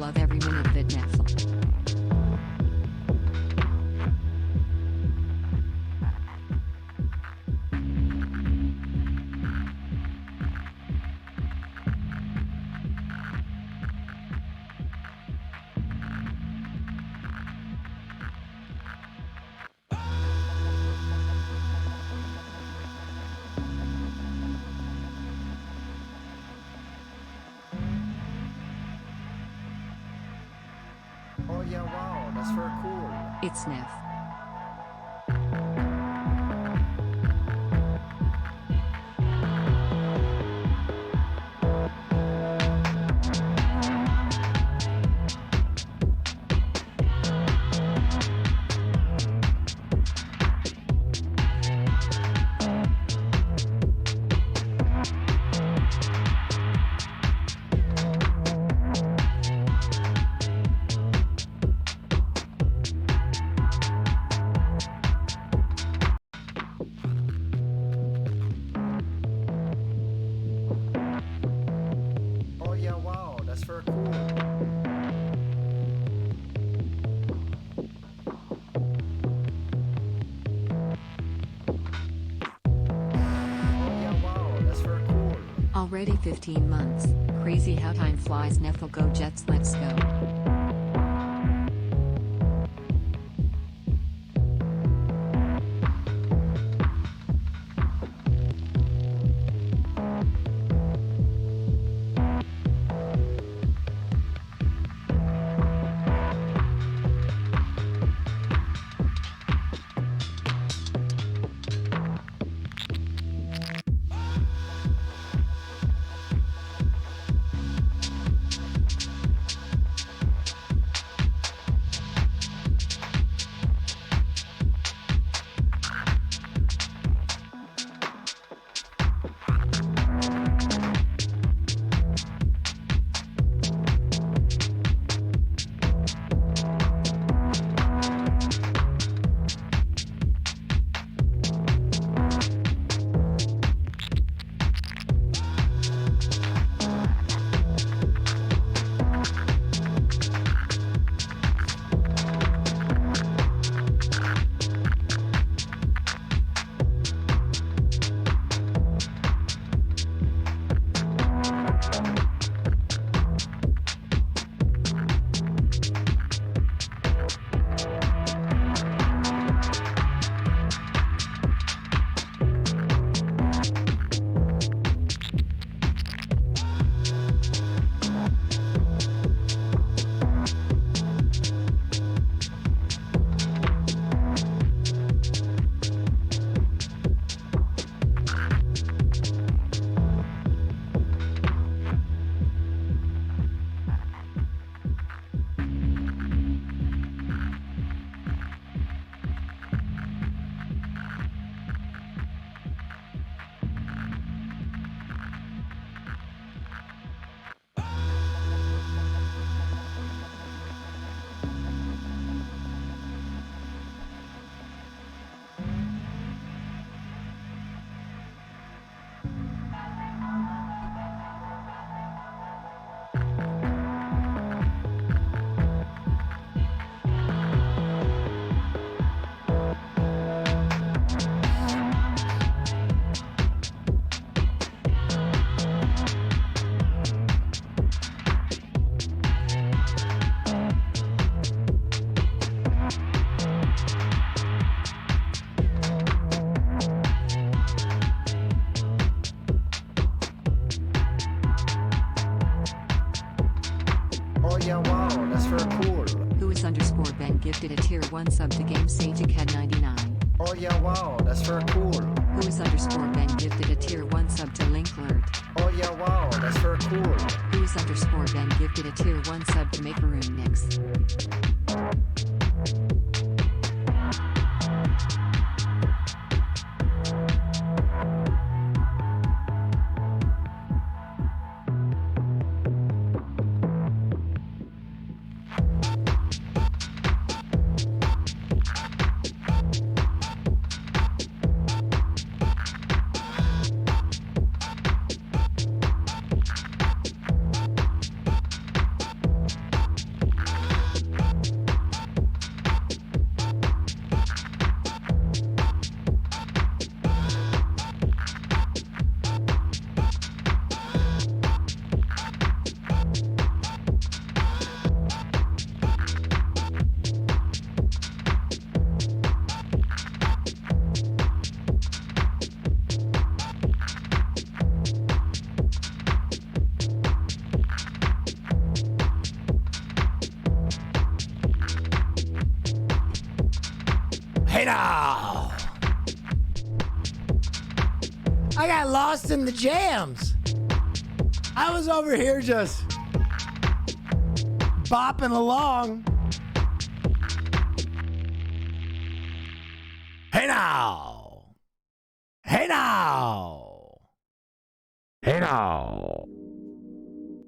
love every minute of it, Neff. Oh yeah, wow, that's very cool. It's Neff. Oh yeah, wow, that's very cool. Oh yeah, wow, that's very cool. Already 15 months. Crazy how time flies, Neff. Go Jets, let's go. Oh yeah, wow, that's very cool. Whois underscore Ben gifted a tier 1 sub to Game Sage Acad 99. Oh yeah, wow, that's very cool. Whois underscore Ben gifted a tier 1 sub to Link Alert. Oh yeah, wow, that's very cool. Whois underscore Ben gifted a tier 1 sub to Macaroon Nix. Hey now! I got lost in the jams. I was over here just bopping along. Hey now! Hey now! Hey now!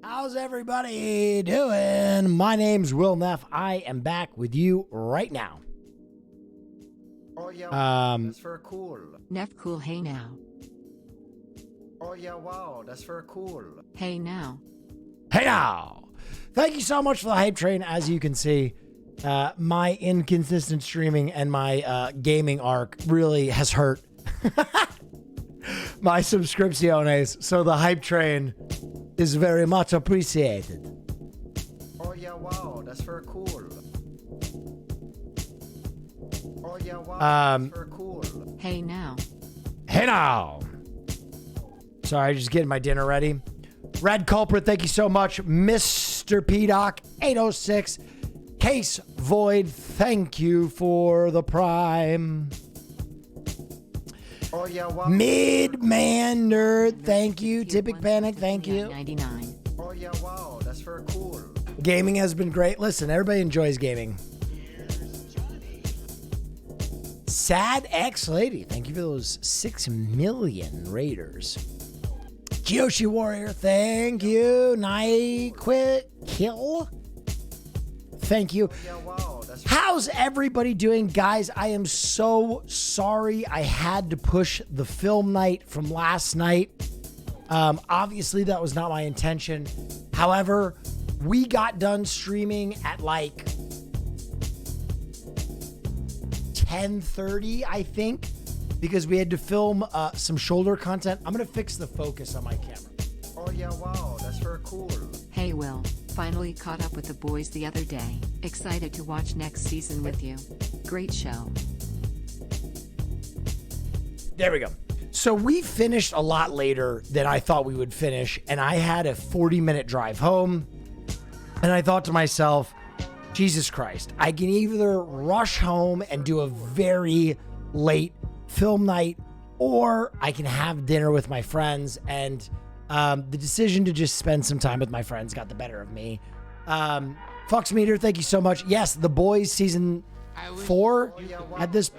How's everybody doing? My name's Will Neff. I am back with you right now. Oh yeah, that's very cool. Neff cool, hey now. Oh yeah, wow, that's very cool. Hey now. Hey now! Thank you so much for the hype train. As you can see, my inconsistent streaming and my gaming arc really has hurt my subscripciones. So the hype train is very much appreciated. Oh yeah, wow, that's very cool. Oh yeah, wow, that's very cool. Hey now. Hey now! Sorry, just getting my dinner ready. Red Culprit, thank you so much. Mr. P-Doc, 806. Case Void, thank you for the prime. Oh yeah, wow. Midman Nerd, thank you. Typic Panic, thank you. 99. Oh yeah, wow, that's very cool. Gaming has been great. Listen, everybody enjoys gaming. Sad X Lady, thank you for those 6 million raiders. Kyoshi Warrior, thank you. Night Quit Kill, thank you. Yeah, wow, that's How's everybody doing? Guys, I am so sorry I had to push the film night from last night. Obviously, that was not my intention. However, we got done streaming at like 10:30, I think, because we had to film some shoulder content. I'm going to fix the focus on my camera. Oh yeah, wow, that's very cool. Hey Will, finally caught up with the boys the other day. Excited to watch next season with you. Great show. There we go. So we finished a lot later than I thought we would finish, and I had a 40-minute drive home, and I thought to myself, Jesus Christ, I can either rush home and do a very late film night, or I can have dinner with my friends, and the decision to just spend some time with my friends got the better of me. Foxmeter, thank you so much. Yes, The Boys season 4 at this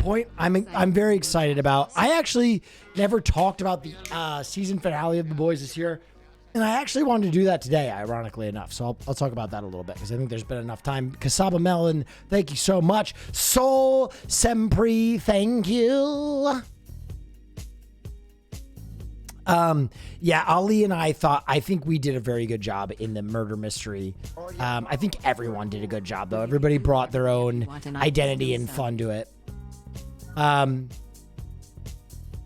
point, I'm very excited about. I actually never talked about the season finale of The Boys this year, and I actually wanted to do that today, ironically enough. So I'll talk about that a little bit because I think there's been enough time. Kasaba Melon, thank you so much. Soul Sempri, thank you. Yeah, Ali and I think we did a very good job in the murder mystery. I think everyone did a good job, though. Everybody brought their own identity and fun to it. Well,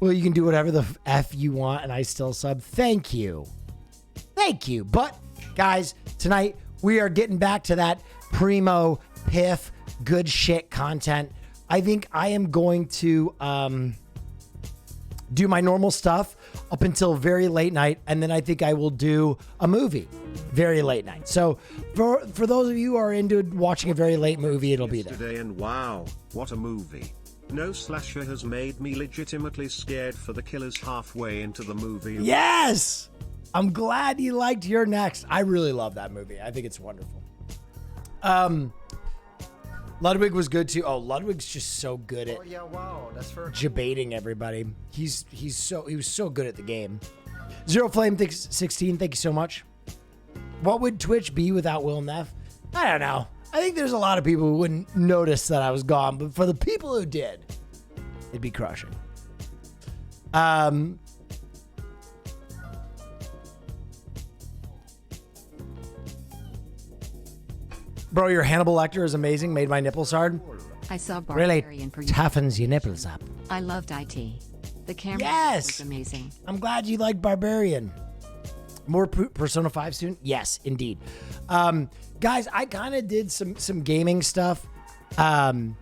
you can do whatever the F you want, and I still sub. Thank you. Thank you. But, guys, tonight we are getting back to that primo, piff, good shit content. I think I am going to do my normal stuff up until very late night, and then I think I will do a movie very late night. So for those of you who are into watching a very late movie, it'll be there. Yesterday, and wow, what a movie. No slasher has made me legitimately scared for the killers halfway into the movie. Yes! I'm glad you liked Your Next. I really love that movie. I think it's wonderful. Ludwig was good too. Oh, Ludwig's just so good at Oh yeah, wow, that's very debating everybody. He was so good at the game. Zero Flame 16, thank you so much. What would Twitch be without Will Neff? I don't know. I think there's a lot of people who wouldn't notice that I was gone, but for the people who did, it'd be crushing. Bro, your Hannibal Lecter is amazing. Made my nipples hard. I saw Really Barbarian for you. toughens your nipples up. I loved IT. The camera Yes! was amazing. I'm glad you like Barbarian. More Persona 5 soon? Yes, indeed. Guys, I kind of did some gaming stuff. And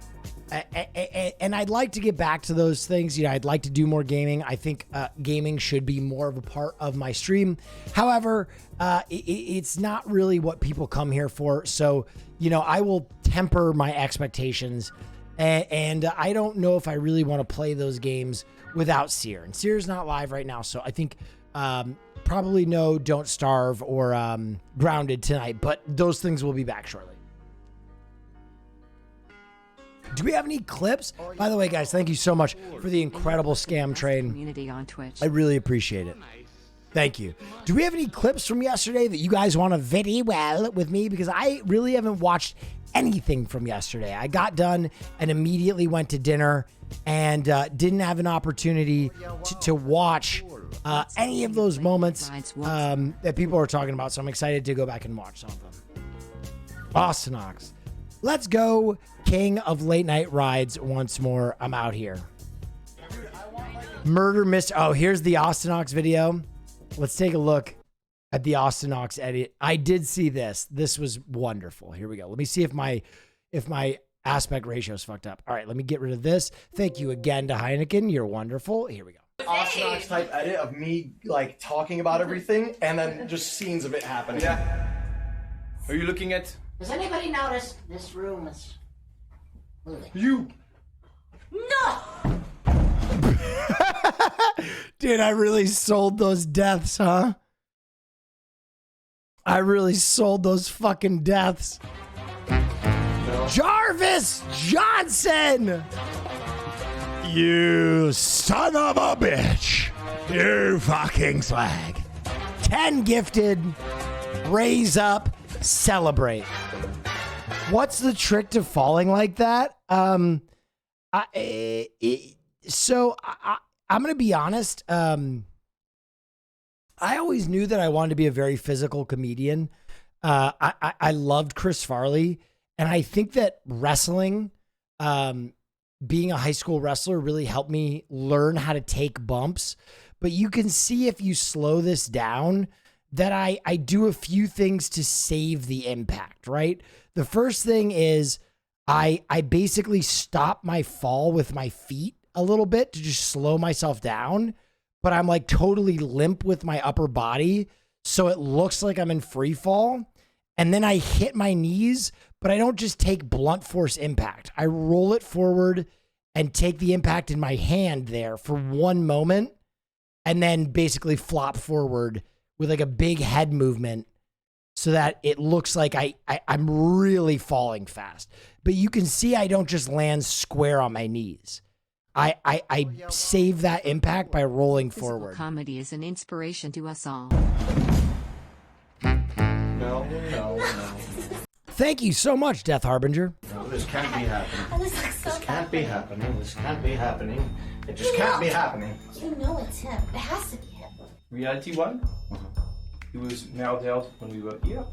I'd like to get back to those things. You know, I'd like to do more gaming. I think gaming should be more of a part of my stream. However, it's not really what people come here for. So, you know, I will temper my expectations And I don't know if I really want to play those games without Seer. And Seer's not live right now, so I think probably no Don't Starve or Grounded tonight, but those things will be back shortly. Do we have any clips? By the way, guys, thank you so much for the incredible scam train. Community on Twitch. I really appreciate it. Thank you. Do we have any clips from yesterday that you guys want to video well with me? Because I really haven't watched anything from yesterday. I got done and immediately went to dinner and didn't have an opportunity to watch any of those moments that people are talking about. So I'm excited to go back and watch some of them. Austinox. Let's go, king of late night rides once more. I'm out here. Murder Mr. Oh, here's the Austinox video. Let's take a look at the Austinox edit. I did see this. This was wonderful. Here we go. Let me see if my aspect ratio is fucked up. All right, let me get rid of this. Thank you again to Heineken. You're wonderful. Here we go. Austinox type edit of me like talking about everything and then just scenes of it happening. Yeah. Are you looking at? Does anybody notice this room is moving? You. No! Dude, I really sold those deaths, huh? I really sold those fucking deaths. Jarvis Johnson! You son of a bitch. You fucking slag. 10 gifted. Raise up. Celebrate. What's the trick to falling like that? I'm going to be honest. I always knew that I wanted to be a very physical comedian. I loved Chris Farley. And I think that wrestling, being a high school wrestler really helped me learn how to take bumps. But you can see if you slow this down that I do a few things to save the impact, right? The first thing is I basically stop my fall with my feet a little bit to just slow myself down, but I'm like totally limp with my upper body. So it looks like I'm in free fall. And then I hit my knees, but I don't just take blunt force impact. I roll it forward and take the impact in my hand there for one moment and then basically flop forward with like a big head movement so that it looks like I'm really falling fast. But you can see I don't just land square on my knees. I save that impact by rolling forward. Comedy is an inspiration to us all. No. Thank you so much, Death Harbinger. No, this can't be happening. Oh, this looks so This can't be happening. This can't be happening. It just can't be happening. You know it's him. It has to be him. Reality 1? He was murdered when we were here.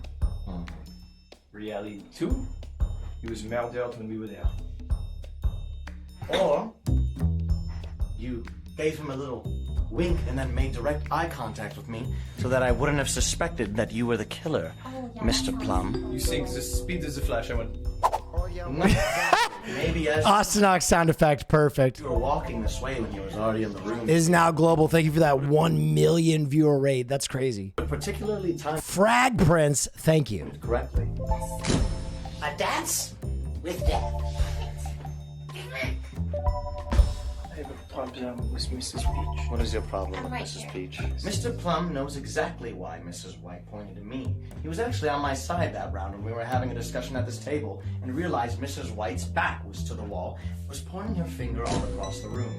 Reality 2? He was murdered when we were there. Or you gave him a little wink and then made direct eye contact with me so that I wouldn't have suspected that you were the killer, Mr. Plum. You think the speed is a flash, I went. Maybe as Austinox sound effect, perfect. you were walking this way when you was already in the room. Is now global. Thank you for that 1 million viewer raid. That's crazy. Particularly timed Frag Prince, thank you. correctly. A dance with death. I have a problem with Mrs. Peach. What is your problem I'm with right Mrs. here. Peach? Mr. Plum knows exactly why Mrs. White pointed to me. He was actually on my side that round when we were having a discussion at this table and realized Mrs. White's back was to the wall, was pointing her finger all across the room.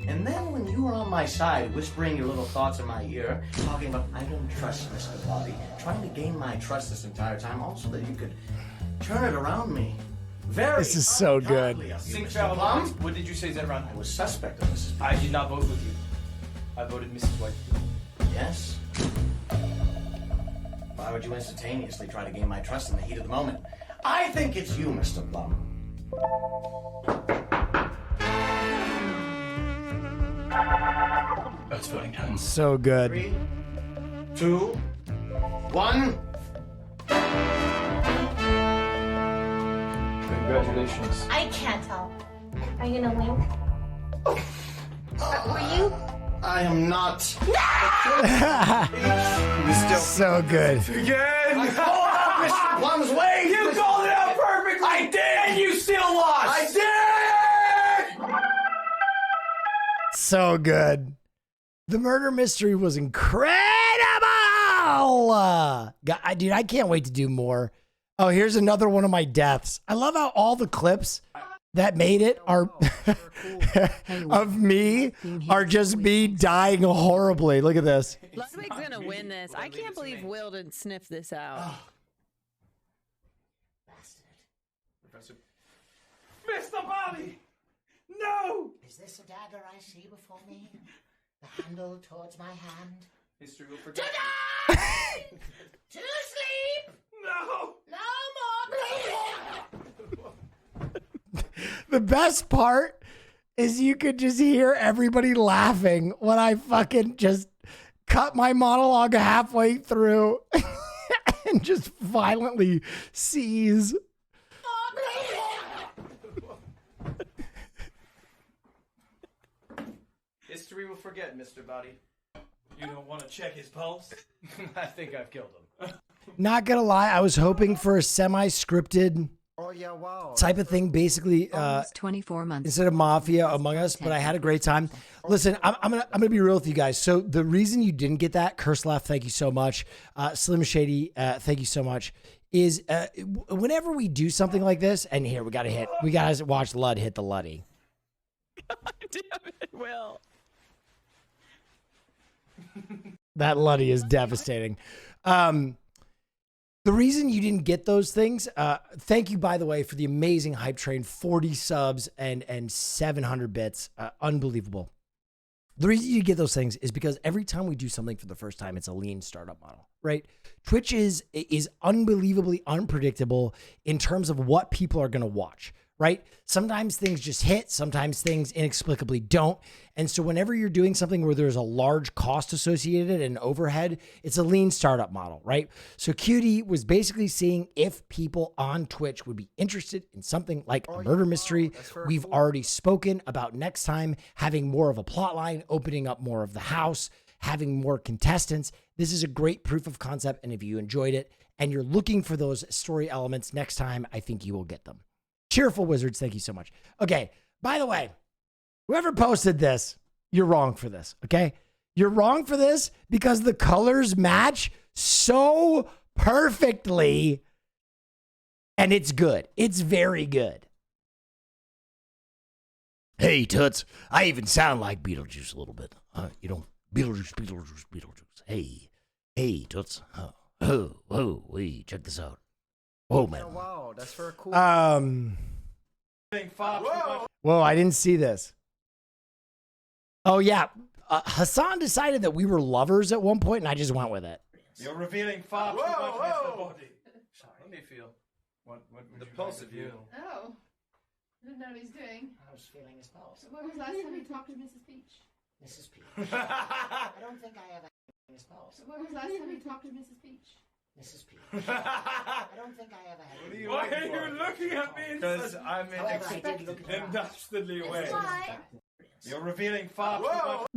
And then when you were on my side, whispering your little thoughts in my ear, talking about, I don't trust Mr. Bobby, trying to gain my trust this entire time, also that you could turn it around me. Very This is so good. ungodly of you, Sing Mr. Farrell, Plum. what did you say that round? I was suspect of Mrs. Peach. I did not vote with you. I voted Mrs. White. Yes. Why would you instantaneously try to gain my trust in the heat of the moment? I think it's you, Mr. Plum. That's voting time. So good. 3, 2, 1. Congratulations. I can't tell. Are you gonna wink? Were you? I am not. So good. Again! Mr. Plum's way! You called it out perfectly! I did! And you still lost! I did! So good. The murder mystery was incredible. Dude, I can't wait to do more. Oh, here's another one of my deaths. I love how all the clips that made it are of me are just me dying horribly. Look at this. Ludwig's gonna win this. I can't believe Will didn't sniff this out. Professor. Mr. Bobby! No! Is this a dagger I see before me? The handle towards my hand? History will forget. To sleep! No! No more! The best part is you could just hear everybody laughing when I fucking just cut my monologue halfway through and just violently seize. History will forget, Mr. Body. You don't want to check his pulse? I think I've killed him. Not gonna lie, I was hoping for a semi-scripted Oh yeah, wow. type of thing, basically Almost 24 months. instead of Mafia Among Us, but I had a great time. Listen, I'm gonna be real with you guys. So the reason you didn't get that, Curse Left, thank you so much. Slim Shady, thank you so much. Is whenever we do something like this, and here we gotta watch Lud hit the Luddy. God damn it, Will. That Luddy is devastating. The reason you didn't get those things, thank you, by the way, for the amazing hype train, 40 subs and 700 bits. Unbelievable. The reason you get those things is because every time we do something for the first time, it's a lean startup model, right? Twitch is unbelievably unpredictable in terms of what people are going to watch, right? Sometimes things just hit, sometimes things inexplicably don't. And so whenever you're doing something where there's a large cost associated and overhead, it's a lean startup model, right? So QD was basically seeing if people on Twitch would be interested in something like a murder mystery. We've already spoken about next time having more of a plot line, opening up more of the house, having more contestants. This is a great proof of concept. And if you enjoyed it and you're looking for those story elements next time, I think you will get them. Cheerful Wizards, thank you so much. Okay, by the way, whoever posted this, you're wrong for this, okay? You're wrong for this because the colors match so perfectly, and it's good. It's very good. Hey, Toots, I even sound like Beetlejuice a little bit. Beetlejuice, Beetlejuice, Beetlejuice. Hey, Toots. Wait, check this out. Whoa, man. Oh, wow, that's very cool. Whoa, I didn't see this. Oh, yeah. Hassan decided that we were lovers at one point, and I just went with it. You're revealing far too much, Mr. Body. Sorry. Let me feel. What the pulse of you. Oh. I didn't know what he's doing. I was feeling his pulse. When was the last time you talked to Mrs. Peach? Mrs. Peach. I don't think I ever had his pulse. When was the last time you talked to Mrs. Peach? Mrs. Peach. I don't think I ever had Why are you looking at me? Because I'm in However, I did look at her eyes. dastardly way. It's why. You're revealing far too much.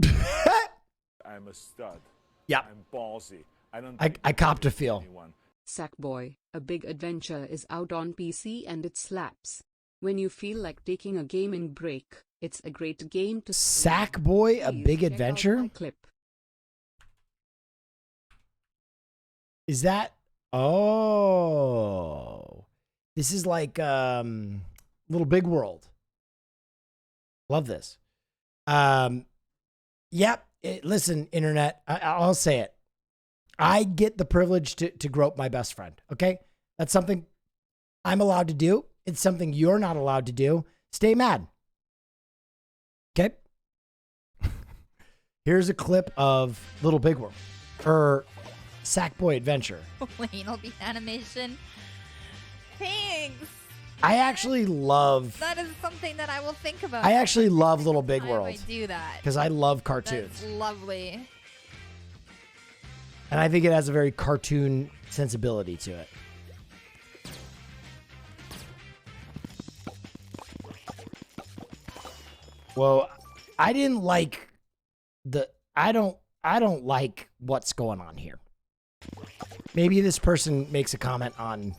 I'm a stud. Yeah. I'm ballsy. I copped a feel. Anyone. Sackboy, A Big Adventure is out on PC and it slaps. When you feel like taking a gaming break, it's a great game to Sackboy, A Please Big check out Adventure? my clip. Is that? Oh, this is like Little Big World. Love this. Yep. Listen, internet. I'll say it. I get the privilege to grope my best friend. Okay, that's something I'm allowed to do. It's something you're not allowed to do. Stay mad. Okay. Here's a clip of Little Big World or Sackboy Adventure. Anal bean animation. Thanks. I actually love. That is something that I will think about. I actually love Little Big World. I do that because I love cartoons. That's lovely. And I think it has a very cartoon sensibility to it. Well, I didn't like I don't like what's going on here. Maybe this person makes a comment on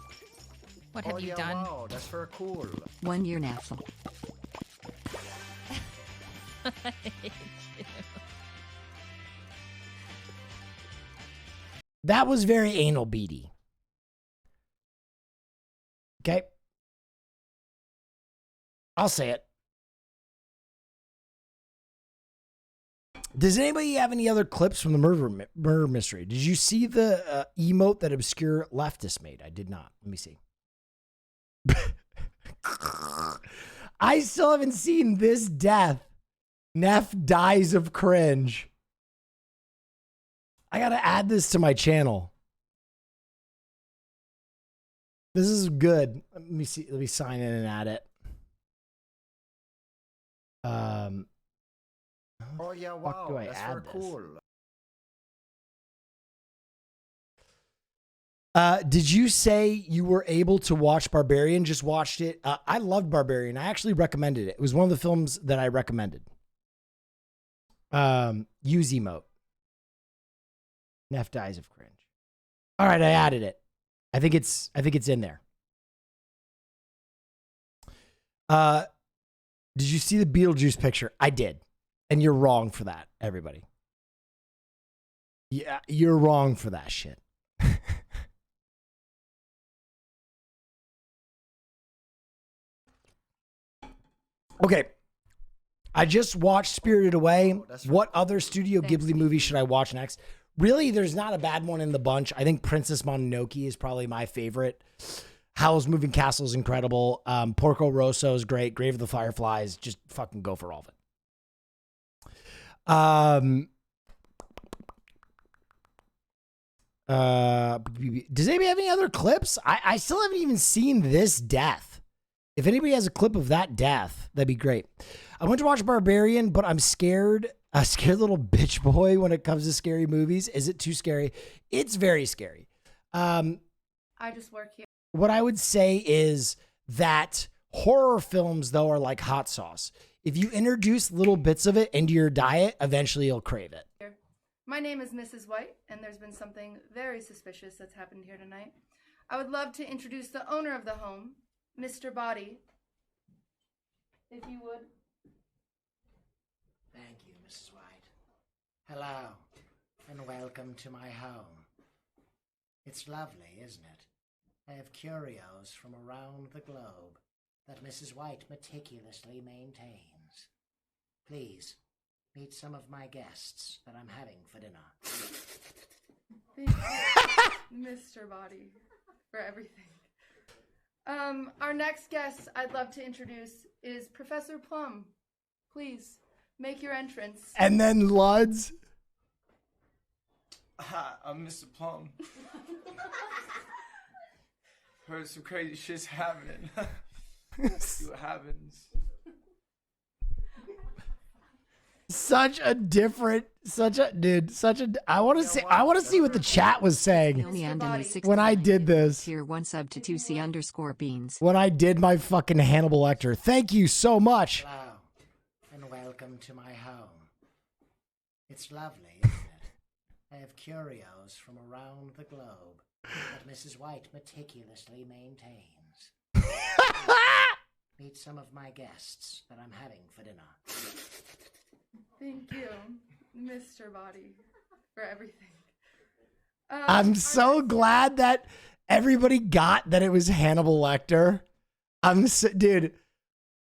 what have you done? Wow, that's very cool. 1 year Neff. That was very anal beady. Okay. I'll say it. Does anybody have any other clips from the murder mystery? Did you see the emote that obscure leftist made? I did not. Let me see. I still haven't seen this death. Neff dies of cringe. I gotta add this to my channel. This is good. Let me see. Let me sign in and add it. Oh yeah, wow. Do I That's add very this? cool. Did you say you were able to watch Barbarian? Just watched it. I loved Barbarian. I actually recommended it. It was one of the films that I recommended. Use emote. Neff dies of cringe. All right, I added it. I think it's in there. Did you see the Beetlejuice picture? I did. And you're wrong for that, everybody. Yeah, you're wrong for that shit. Okay. I just watched Spirited Away. What other Studio Ghibli movie should I watch next? Really, there's not a bad one in the bunch. I think Princess Mononoke is probably my favorite. Howl's Moving Castle is incredible. Porco Rosso is great. Grave of the Fireflies. Just fucking go for all of it. Does anybody have any other clips? I still haven't even seen this death. If anybody has a clip of that death, that'd be great. I went to watch Barbarian, but I'm scared. A scared little bitch boy when it comes to scary movies. Is it too scary? It's very scary. I just work here. What I would say is that horror films, though, are like hot sauce. If you introduce little bits of it into your diet, eventually you'll crave it. My name is Mrs. White, and there's been something very suspicious that's happened here tonight. I would love to introduce the owner of the home, Mr. Body. If you would. Thank you, Mrs. White. Hello, and welcome to my home. It's lovely, isn't it? I have curios from around the globe that Mrs. White meticulously maintains. Please, meet some of my guests that I'm having for dinner. Thank you, Mr. Body, for everything. Our next guest I'd love to introduce is Professor Plum. Please, make your entrance. And then Luds. Hi, I'm Mr. Plum. Heard some crazy shit's happening. See what happens. I want to see what the chat was saying when I did this. Here, one sub to 2C_beans. When I did my fucking Hannibal Lecter. Thank you so much. Hello, and welcome to my home. It's lovely, isn't it? I have curios from around the globe that Mrs. White meticulously maintains. Meet some of my guests that I'm having for dinner. Thank you, Mr. Body, for everything. I'm so glad that everybody got that it was Hannibal Lecter. Dude,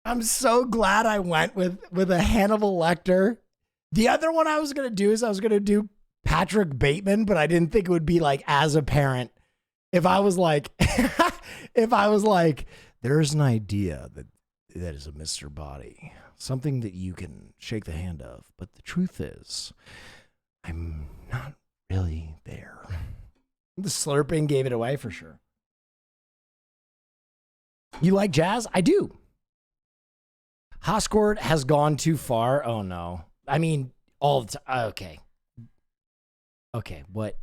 I'm so glad I went with a Hannibal Lecter. The other one I was going to do is I was going to do Patrick Bateman, but I didn't think it would be like as apparent if I was like, there's an idea that is a Mr. Body, something that you can shake the hand of. But the truth is, I'm not really there. The slurping gave it away for sure. You like jazz? I do. Hoscourt has gone too far. Oh no. I mean, all the time. Okay. Okay, what?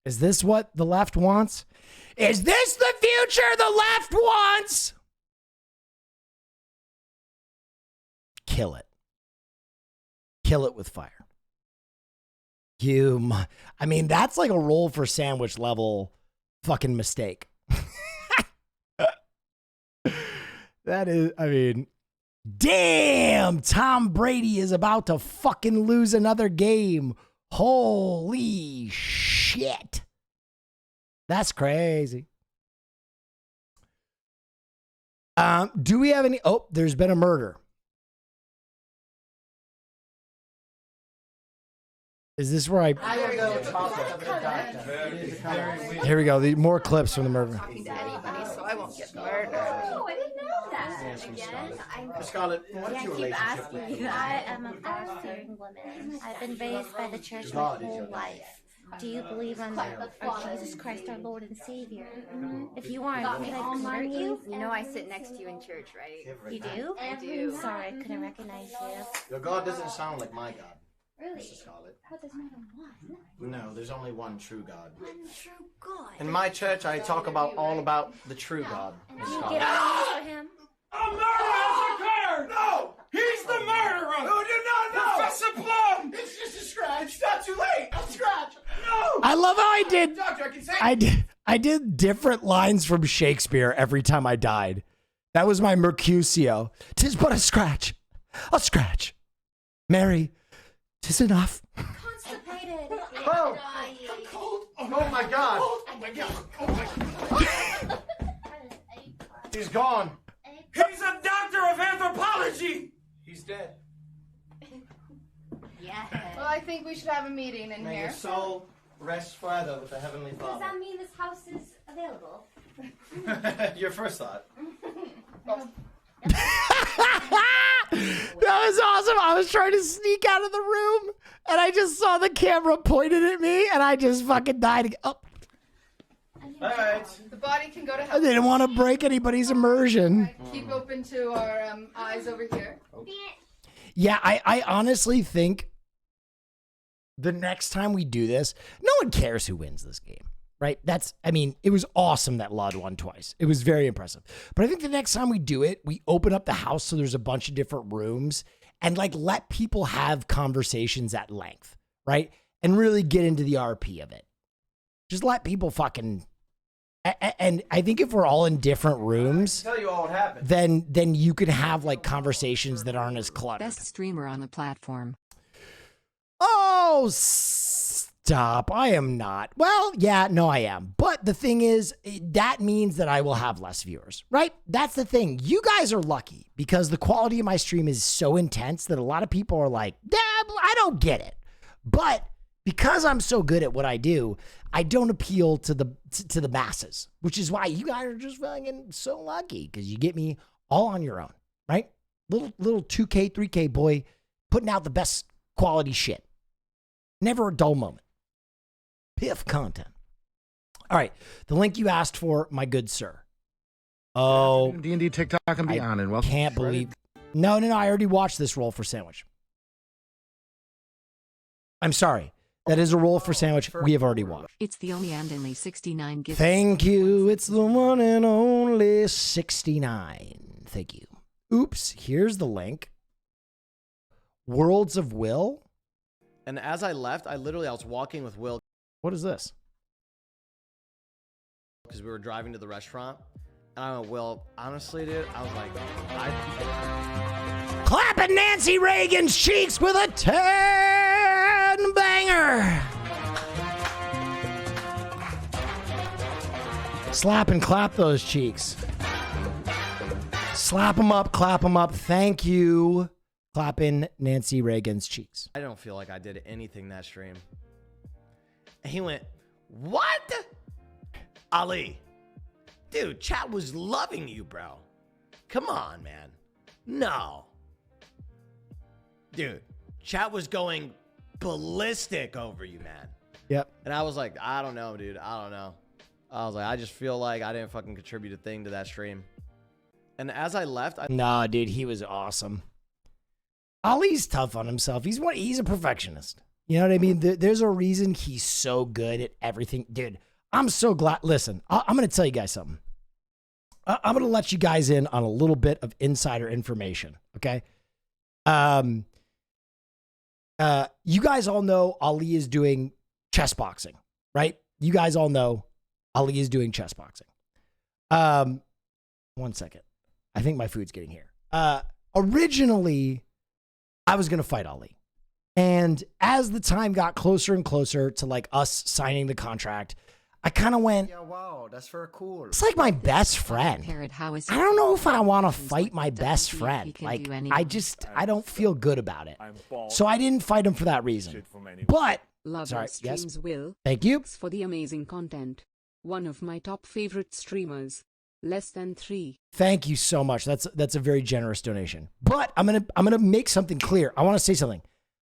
Is this what the left wants? Is this the future the left wants? Kill it. Kill it with fire. I mean, that's like a roll for sandwich level fucking mistake. That is, I mean, damn, Tom Brady is about to fucking lose another game. Holy shit. That's crazy. Do we have any? Oh, there's been a murder. Is this where I will go talk to the doctor. Here we go. More clips from the murder. Talking to anybody, so I won't get murdered. Oh, I didn't know that. Again, Scarlett, what's I your keep relationship asking with you. I am a God-fearing woman. I've been raised by the church my whole life. Do you believe on our Jesus Christ, our Lord and Savior? If you aren't, can I convert you? You know I sit next to you in church, right? You do? I do. Sorry, I couldn't recognize you. Your God doesn't sound like my God. Really? Mrs. Scarlett. But there's more than one. No, there's only one true God. One true God. In my church, I talk about all about the true God, And Mrs. do you Scarlett. get along for him? A murder has occurred! No! He's the murderer! Who did not know? Professor Plum! It's just a scratch. It's not too late. I'll scratch. No! I love how I did. Doctor, I can say. I did different lines from Shakespeare every time I died. That was my Mercutio. 'Tis but a scratch. A scratch. Mary, 'tis enough. Constipated. Oh! Oh my God! Oh my God! Oh my God! He's gone. He's a doctor of anthropology! He's dead. Yeah. Well, I think we should have a meeting in May here. your soul rest forever with the Heavenly Does Father. that mean this house is available? Your first thought. That was awesome. I was trying to sneak out of the room and I just saw the camera pointed at me and I just fucking died. Oh, All right. The body can go to I hell. didn't want to break anybody's immersion. Keep open to our eyes over here. Yeah, I honestly think the next time we do this, no one cares who wins this game, right? It was awesome that Lud won twice. It was very impressive. But I think the next time we do it, we open up the house so there's a bunch of different rooms and like let people have conversations at length, right? And really get into the RP of it. Just let people fucking... And I think if we're all in different rooms, Tell you all what happened. then you can have like conversations that aren't as cluttered. Best streamer on the platform. Oh, stop. I am not. Well, yeah, no, I am. But the thing is, that means that I will have less viewers, right? That's the thing. You guys are lucky because the quality of my stream is so intense that a lot of people are like, yeah, I don't get it. But because I'm so good at what I do, I don't appeal to the masses, which is why you guys are just fucking so lucky because you get me all on your own, right? Little 2K, 3K boy putting out the best quality shit. Never a dull moment. Piff content. All right. The link you asked for, my good sir. Oh. D&D TikTok and beyond. And welcome. Can't believe. No. I already watched this roll for sandwich. I'm sorry. That is a roll for sandwich we have already watched. It's the only and only 69 gifts. Thank you. It's the one and only 69. Thank you. Oops. Here's the link. Worlds of Will. And as I left, I was walking with Will. What is this? Because we were driving to the restaurant. And I went, Will, honestly, dude, I was like, Clapping Nancy Reagan's cheeks with a 10 banger. Slap and clap those cheeks. Slap them up, clap them up. Thank you. Clapping Nancy Reagan's cheeks. I don't feel like I did anything that stream. And he went, what? Ali, dude, chat was loving you, bro. Come on, man. No. Dude, chat was going ballistic over you, man. Yep. And I was like, I don't know, dude. I don't know. I was like, I just feel like I didn't fucking contribute a thing to that stream. And as I left, Nah, dude, he was awesome. Ali's tough on himself. He's a perfectionist. You know what I mean? There's a reason he's so good at everything. Dude, I'm so glad. Listen, I'm going to tell you guys something. I'm going to let you guys in on a little bit of insider information, okay? You guys all know Ali is doing chess boxing, right? You guys all know Ali is doing chess boxing. 1 second. I think my food's getting here. Originally, I was going to fight Ali. And as the time got closer and closer to like us signing the contract, I kind of went, Yeah, wow, that's very cool. it's like my best friend. I don't know if I want to fight my best friend. Like, I don't feel good about it. So I didn't fight him for that reason. But, Love sorry, your streams, yes. Will. Thank you. Thanks for the amazing content. One of my top favorite streamers. Less than 3. Thank you so much. That's a very generous donation. But I'm gonna make something clear. I want to say something.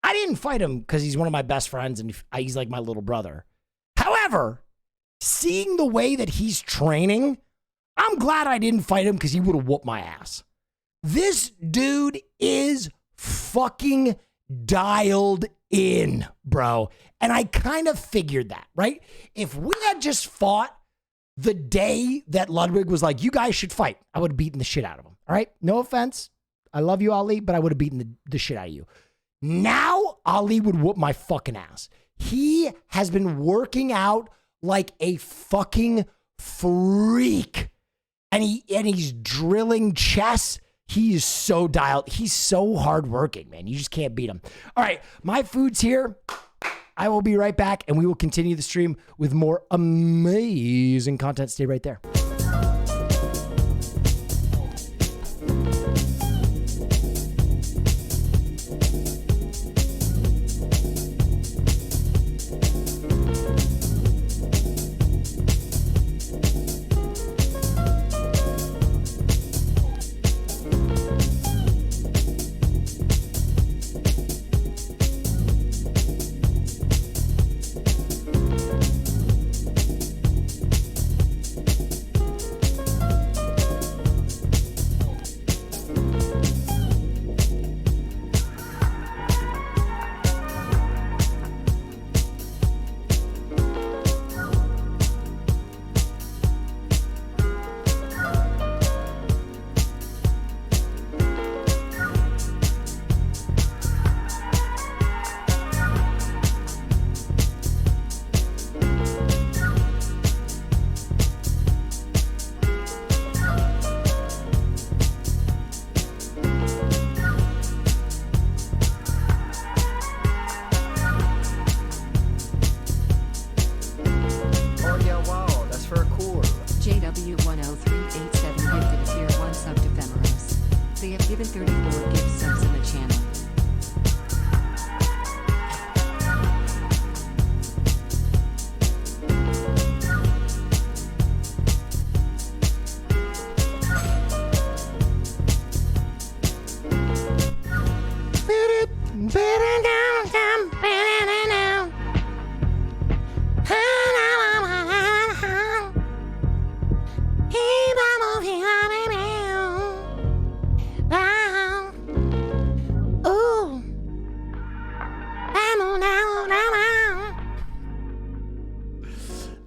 I didn't fight him because he's one of my best friends and he's like my little brother. However, seeing the way that he's training, I'm glad I didn't fight him because he would have whooped my ass. This dude is fucking dialed in, bro. And I kind of figured that, right? If we had just fought the day that Ludwig was like, you guys should fight, I would have beaten the shit out of him. All right? No offense. I love you, Ali, but I would have beaten the shit out of you. Now, Ali would whoop my fucking ass. He has been working out like a fucking freak. And he's drilling chess. He is so dialed. He's so hardworking, man. You just can't beat him. All right, my food's here. I will be right back, and we will continue the stream with more amazing content. Stay right there.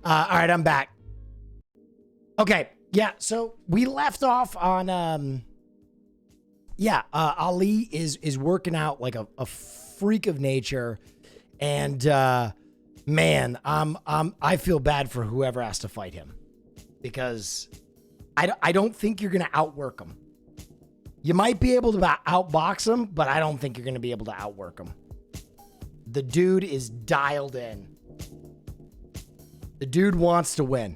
All right, I'm back. Okay, yeah, so we left off on, Ali is working out like a freak of nature, and man, I feel bad for whoever has to fight him, because I don't think you're gonna outwork him. You might be able to outbox him, but I don't think you're gonna be able to outwork him. The dude is dialed in. The dude wants to win.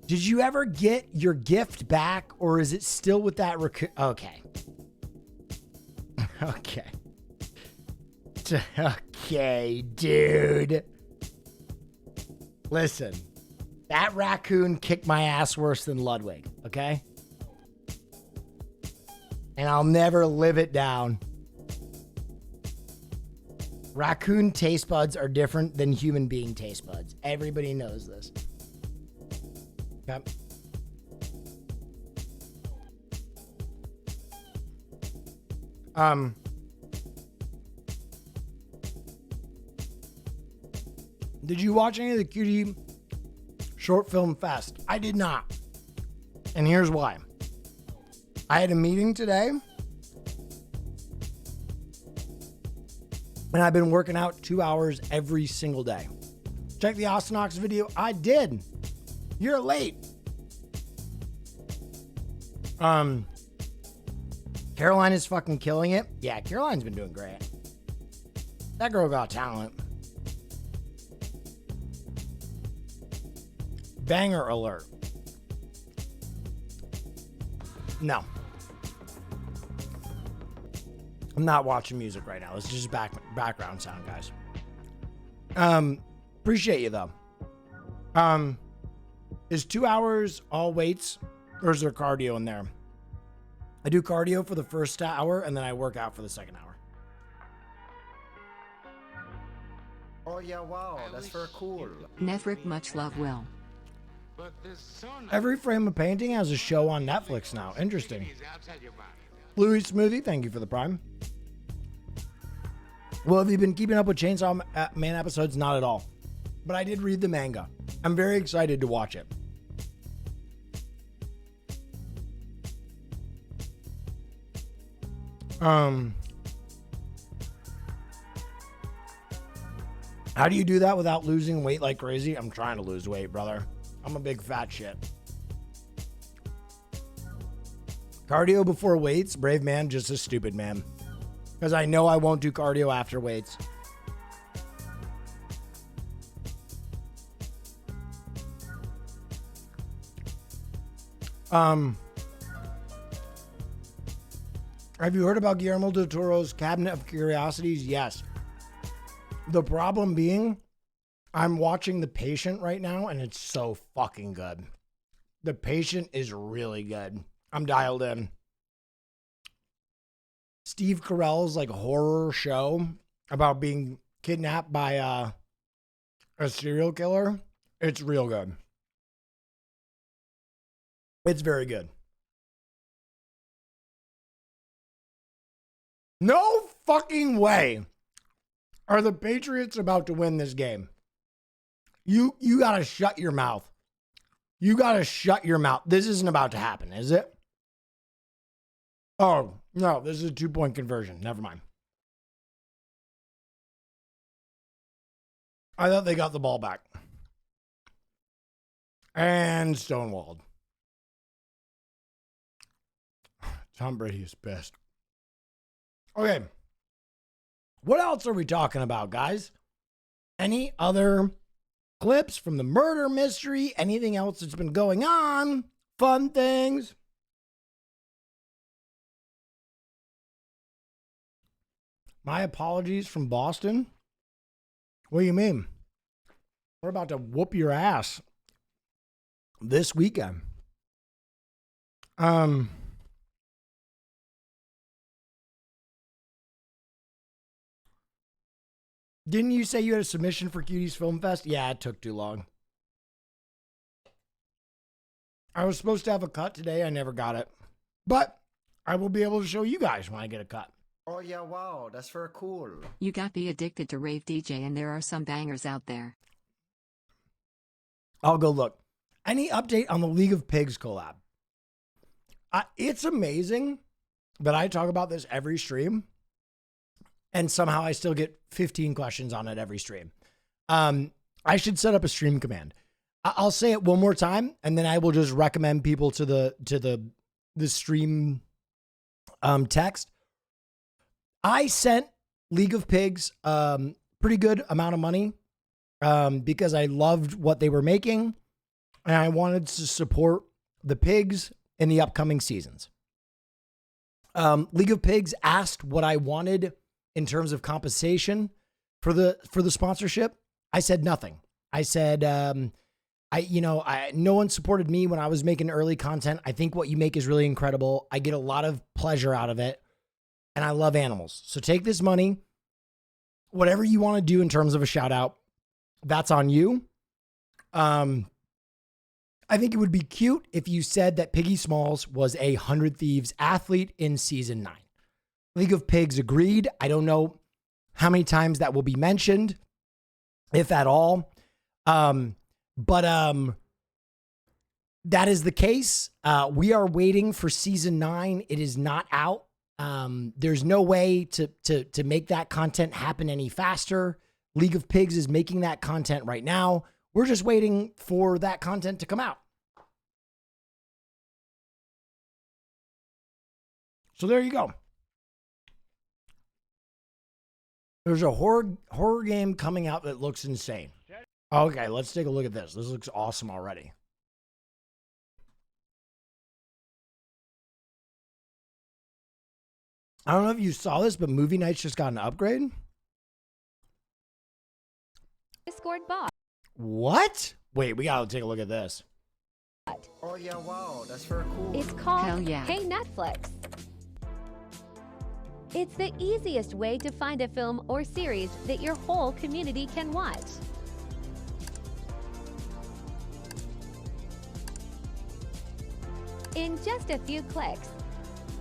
Did you ever get your gift back, or is it still with that okay. Okay. Okay, dude. Listen. That raccoon kicked my ass worse than Ludwig, okay? And I'll never live it down. Raccoon taste buds are different than human being taste buds. Everybody knows this. Okay. Did you watch any of the QD Short Film Fest? I did not. And here's why. I had a meeting today. And I've been working out 2 hours every single day. Check the Ostenox video. I did. You're late. Caroline is fucking killing it. Yeah, Caroline's been doing great. That girl got talent. Banger alert. No. I'm not watching music right now. It's just background sound, guys. Appreciate you though. Is 2 hours all weights or is there cardio in there? I do cardio for the first hour and then I work out for the second hour. Oh yeah, wow, that's very cool. Neff, much love, Will. Every frame of painting has a show on Netflix now. Interesting. Louis Smoothie, thank you for the prime. Well, have you been keeping up with Chainsaw Man episodes? Not at all. But I did read the manga. I'm very excited to watch it. How do you do that without losing weight like crazy? I'm trying to lose weight, brother. I'm a big fat shit. Cardio before weights, brave man, just a stupid man. Because I know I won't do cardio after weights. Have you heard about Guillermo del Toro's Cabinet of Curiosities? Yes. The problem being, I'm watching The Patient right now, and it's so fucking good. The Patient is really good. I'm dialed in. Steve Carell's like horror show about being kidnapped by a serial killer. It's real good. It's very good. No fucking way are the Patriots about to win this game. You gotta shut your mouth. You gotta shut your mouth. This isn't about to happen, is it? Oh, no, this is a 2-point conversion. Never mind. I thought they got the ball back. And stonewalled. Tom Brady is pissed. Okay. What else are we talking about, guys? Any other clips from the murder mystery? Anything else that's been going on? Fun things? My apologies from Boston? What do you mean? We're about to whoop your ass this weekend. Didn't you say you had a submission for Cuties Film Fest? Yeah, it took too long. I was supposed to have a cut today. I never got it. But I will be able to show you guys when I get a cut. Oh yeah, wow, that's very cool. You got the Addicted to Rave DJ, and there are some bangers out there. I'll go look. Any update on the League of Pigs collab? It's amazing that I talk about this every stream, and somehow I still get 15 questions on it every stream. I should set up a stream command. I'll say it one more time, and then I will just recommend people to the stream text. I sent League of Pigs pretty good amount of money because I loved what they were making, and I wanted to support the pigs in the upcoming seasons. League of Pigs asked what I wanted in terms of compensation for the sponsorship. I said nothing. I said, no one supported me when I was making early content. I think what you make is really incredible. I get a lot of pleasure out of it, and I love animals. So take this money, whatever you want to do in terms of a shout out, that's on you. I think it would be cute if you said that Piggy Smalls was a 100 Thieves athlete in season 9. League of Pigs agreed. I don't know how many times that will be mentioned, if at all. But that is the case. We are waiting for season 9. It is not out. There's no way to make that content happen any faster. League of Pigs is making that content right now. We're just waiting for that content to come out. So there you go. There's a horror game coming out that looks insane. Okay, let's take a look at this. This looks awesome already. I don't know if you saw this, but Movie Nights just got an upgrade. Discord bot. What? Wait, we gotta take a look at this. Oh yeah, wow, that's very cool. It's called Hell yeah. Hey Netflix. It's the easiest way to find a film or series that your whole community can watch. In just a few clicks,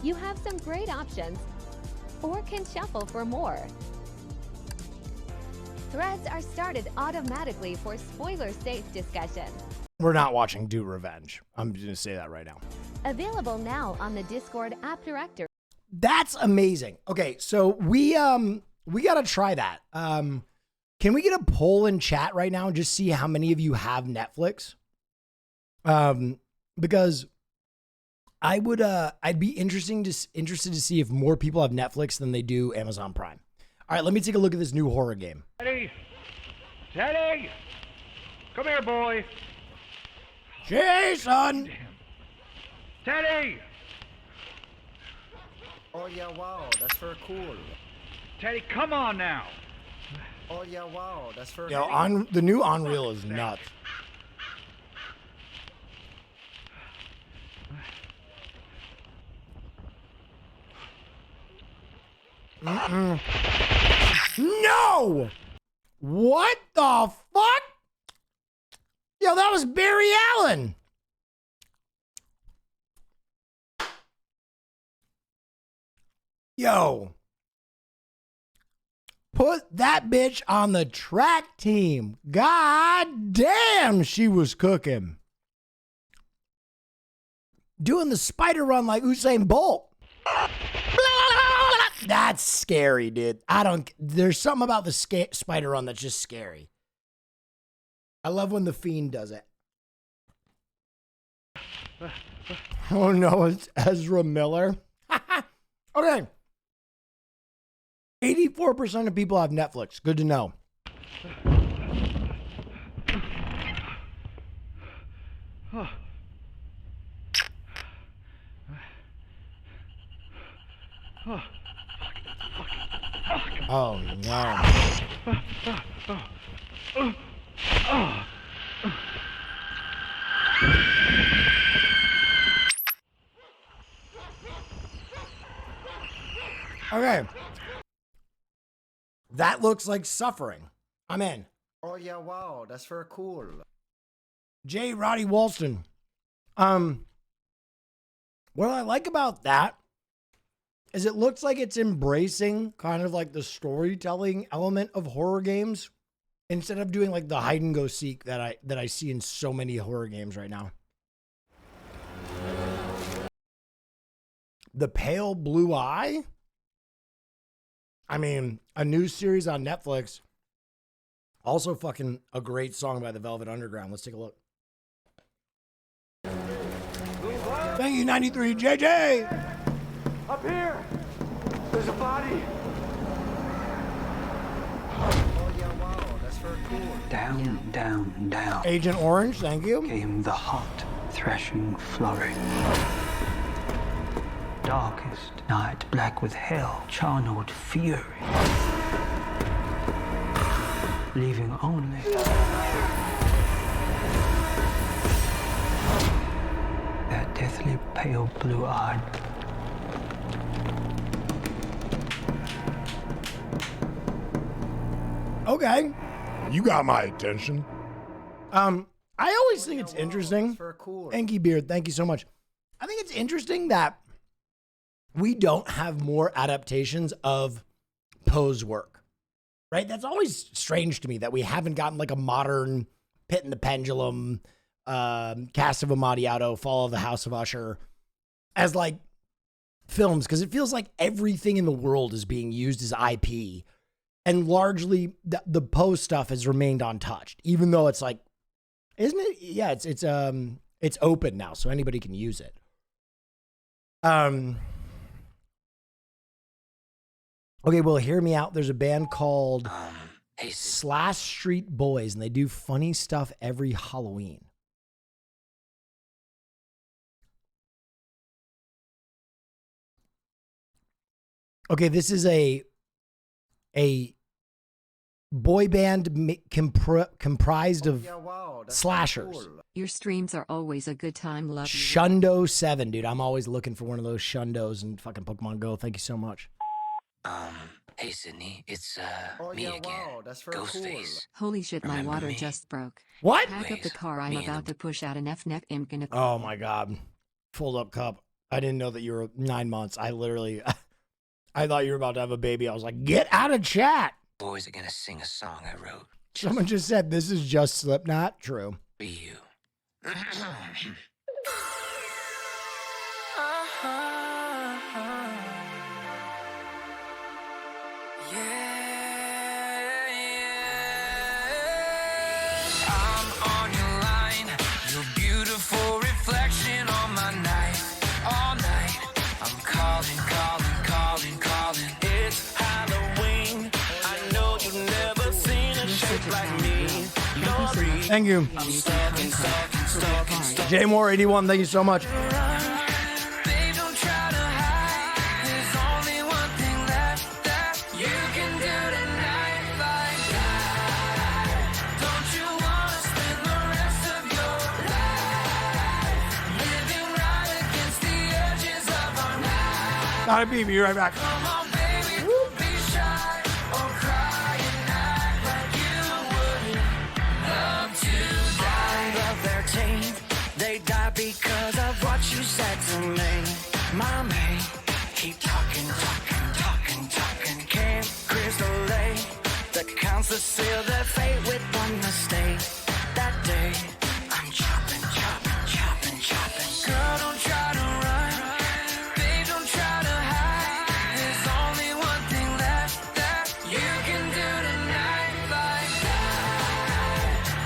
you have some great options or can shuffle for more. Threads are started automatically for spoiler-safe discussion. We're not watching Do Revenge. I'm just gonna say that right now. Available now on the Discord app directory. That's amazing. Okay, so we gotta try that. Can we get a poll in chat right now and just see how many of you have Netflix? Because I would I'd be interested to see if more people have Netflix than they do Amazon Prime. All right, let me take a look at this new horror game. Teddy! Teddy! Come here, boy! Jason! Teddy! Oh yeah, wow, that's very cool. Teddy, come on now! Oh yeah, wow, that's very Yo, cool. the new Unreal is nuts. No! What the fuck? Yo, that was Barry Allen. Yo. Put that bitch on the track team. God damn, she was cooking. Doing the spider run like Usain Bolt. That's scary, dude. There's something about the spider run that's just scary. I love when the Fiend does it. Oh no, it's Ezra Miller. Okay. 84% of people have Netflix. Good to know. Oh no. Okay. That looks like suffering. I'm in. Oh yeah, wow, that's very cool. J. Roddy Walston. What I like about that is it looks like it's embracing kind of like the storytelling element of horror games instead of doing like the hide and go seek that I see in so many horror games right now. The Pale Blue Eye? I mean, a new series on Netflix. Also fucking a great song by the Velvet Underground. Let's take a look. Thank you, 93 JJ. Up here! There's a body! Oh yeah, wow, that's very cool. Down, down, down. Agent Orange, thank you. Came the hot, threshing flurry. Darkest night, black with hell, charneled fury. Leaving only that deathly pale blue-eyed. Okay. You got my attention. I always think it's interesting. Enki Beard, thank you so much. I think it's interesting that we don't have more adaptations of Poe's work, right? That's always strange to me that we haven't gotten like a modern Pit and the Pendulum, Cast of Amontillado, Fall of the House of Usher as like films, because it feels like everything in the world is being used as IP And largely the Poe stuff has remained untouched, even though it's like, isn't it? Yeah, it's open now, so anybody can use it. Okay, well, hear me out. There's a band called Slash Street Boys, and they do funny stuff every Halloween. Okay, this is a boy band comprised of slashers. Your streams are always a good time, love you. Shundo 7, dude. I'm always looking for one of those Shundos in fucking Pokemon Go. Thank you so much. Hey Sydney, it's me yeah, again, wow, that's very Ghostface. Holy shit, my Remember water me? just broke. What? Pack up the car. I'm Me and about to push out an F-neck imp in a Oh my god. Fold up cup. I didn't know that you were 9 months. I literally I thought you were about to have a baby. I was like, get out of chat. Boys are gonna sing a song I wrote. Someone just said this is just Slipknot. True. Be you. I'm on your line, your beautiful reflection on my night, all night. I'm calling, calling, calling, calling. It's Halloween. I know you've never seen a shape like me. Lori, Thank you. I'm stalking, stalking, stalking, stalking. J Moore 81, thank you so much. Babe, don't try to hide. There's only one thing left that you can do tonight like that. Don't you wanna spend the rest of your life living right against the edges of our night? Gotta be right back. Come on, baby, don't be shy or cry and act like you wouldn't love to die. Of their team, they die because of what you said to me. Mommy, keep talking, talking, talking, talking. Camp Crystal Lake, the counselor sealed their fate with one mistake. That day, I'm chopping, chopping, chopping, chopping. Girl, don't try to run. Babe, don't try to hide. There's only one thing left that you can do tonight like that.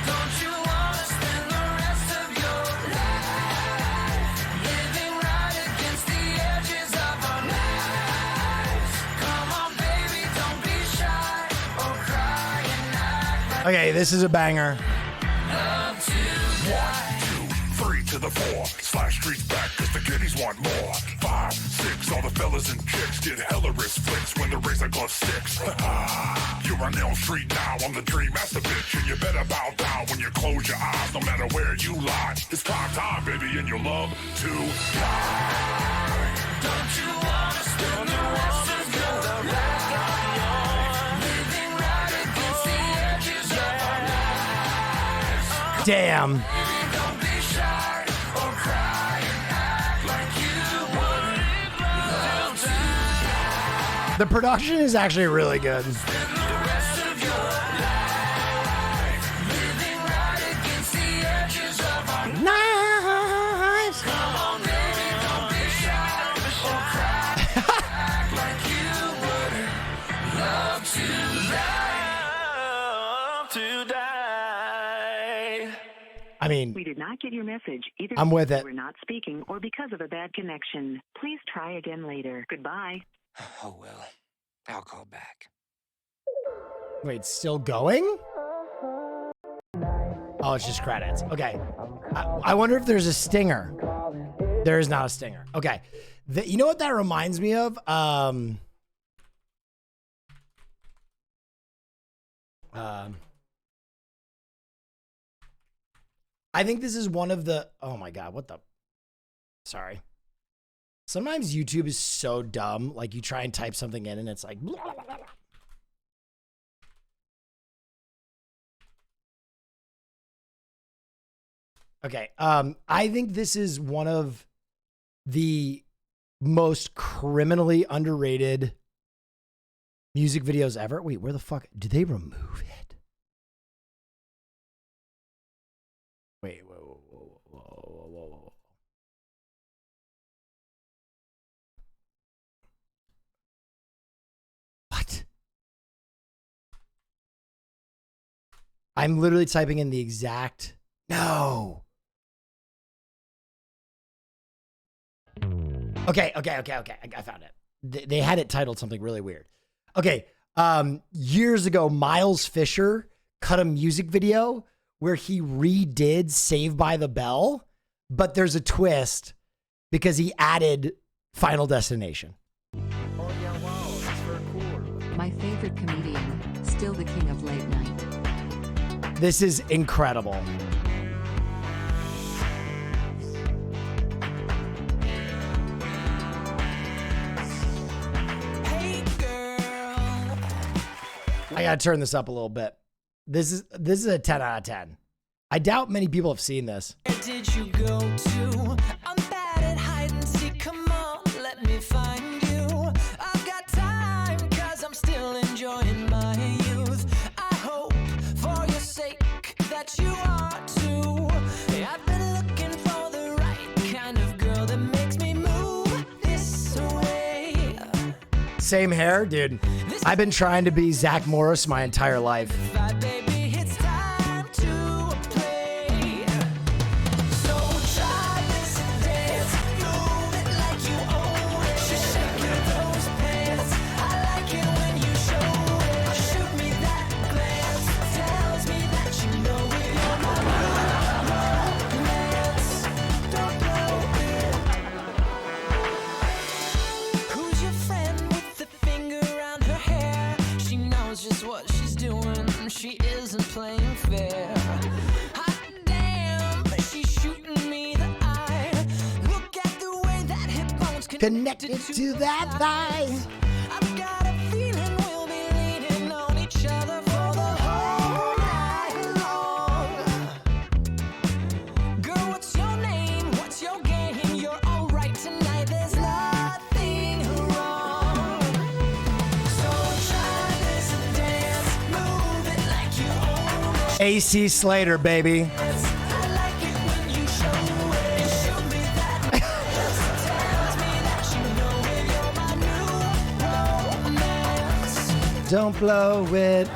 Don't you wanna spend the rest of your life living right against the edges of our lives? Come on, baby, don't be shy or cry and act like Okay, this is a banger. love to die. 3 to the 4. Slash Street's back cause the kiddies want more. 5, 6, all the fellas and chicks get hella wrist flicks when the razor glove sticks. You're on Elm Street now, I'm the dream master bitch, and you better bow down when you close your eyes, no matter where you lie. It's prime time, baby, and you love to die. Don't you wanna spend the rest of your life living right against the edges of our lives? Damn. Baby, don't be shy or cry and act like you wouldn't love to die. The production is actually really good. Spend the rest of your life living right against the edges of our Nice. Come on, baby, don't be shy or cry and act like you wouldn't love to die. I mean, We did not get your message either I'm with because it. you were not speaking or because of a bad connection. Please try again later. Goodbye. Oh well, I'll call back. Wait, it's still going? Oh, it's just credits. Okay. I wonder if there's a stinger. There is not a stinger. Okay. You know what that reminds me of? I think this is one of the, oh my God, what the, sorry. Sometimes YouTube is so dumb. Like you try and type something in and it's like, blah, blah, blah, blah. Okay. I think this is one of the most criminally underrated music videos ever. Wait, where the fuck did they remove it? Wait, whoa. What? I'm literally typing in the exact. No. Okay. I found it. They had it titled something really weird. Okay. Years ago, Miles Fisher cut a music video where he redid Saved by the Bell, but there's a twist because he added Final Destination. My favorite comedian, still the king of late night. This is incredible. I gotta turn this up a little bit. This is a 10 out of 10. I doubt many people have seen this. Where did you go to? I'm bad at hide and seek. Come on, let me find you. I've got time, cause I'm still enjoying my youth. I hope for your sake that you are too. I've been looking for the right kind of girl that makes me move this way. Same hair, dude. I've been trying to be Zach Morris my entire life. She isn't playing fair. Hot damn, she's shooting me the eye. Look at the way that hip bone's connected to that thigh. I've got a feeling we'll be leaning on each other for the whole night long. Girl, what's your name? What's your game? You're alright tonight. There's nothing wrong. So try this dance, move it like you own it. AC Slater, baby. I like it when you show it. Show me that. Just tells me that you know it. You're my new romance. Don't blow it.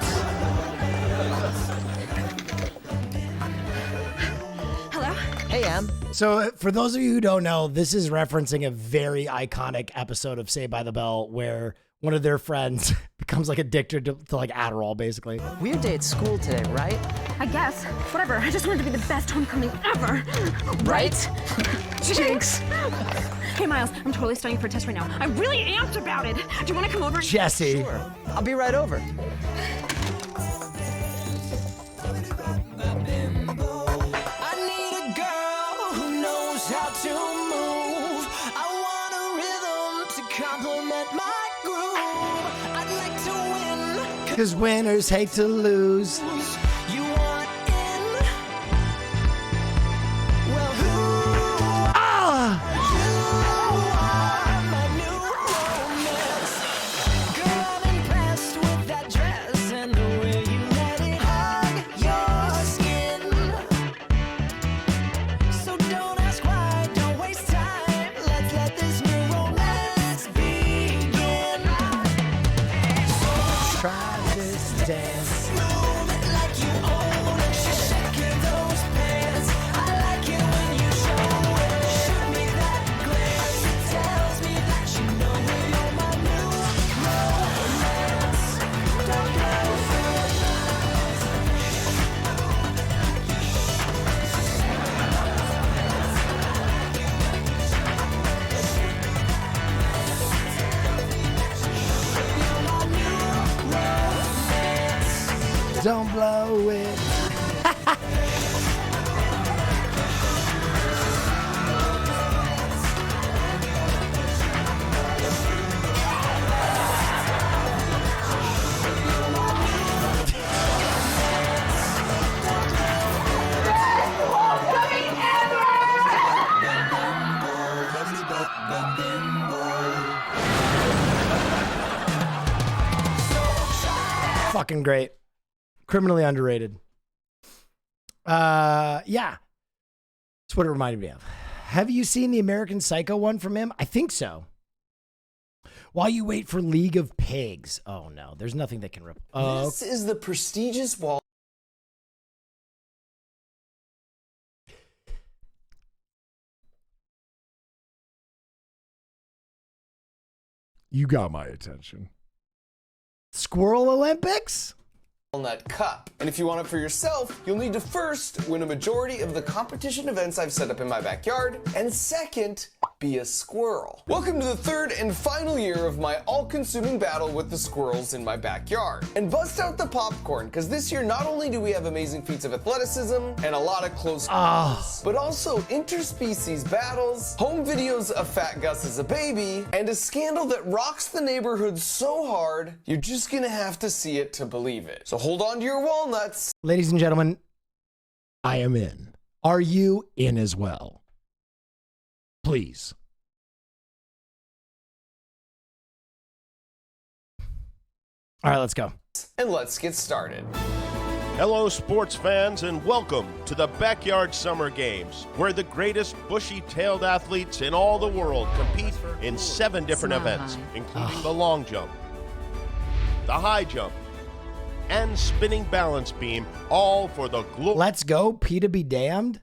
Hello? Hey, Em. So, for those of you who don't know, this is referencing a very iconic episode of Saved by the Bell where one of their friends becomes like addicted to like Adderall, basically. Weird day at school today, right? I guess. Whatever. I just wanted to be the best homecoming ever. Right? Jinx. Hey, Miles, I'm totally studying for a test right now. I'm really amped about it. Do you want to come over? Jesse. Sure. I'll be right over. I need a girl who knows how to move. I want a rhythm to complement my groove. I'd like to win. Because winners hate to lose. You want in? Well, who Ah! are my new romance? Girl, I'm impressed with that dress and the way you let it hug your skin. So don't ask why, don't waste time. Let's let this new romance begin. So try this dance. Move it like you own it. She's shaking those pants. I like it when you show it. Shoot me that glance. It tells me that you know it. You're my new romance. Don't blow Don't blow it. Fucking great. Criminally underrated. Yeah. That's what it reminded me of. Have you seen the American Psycho one from him? I think so. While you wait for League of Pigs. Oh no, there's nothing that can rip. This is the prestigious wall. You got my attention. Squirrel Olympics? Walnut Cup. And if you want it for yourself, you'll need to first win a majority of the competition events I've set up in my backyard, and second, be a squirrel. Welcome to the third and final year of my all-consuming battle with the squirrels in my backyard. And bust out the popcorn, because this year not only do we have amazing feats of athleticism and a lot of close quarters, but also interspecies battles, home videos of Fat Gus as a baby, and a scandal that rocks the neighborhood so hard, you're just gonna have to see it to believe it. So hold on to your walnuts. Ladies and gentlemen, I am in. Are you in as well? Please. All right, let's go. And let's get started. Hello, sports fans, and welcome to the Backyard Summer Games, where the greatest bushy-tailed athletes in all the world compete in 7 different events, including the long jump, the high jump, and spinning balance beam, all for the glory. Let's go, PETA be damned.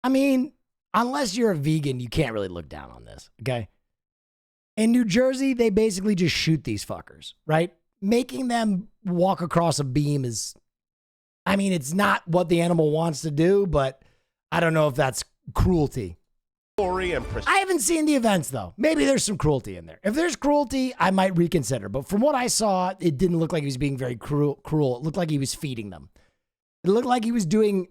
I mean, unless you're a vegan, you can't really look down on this, okay? In New Jersey, they basically just shoot these fuckers, right? Making them walk across a beam is, I mean, it's not what the animal wants to do, but I don't know if that's cruelty. I haven't seen the events, though. Maybe there's some cruelty in there. If there's cruelty, I might reconsider. But from what I saw, it didn't look like he was being very cruel. It looked like he was feeding them. It looked like he was doing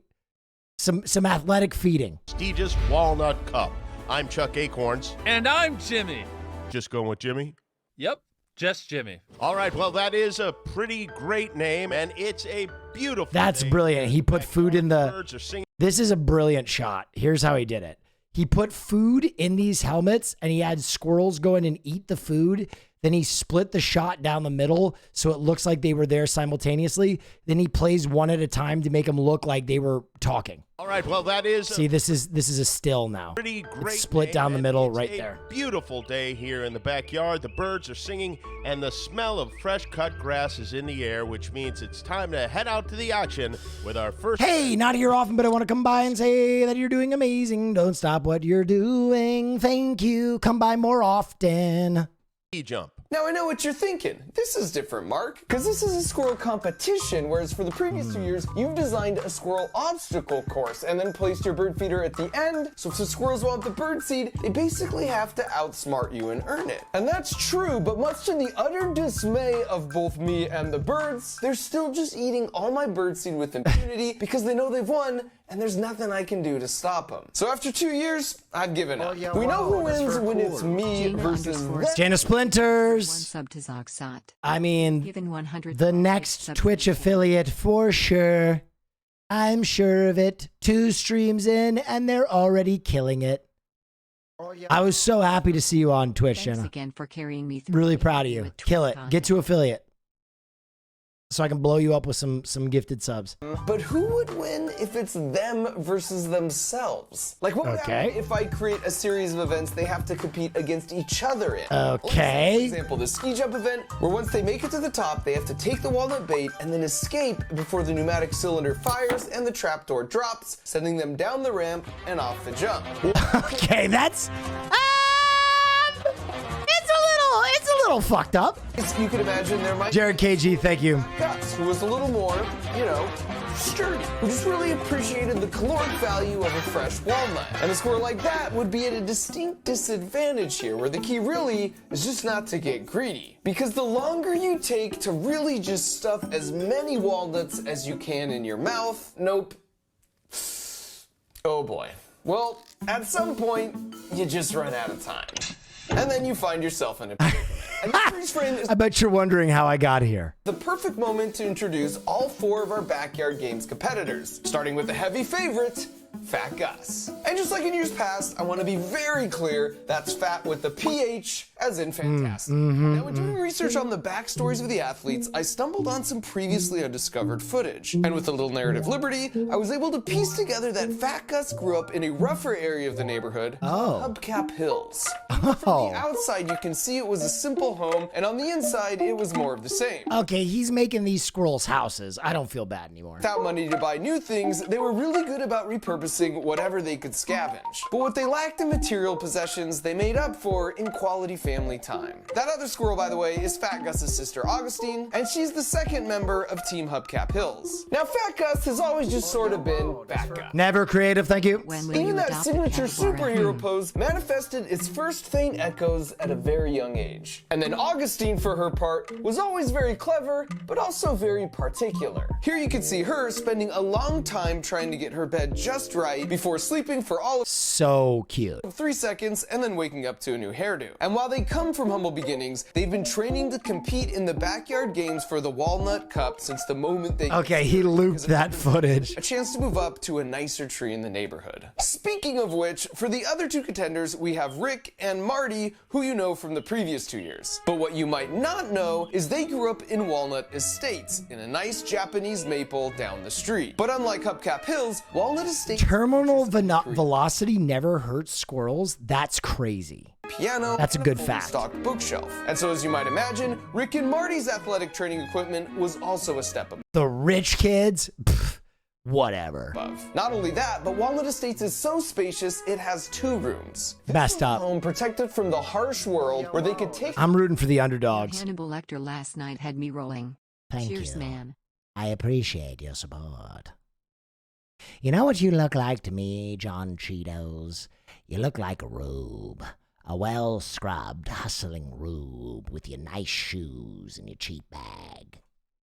some athletic feeding. Prestigious Walnut Cup. I'm Chuck Acorns. And I'm Jimmy. Just going with Jimmy? Yep, just Jimmy. All right, well, that is a pretty great name, and it's a beautiful That's name. brilliant. He put food in the... This is a brilliant shot. Here's how he did it. He put food in these helmets, and he had squirrels go in and eat the food. Then he split the shot down the middle so it looks like they were there simultaneously. Then he plays one at a time to make them look like they were talking. All right, well, that is... See, this is a still now. Pretty great. It's split down the middle right It's a there. Beautiful day here in the backyard. The birds are singing, and the smell of fresh cut grass is in the air, which means it's time to head out to the action with our first... Hey, not here often, but I want to come by and say that you're doing amazing. Don't stop what you're doing. Thank you. Come by more often. Jump. Now I know what you're thinking. This is different, Mark, because this is a squirrel competition, whereas for the previous 2 years, you've designed a squirrel obstacle course and then placed your bird feeder at the end. So if the squirrels want the bird seed, they basically have to outsmart you and earn it. And that's true, but much to the utter dismay of both me and the birds, they're still just eating all my bird seed with impunity because they know they've won, and there's nothing I can do to stop them. So after 2 years, I've given up. We know who wins when it's me versus them. Jana Splinters. One sub to Zogsot. I mean, Given 100 the next Twitch affiliate for sure. I'm sure of it. 2 streams in, and they're already killing it. I was so happy to see you on Twitch, Thanks Jenna. again for carrying me through. Really proud of you. Kill it. Get to affiliate. So I can blow you up with some gifted subs. But who would win if it's them versus themselves? Like, what would happen if I create a series of events they have to compete against each other in? Okay. For example, the ski jump event, where once they make it to the top, they have to take the walnut bait and then escape before the pneumatic cylinder fires and the trapdoor drops, sending them down the ramp and off the jump. Okay, that's... It's a little fucked up. You could imagine there might Jared KG, thank you. Gus, who was a little more, sturdy, who just really appreciated the caloric value of a fresh walnut. And a squirrel like that would be at a distinct disadvantage here, where the key really is just not to get greedy. Because the longer you take to really just stuff as many walnuts as you can in your mouth, nope. Oh boy. Well, at some point, you just run out of time. And then you find yourself in a predicament. And this freeze frame is I bet you're wondering how I got here. the perfect moment to introduce all 4 of our Backyard Games competitors, starting with the heavy favorite, Fat Gus. And just like in years past, I want to be very clear, that's fat with the PH as in fantastic. Now, when doing research on the backstories of the athletes, I stumbled on some previously undiscovered footage. And with a little narrative liberty, I was able to piece together that Fat Gus grew up in a rougher area of the neighborhood, Hubcap Hills. From the outside, you can see it was a simple home, and on the inside, it was more of the same. Okay, he's making these squirrels houses. I don't feel bad anymore. Without money to buy new things, they were really good about repurposing whatever they could scavenge. But what they lacked in material possessions, they made up for in quality family time. That other squirrel, by the way, is Fat Gus's sister Augustine, and she's the second member of Team Hubcap Hills. Now, Fat Gus has always just sort of been Fat Gus. Never creative, thank you. Even that signature superhero pose manifested its first faint echoes at a very young age. And then Augustine, for her part, was always very clever, but also very particular. Here you can see her spending a long time trying to get her bed just right before sleeping for all of so cute 3 seconds and then waking up to a new hairdo. And while they come from humble beginnings, they've been training to compete in the backyard games for the Walnut Cup since the moment they he looped that footage. A chance to move up to a nicer tree in the neighborhood. Speaking of which, for the other two contenders, we have Rick and Marty, who you know from the previous 2 years. But what you might not know is they grew up in Walnut Estates, in a nice Japanese maple down the street. But unlike Hubcap Hills, Walnut Estates terminal velocity never hurts squirrels. That's crazy. Piano. That's a good fact. Stock bookshelf. And so, as you might imagine, Rick and Marty's athletic training equipment was also a step above. The rich kids, pff, whatever. Not only that, but Walnut Estates is so spacious it has 2 rooms. Messed up. Home protected from the harsh world where they could take. I'm rooting for the underdogs. Hannibal Lecter last night had me rolling. Thank Cheers, you. man. I appreciate your support. You know what you look like to me, John Cheetos? You look like a rube. A well-scrubbed, hustling rube with your nice shoes and your cheap bag.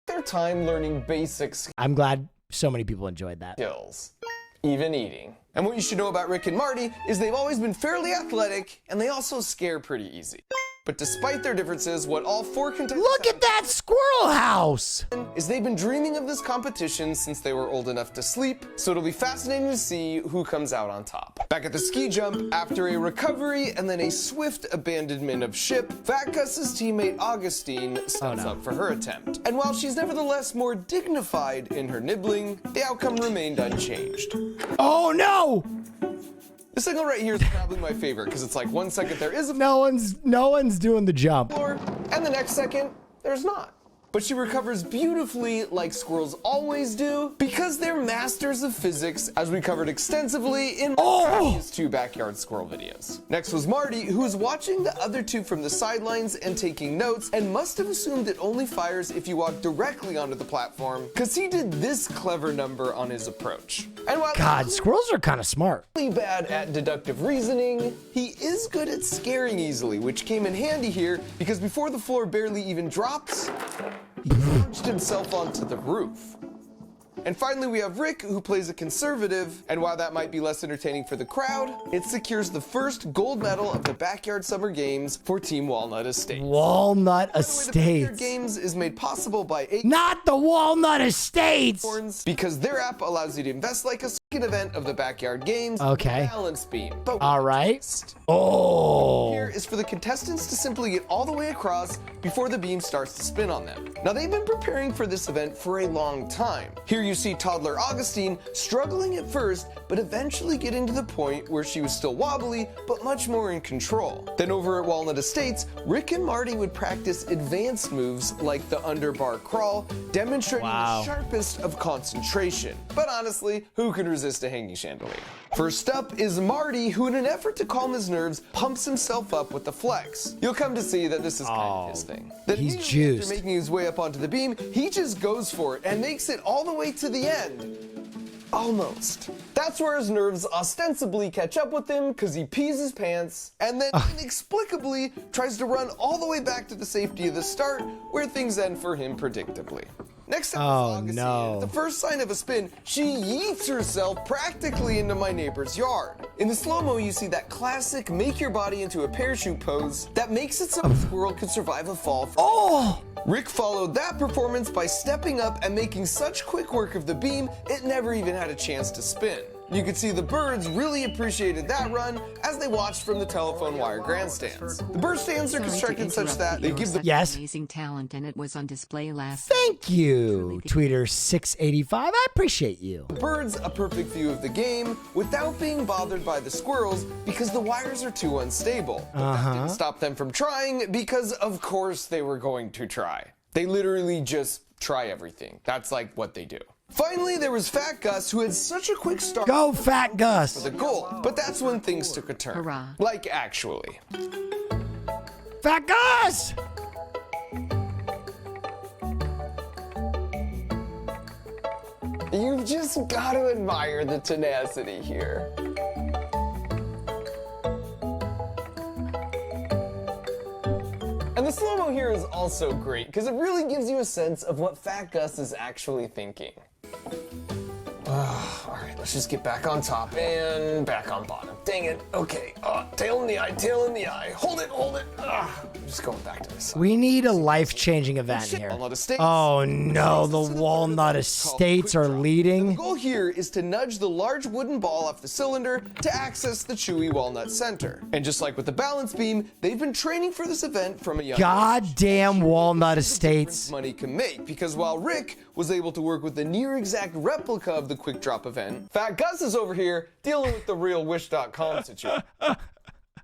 Their time learning basics. I'm glad so many people enjoyed that. Skills. Even eating. And what you should know about Rick and Marty is they've always been fairly athletic, and they also scare pretty easy. But despite their differences, what all 4 contenders look at that squirrel house is they've been dreaming of this competition since they were old enough to sleep, so it'll be fascinating to see who comes out on top. Back at the ski jump, after a recovery and then a swift abandonment of ship, Fat Gus's teammate Augustine steps up for her attempt. And while she's nevertheless more dignified in her nibbling, the outcome remained unchanged. Oh no! This angle right here is probably my favorite because it's like 1 second there is a no one's doing the jump floor, and the next second there's not. But she recovers beautifully like squirrels always do because they're masters of physics, as we covered extensively in these 2 backyard squirrel videos. Next was Marty, who was watching the other 2 from the sidelines and taking notes, and must have assumed it only fires if you walk directly onto the platform, because he did this clever number on his approach. And while squirrels are kind of smart. Really bad at deductive reasoning, he is good at scaring easily, which came in handy here because before the floor barely even drops, he launched himself onto the roof. And finally, we have Rick, who plays a conservative, and while that might be less entertaining for the crowd, it secures the first gold medal of the Backyard Summer Games for Team Walnut Estates. Walnut Estates. The Backyard Games is made possible by not the Walnut Estates! Because their app allows you to invest like a second event of the Backyard Games. Okay. Balance beam. But all right. Oh. Here is for the contestants to simply get all the way across before the beam starts to spin on them. Now, they've been preparing for this event for a long time. Here you see toddler Augustine struggling at first, but eventually getting to the point where she was still wobbly, but much more in control. Then over at Walnut Estates, Rick and Marty would practice advanced moves like the underbar crawl, demonstrating the sharpest of concentration. But honestly, who can resist a hanging chandelier? First up is Marty, who in an effort to calm his nerves, pumps himself up with the flex. You'll come to see that this is kind of his thing. Then he's juiced. After making his way up onto the beam, he just goes for it and makes it all the way to the end. Almost. That's where his nerves ostensibly catch up with him because he pees his pants and then inexplicably tries to run all the way back to the safety of the start where things end for him predictably. Next up is Augustine. At the first sign of a spin, she yeets herself practically into my neighbor's yard. In the slow-mo, you see that classic make your body into a parachute pose that makes it so a squirrel could survive a fall. Rick followed that performance by stepping up and making such quick work of the beam, it never even had a chance to spin. You could see the birds really appreciated that run as they watched from the telephone wire grandstands. The bird stands are constructed such that they give the amazing talent, and it was on display last. Thank you, Tweeter 685. I appreciate you. birds a perfect view of the game without being bothered by the squirrels because the wires are too unstable. But that didn't stop them from trying because, of course, they were going to try. They literally just try everything. That's like what they do. Finally, there was Fat Gus, who had such a quick start. Go, Fat Gus! For the goal, but that's when things took a turn. Hurrah. Like, actually. Fat Gus! You've just got to admire the tenacity here. And the slow-mo here is also great, because it really gives you a sense of what Fat Gus is actually thinking. Alright, let's just get back on top and back on bottom. Dang it. Okay. Tail in the eye, tail in the eye. Hold it, hold it. I'm just going back to this side. We need a life-changing event here. Oh no, the Walnut Estates are leading. The goal here is to nudge the large wooden ball off the cylinder to access the chewy walnut center. And just like with the balance beam, they've been training for this event from a young age. Goddamn Walnut Estates. Money can make, because while Rick was able to work with the near exact replica of the quick drop event, Fat Gus is over here dealing with the real Wish.com situation.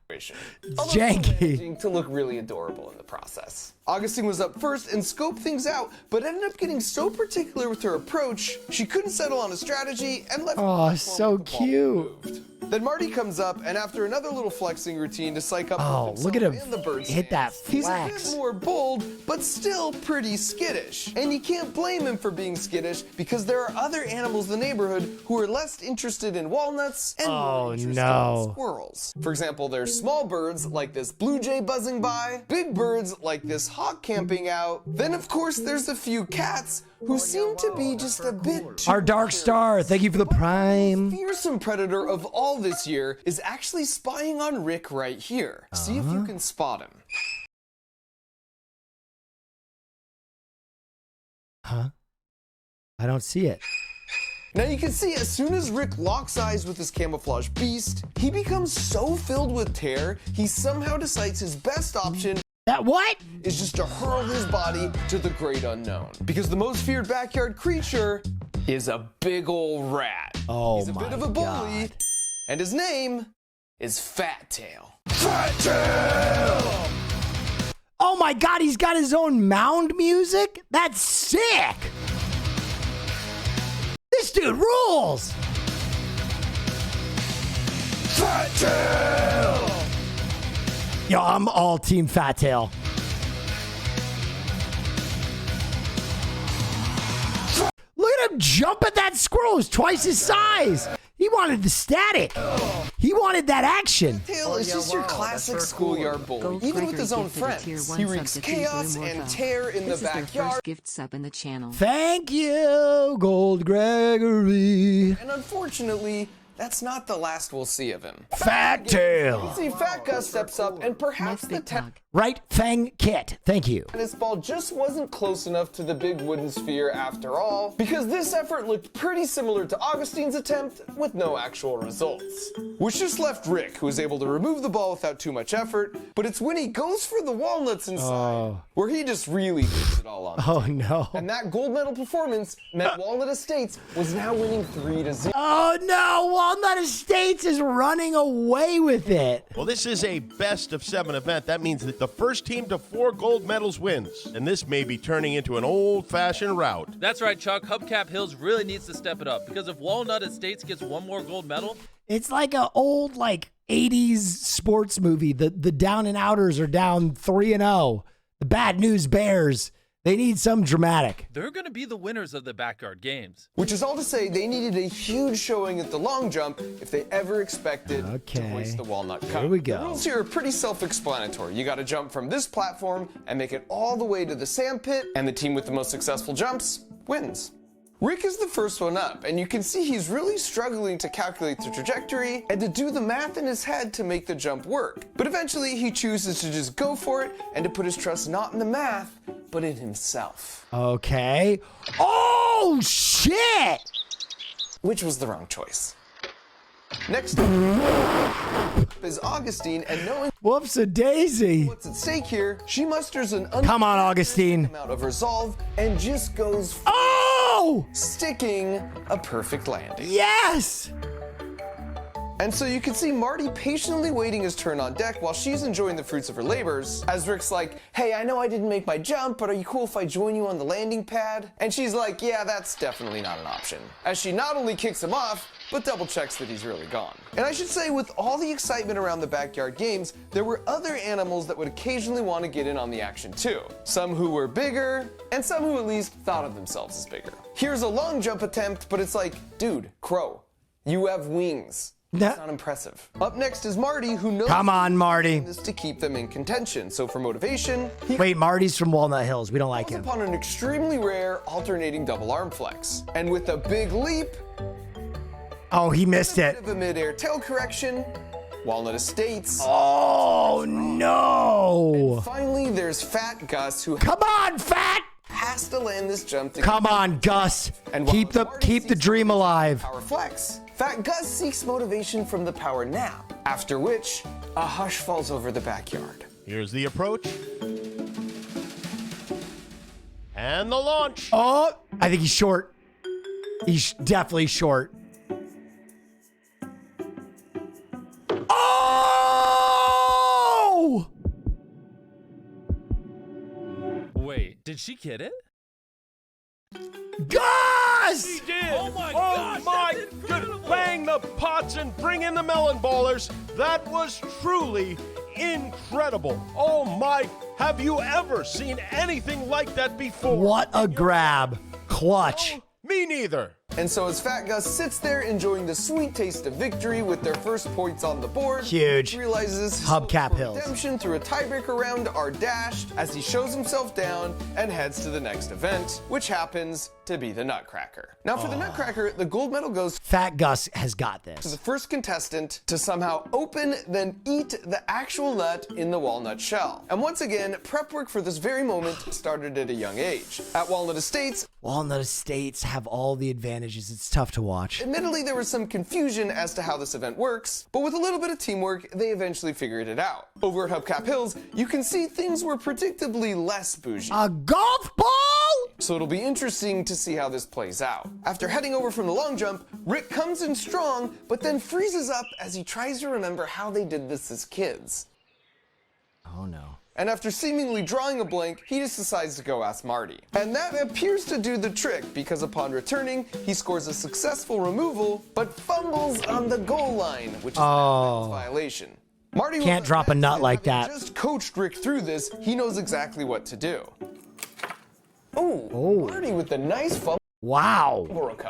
Janky. To look really adorable in the process. Augustine was up first and scoped things out, but ended up getting so particular with her approach, she couldn't settle on a strategy and left. Oh, so cute. Then Marty comes up, and after another little flexing routine to psych up look at him and the birds hit that he's a flex. bit more bold, but still pretty skittish. And you can't blame him for being skittish, because there are other animals in the neighborhood who are less interested in walnuts and more interested in squirrels. For example, there's small birds like this blue jay buzzing by, big birds like this hawk camping out. Then of course there's a few cats who seem to be just a bit too Our Dark Star, thank you for the prime. The fearsome predator of all this year is actually spying on Rick right here. See if you can spot him. Huh? I don't see it. Now you can see as soon as Rick locks eyes with his camouflage beast, he becomes so filled with terror, he somehow decides his best option is just to hurl his body to the great unknown. Because the most feared backyard creature is a big ol' rat. Oh, he's a bit of a bully, and his name is Fat Tail. Fat Tail! Oh my god, he's got his own mound music? That's sick! This dude rules! Fat Tail! Yo, I'm all team Fat Tail. Look at him jump at that squirrel who's twice his size. He wanted the static. He wanted that action. Tail is just your classic schoolyard bully, even with his own friends. He wreaks chaos and tear in the backyard. First gift sub in the channel. Thank you, Gold Gregory. And unfortunately, that's not the last we'll see of him. Fat Tail. See, Fat Gus steps up, and perhaps the Right Fang Kit. Thank you. tennis ball just wasn't close enough to the big wooden sphere after all, because this effort looked pretty similar to Augustine's attempt with no actual results. Which just left Rick, who was able to remove the ball without too much effort, but it's when he goes for the walnuts inside, where he just really leaves it all on. Oh no. And that gold medal performance meant Walnut Estates was now winning 3-0. Oh no, Walnut Estates is running away with it. Well, this is a best of 7 event. That means that the first team to 4 gold medals wins. And this may be turning into an old-fashioned rout. That's right, Chuck. Hubcap Hills really needs to step it up, because if Walnut Estates gets one more gold medal... It's like an old 80s sports movie. The down and outers are down 3-0. The bad news Bears. They need some dramatic. They're going to be the winners of the backyard games. Which is all to say they needed a huge showing at the long jump if they ever expected to hoist the Walnut Cup. Here we go. The rules here are pretty self-explanatory. You got to jump from this platform and make it all the way to the sand pit, and the team with the most successful jumps wins. Rick is the first one up, and you can see he's really struggling to calculate the trajectory and to do the math in his head to make the jump work. But eventually he chooses to just go for it and to put his trust not in the math, but in himself. Okay. Oh, shit! Which was the wrong choice. Next up is Augustine, and knowing whoops-a-daisy. What's at stake here, she musters an come on, Augustine. Amount of resolve and just goes sticking a perfect landing. Yes! And so you can see Marty patiently waiting his turn on deck while she's enjoying the fruits of her labors, as Rick's like, hey, I know I didn't make my jump, but are you cool if I join you on the landing pad? And she's like, yeah, that's definitely not an option. As she not only kicks him off, but double checks that he's really gone. And I should say, with all the excitement around the backyard games, there were other animals that would occasionally want to get in on the action too. Some who were bigger, and some who at least thought of themselves as bigger. Here's a long jump attempt, but it's like, dude, crow, you have wings. That's not impressive. Up next is Marty, who knows come on, Marty. This to keep them in contention. So for motivation, wait, Marty's from Walnut Hills. We don't like him. Upon an extremely rare alternating double arm flex, and with a big leap, oh, he missed it. A bit of a mid-air tail correction. Walnut Estates. Oh no! And finally, there's Fat Gus, who come on, Fat. Has to land this jump. Come on, Gus. And keep the dream alive. Power flex. Fat Gus seeks motivation from the power nap, after which a hush falls over the backyard. Here's the approach. And the launch. Oh, I think he's short. He's definitely short. Oh! Wait, did she get it? Gus! He did! Oh my gosh, that's good. Bang the pots and bring in the melon ballers. That was truly incredible. Oh my, have you ever seen anything like that before? What a grab. Clutch. Oh, me neither. And so as Fat Gus sits there enjoying the sweet taste of victory with their first points on the board, huge. He realizes Hubcap Hills. Redemption through a tiebreaker round are dashed as he shows himself down and heads to the next event, which happens to be the Nutcracker. Now for the Nutcracker, the gold medal goes Fat Gus has got this. To the first contestant to somehow open then eat the actual nut in the walnut shell. And once again, prep work for this very moment started at a young age. At Walnut Estates have all the advantages. It's tough to watch. Admittedly, there was some confusion as to how this event works, but with a little bit of teamwork, they eventually figured it out. Over at Hubcap Hills, you can see things were predictably less bougie. A golf ball? So it'll be interesting to see how this plays out. After heading over from the long jump, Rick comes in strong, but then freezes up as he tries to remember how they did this as kids. Oh no. And after seemingly drawing a blank, he just decides to go ask Marty. And that appears to do the trick, because upon returning, he scores a successful removal, but fumbles on the goal line, which is a violation. Marty can't drop a nut like that. Just coached Rick through this, he knows exactly what to do. Marty with a nice fumble. Wow.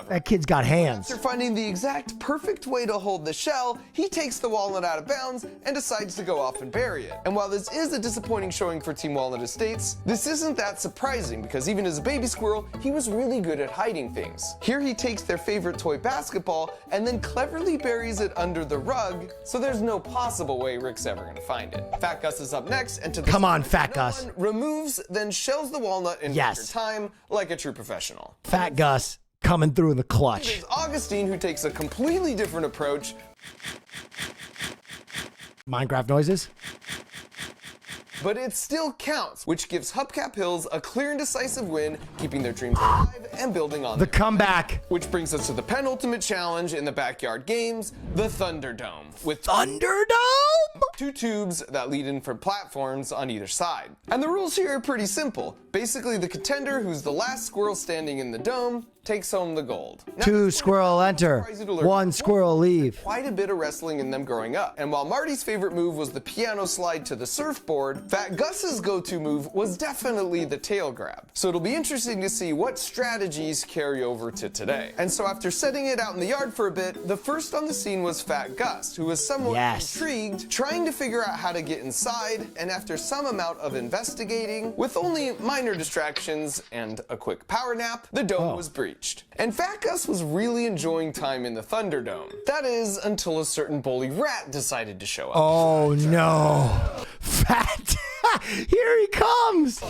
That kid's got hands. After finding the exact perfect way to hold the shell, he takes the walnut out of bounds and decides to go off and bury it. And while this is a disappointing showing for Team Walnut Estates, this isn't that surprising because even as a baby squirrel, he was really good at hiding things. Here he takes their favorite toy basketball and then cleverly buries it under the rug, so there's no possible way Rick's ever gonna find it. Fat Gus is up next, and to the come on, Fat Gus. Removes, then shells the walnut in record time like a true professional. Fat Gus coming through in the clutch. There's Augustine, who takes a completely different approach. Minecraft noises. But it still counts, which gives Hubcap Hills a clear and decisive win, keeping their dreams alive and building on the comeback. Which brings us to the penultimate challenge in the backyard games, the Thunderdome. With Thunderdome? 2 tubes that lead in from platforms on either side. And the rules here are pretty simple. Basically, the contender, who's the last squirrel standing in the dome, takes home the gold. Now, 2 squirrel enter, 1 squirrel leave. Quite a bit of wrestling in them growing up. And while Marty's favorite move was the piano slide to the surfboard, Fat Gus's go-to move was definitely the tail grab. So it'll be interesting to see what strategies carry over to today. And so after setting it out in the yard for a bit, the first on the scene was Fat Gus, who was somewhat intrigued, trying to figure out how to get inside, and after some amount of investigating, with only minor distractions and a quick power nap, the dome was breached. And Fat Gus was really enjoying time in the Thunderdome. That is, until a certain bully rat decided to show up. Oh no. Fat. Here he comes.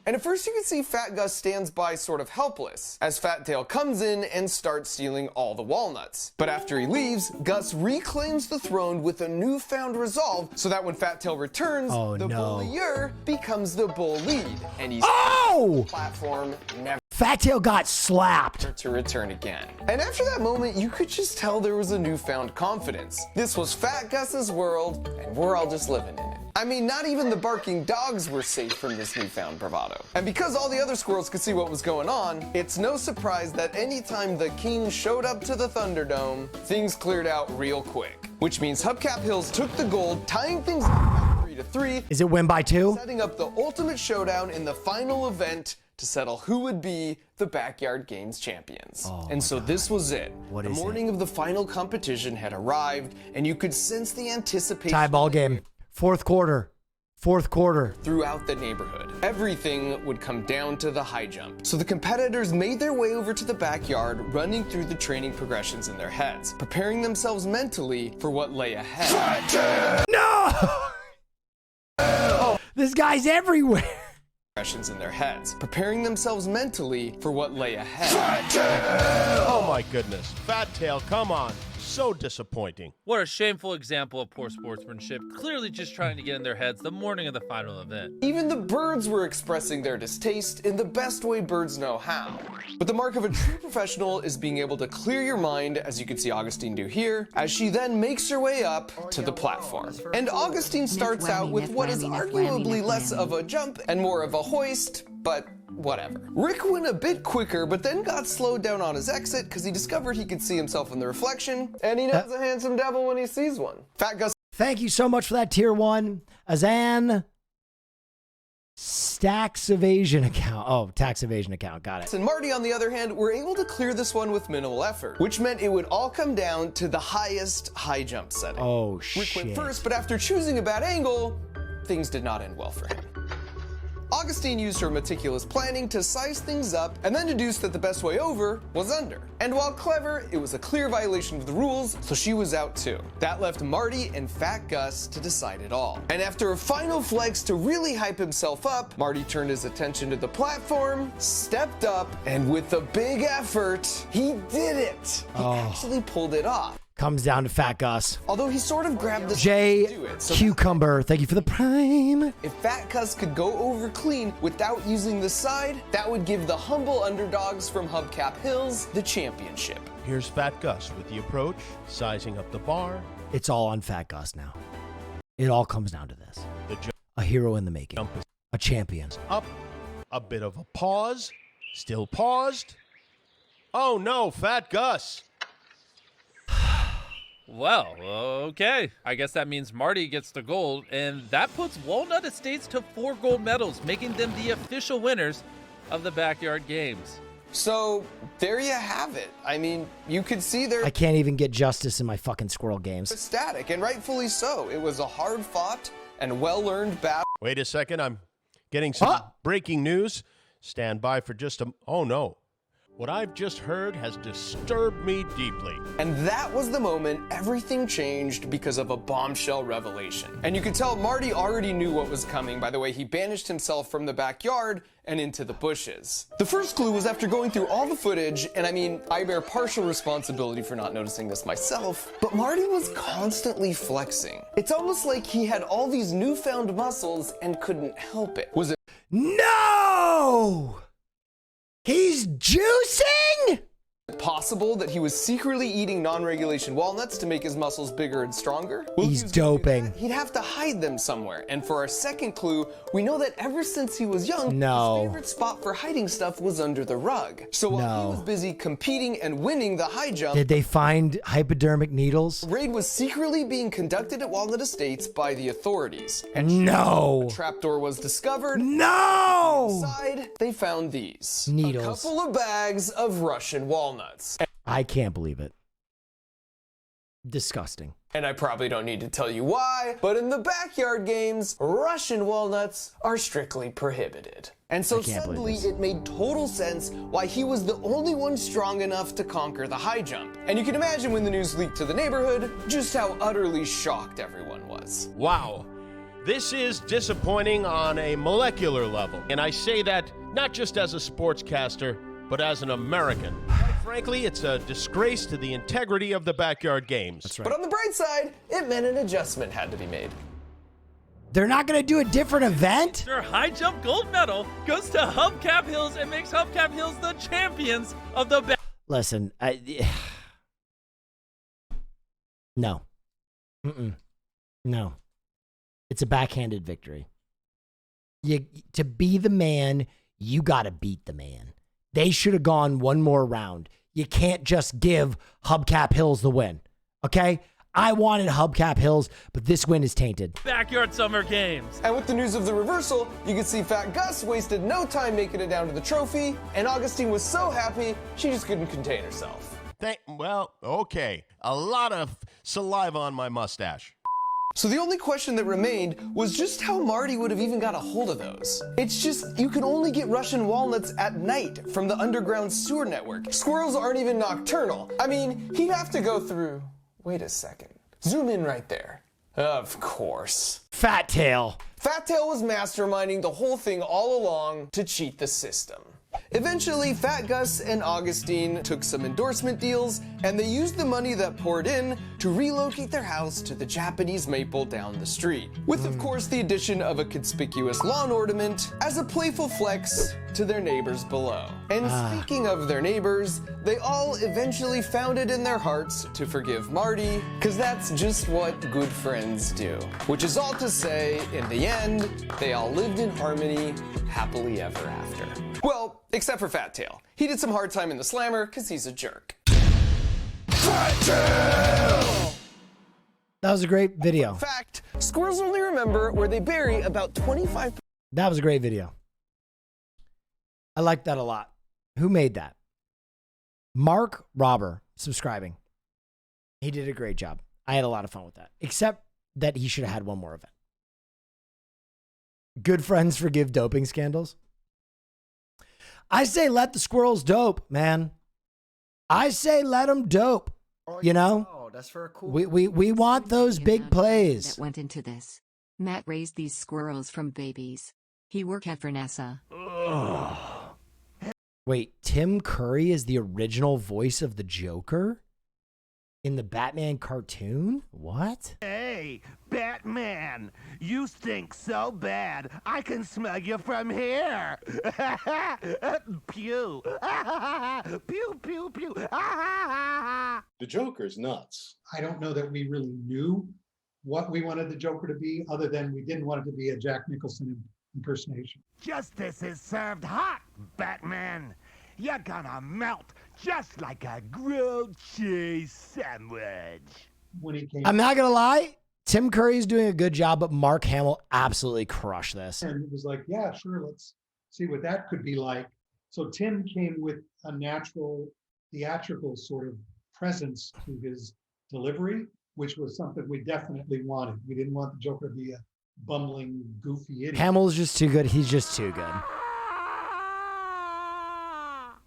And at first you can see Fat Gus stands by sort of helpless, as Fat Tail comes in and starts stealing all the walnuts. But after he leaves, Gus reclaims the throne with a newfound resolve, so that when Fat Tail returns, the bullier becomes the bullied. And he's on the platform, never Fat Tail got slapped to return again. And after that moment, you could just tell there was a newfound confidence. This was Fat Gus's world, and we're all just living in it. I mean, not even the barking dogs were safe from this newfound bravado. And because all the other squirrels could see what was going on, it's no surprise that anytime the king showed up to the Thunderdome, things cleared out real quick. Which means Hubcap Hills took the gold, tying things up at 3-3. Is it win by 2? Setting up the ultimate showdown in the final event to settle who would be the Backyard Games champions. And so this was it. The morning of the final competition had arrived, and you could sense the anticipation. Tie ball game. Fourth quarter. Throughout the neighborhood. Everything would come down to the high jump. So the competitors made their way over to the backyard, running through the training progressions in their heads, preparing themselves mentally for what lay ahead. No! This guy's everywhere. In their heads, preparing themselves mentally for what lay ahead. Oh my goodness. Fat Tail, come on. So disappointing. What a shameful example of poor sportsmanship, clearly just trying to get in their heads the morning of the final event. Even the birds were expressing their distaste in the best way birds know how. But the mark of a true professional is being able to clear your mind, as you can see Augustine do here, as she then makes her way up to the platform. And Augustine starts out with what is arguably less of a jump and more of a hoist, but whatever. Rick went a bit quicker, but then got slowed down on his exit because he discovered he could see himself in the reflection, and he knows a handsome devil when he sees one. Fat Gus. Thank you so much for that tier 1. Azan tax evasion account. Oh, tax evasion account. Got it. And Marty, on the other hand, were able to clear this one with minimal effort, which meant it would all come down to the highest high jump setting. Oh, Rick went first, but after choosing a bad angle, things did not end well for him. Augustine used her meticulous planning to size things up and then deduced that the best way over was under. And while clever, it was a clear violation of the rules, so she was out too. That left Marty and Fat Gus to decide it all. And after a final flex to really hype himself up, Marty turned his attention to the platform, stepped up, and with a big effort, he did it. He actually pulled it off. Comes down to Fat Gus. Although he sort of grabbed the J to do it. So Cucumber, thank you for the prime. If Fat Gus could go over clean without using the side, that would give the humble underdogs from Hubcap Hills the championship. Here's Fat Gus with the approach, sizing up the bar. It's all on Fat Gus now. It all comes down to this. A hero in the making. A champion. Up. A bit of a pause. Still paused. Oh no, Fat Gus. Well, okay. I guess that means Marty gets the gold, and that puts Walnut Estates to 4 gold medals, making them the official winners of the Backyard Games. So, there you have it. I mean, you could see there. I can't even get justice in my fucking squirrel games. Ecstatic, and rightfully so. It was a hard-fought and well-earned battle. Wait a second, I'm getting some breaking news. Stand by for just a... Oh, no. What I've just heard has disturbed me deeply. And that was the moment everything changed because of a bombshell revelation. And you could tell Marty already knew what was coming by the way he banished himself from the backyard and into the bushes. The first clue was after going through all the footage, and I mean, I bear partial responsibility for not noticing this myself, but Marty was constantly flexing. It's almost like he had all these newfound muscles and couldn't help it. Was it? No! He's juicing? Possible that he was secretly eating non-regulation walnuts to make his muscles bigger and stronger? Well, he's doping. He'd have to hide them somewhere. And for our second clue, we know that ever since he was young, his favorite spot for hiding stuff was under the rug. So while he was busy competing and winning the high jump, did they find hypodermic needles? The raid was secretly being conducted at Walnut Estates by the authorities. And no! A trapdoor was discovered. No! Inside, they found these. Needles. A couple of bags of Russian walnuts. I can't believe it. Disgusting. And I probably don't need to tell you why, but in the Backyard Games, Russian walnuts are strictly prohibited. And so suddenly it made total sense why he was the only one strong enough to conquer the high jump. And you can imagine when the news leaked to the neighborhood, just how utterly shocked everyone was. Wow. This is disappointing on a molecular level. And I say that not just as a sportscaster, but as an American. Quite frankly, it's a disgrace to the integrity of the backyard games. That's right. But on the bright side, it meant an adjustment had to be made. They're not going to do a different event? Their high jump gold medal goes to Hubcap Hills and makes Hubcap Hills the champions of the Listen, no. No. It's a backhanded victory. To be the man, you got to beat the man. They should have gone one more round. You can't just give Hubcap Hills the win. Okay? I wanted Hubcap Hills, but this win is tainted. Backyard Summer Games. And with the news of the reversal, you can see Fat Gus wasted no time making it down to the trophy, and Augustine was so happy, she just couldn't contain herself. Well, okay. A lot of saliva on my mustache. So the only question that remained was just how Marty would have even got a hold of those. It's just, you can only get Russian walnuts at night from the underground sewer network. Squirrels aren't even nocturnal. I mean, he'd have to go through... Wait a second. Zoom in right there. Of course. Fat Tail. Fat Tail was masterminding the whole thing all along to cheat the system. Eventually, Fat Gus and Augustine took some endorsement deals, and they used the money that poured in to relocate their house to the Japanese maple down the street. With, of course, the addition of a conspicuous lawn ornament as a playful flex to their neighbors below. And speaking of their neighbors, they all eventually found it in their hearts to forgive Marty, because that's just what good friends do. Which is all to say, in the end, they all lived in harmony, happily ever after. Well, except for Fat Tail. He did some hard time in the slammer because he's a jerk. Fat Tail! That was a great video. In fact, squirrels only remember where they bury about 25%. That was a great video. I like that a lot. Who made that? Mark Robber, subscribing. He did a great job. I had a lot of fun with that. Except that he should have had one more event. Good friends forgive doping scandals. I say let the squirrels dope, man. I say let them dope. You know? Oh, that's for a cool. We want those big plays. That went into this. Matt raised these squirrels from babies. He worked at Vanessa. Wait, Tim Curry is the original voice of the Joker in the Batman cartoon? What? Hey, Batman, you stink so bad, I can smell you from here. Pew. Pew, pew, pew. The Joker's nuts. I don't know that we really knew what we wanted the Joker to be, other than we didn't want it to be a Jack Nicholson impersonation. Justice is served hot, Batman. You're gonna melt just like a grilled cheese sandwich. When he came, I'm not going to lie. Tim Curry's doing a good job, but Mark Hamill absolutely crushed this. and it was like, yeah, sure, let's see what that could be like. So Tim came with a natural theatrical sort of presence to his delivery, which was something we definitely wanted. We didn't want the Joker to be a bumbling, goofy idiot. Hamill's just too good. He's just too good.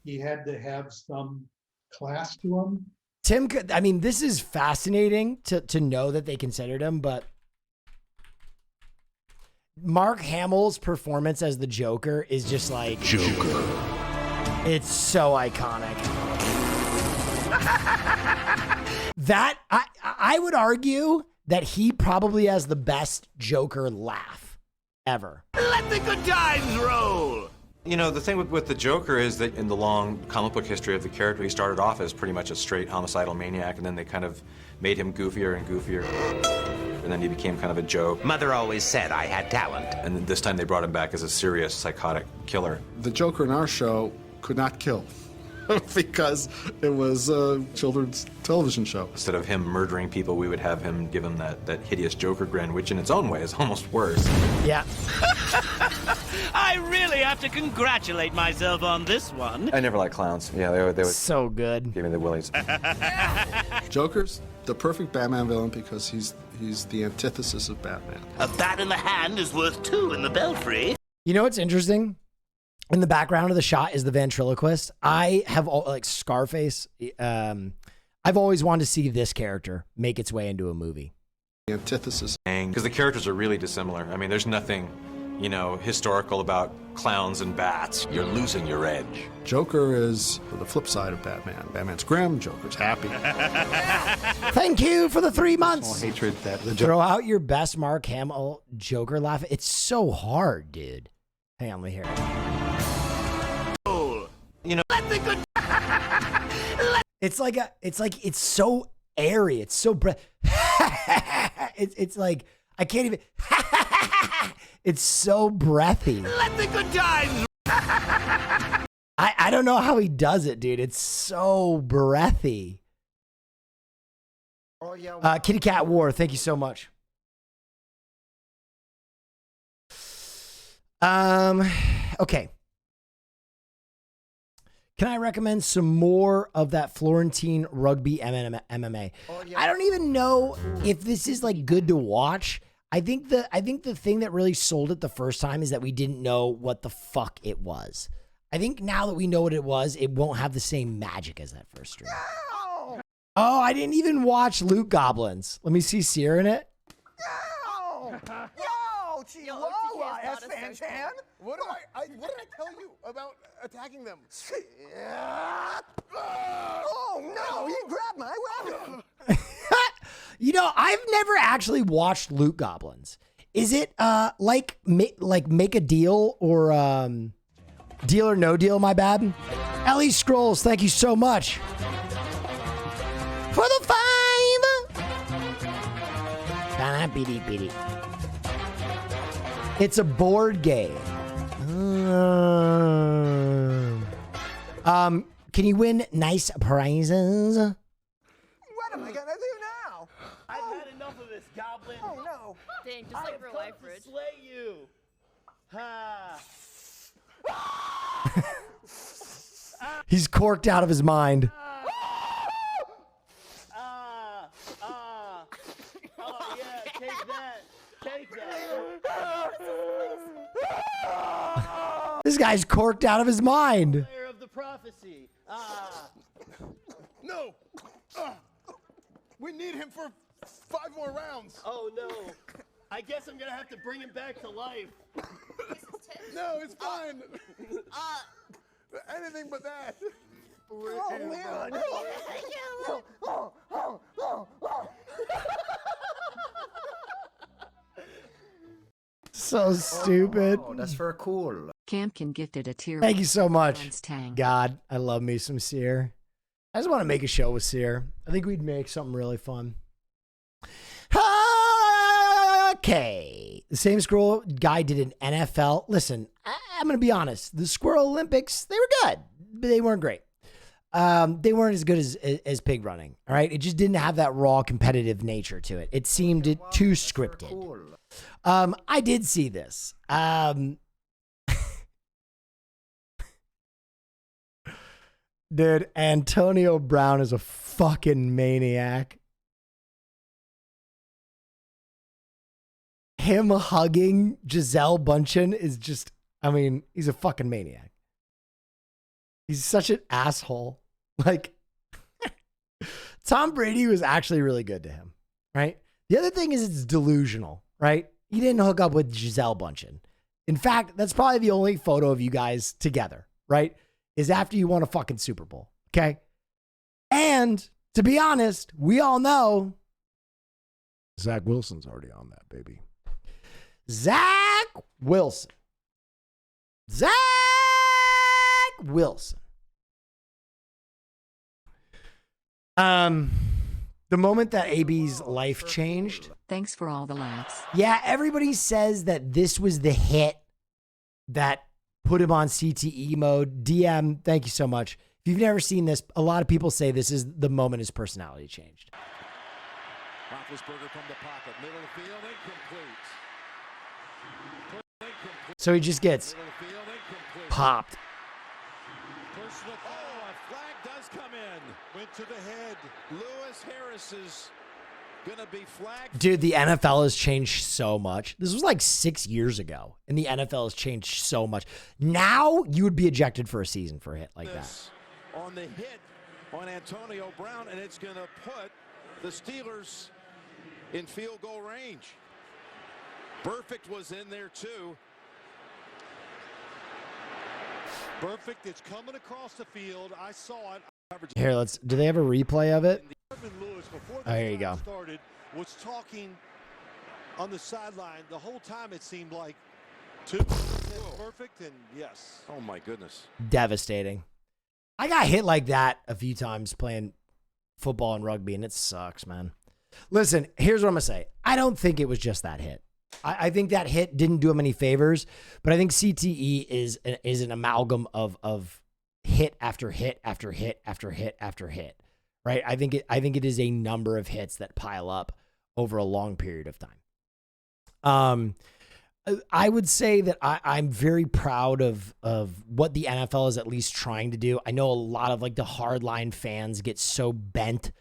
He had to have some class to him. Tim, I mean, this is fascinating to know that they considered him, but Mark Hamill's performance as the Joker is just like Joker. It's so iconic. That I would argue that he probably has the best Joker laugh ever. Let the good times roll. You know, the thing with the Joker is that in the long comic book history of the character, he started off as pretty much a straight homicidal maniac, and then they kind of made him goofier and goofier. And then he became kind of a joke. Mother always said I had talent. And then this time they brought him back as a serious, psychotic killer. The Joker in our show could not kill because it was a children's television show. Instead of him murdering people, we would have him give him that hideous Joker grin, which in its own way is almost worse. Yeah. I really have to congratulate myself on this one. I never liked clowns. Yeah, they would so good. Give me the willies. Joker's the perfect Batman villain because he's the antithesis of Batman. A bat in the hand is worth two in the belfry. You know what's interesting? In the background of the shot is the ventriloquist. I have like Scarface. I've always wanted to see this character make its way into a movie. Antithesis. Because the characters are really dissimilar. I mean, there's nothing, you know, historical about clowns and bats. You're losing your edge. Joker is the flip side of Batman. Batman's grim, Joker's happy. Thank you for the 3 months. Hatred that the Throw out your best Mark Hamill Joker laugh. It's so hard, dude. Hang on, let me hear it. You know, let the good. It's so airy. It's so it's like I can't even. It's so breathy. Let the good times. I don't know how he does it, dude. It's so breathy. Oh yeah. Kitty Cat War, thank you so much. Okay. Can I recommend some more of that Florentine rugby MMA? Oh, yeah. I don't even know if this is like good to watch. I think the thing that really sold it the first time is that we didn't know what the fuck it was. I think now that we know what it was, it won't have the same magic as that first stream. Oh, I didn't even watch Loot Goblins. Let me see Seer in it. Yo, Chihuahua, S-Fan-Chan. What did I tell you about attacking them? Oh no, he grabbed my weapon. You know, I've never actually watched Loot Goblins. Is it like Make a Deal or Deal or No Deal? My bad. Ellie Scrolls, thank you so much for the 5. It's a board game. Can you win nice prizes? What am I gonna do now? I've had enough of this, Goblin. Oh no. Dang, just like real life, Rich. Slay you. Ha. He's corked out of his mind. Oh yeah, take that. Take that. This guy's corked out of his mind. Player of the prophecy. No. We need him for 5 more rounds. Oh no. I guess I'm gonna have to bring him back to life. No, it's fine. Anything but that. Oh man. So stupid. Oh, that's for cool. Campkin gifted a tier. Thank you so much. Tang. God, I love me some Seer. I just want to make a show with Seer. I think we'd make something really fun. Okay. The same squirrel guy did an NFL. Listen, I'm going to be honest. The Squirrel Olympics, they were good, but they weren't great. They weren't as good as pig running. All right. It just didn't have that raw competitive nature to it. It seemed too scripted. I did see this. Dude, Antonio Brown is a fucking maniac. Him hugging Gisele Bündchen is just, I mean, he's a fucking maniac. He's such an asshole. Like, Tom Brady was actually really good to him, right? The other thing is it's delusional, right? He didn't hook up with Gisele Bündchen. In fact, that's probably the only photo of you guys together, right? Is after you won a fucking Super Bowl, okay? And to be honest, we all know Zach Wilson's already on that, baby. Zach Wilson. Zach Wilson. The moment that AB's life changed. Thanks for all the laughs. Yeah, everybody says that this was the hit that put him on CTE mode. DM, thank you so much. If you've never seen this, a lot of people say this is the moment his personality changed. Roethlisberger from the pocket, middle of the field, incomplete. So he just gets popped. Personal foul, a flag does come in. Went to the head. Lewis Harris is gonna be flagged. Dude, the NFL has changed so much. This was like 6 years ago, and the NFL has changed so much. Now you would be ejected for a season for a hit like that. On the hit on Antonio Brown, and it's gonna put the Steelers in field goal range. Perfect was in there too. Perfect is coming across the field. I saw it. Here, do they have a replay of it? Lewis, before Oh, here you go. started, was talking on the sideline the whole time. It seemed like perfect, and yes. Oh my goodness. Devastating. I got hit like that a few times playing football and rugby, and it sucks, man. Listen, here's what I'm going to say. I don't think it was just that hit. I think that hit didn't do him any favors, but I think CTE is an amalgam of hit after hit after hit after hit after hit, right? I think it is a number of hits that pile up over a long period of time. I would say that I'm very proud of what the NFL is at least trying to do. I know a lot of like the hardline fans get so bent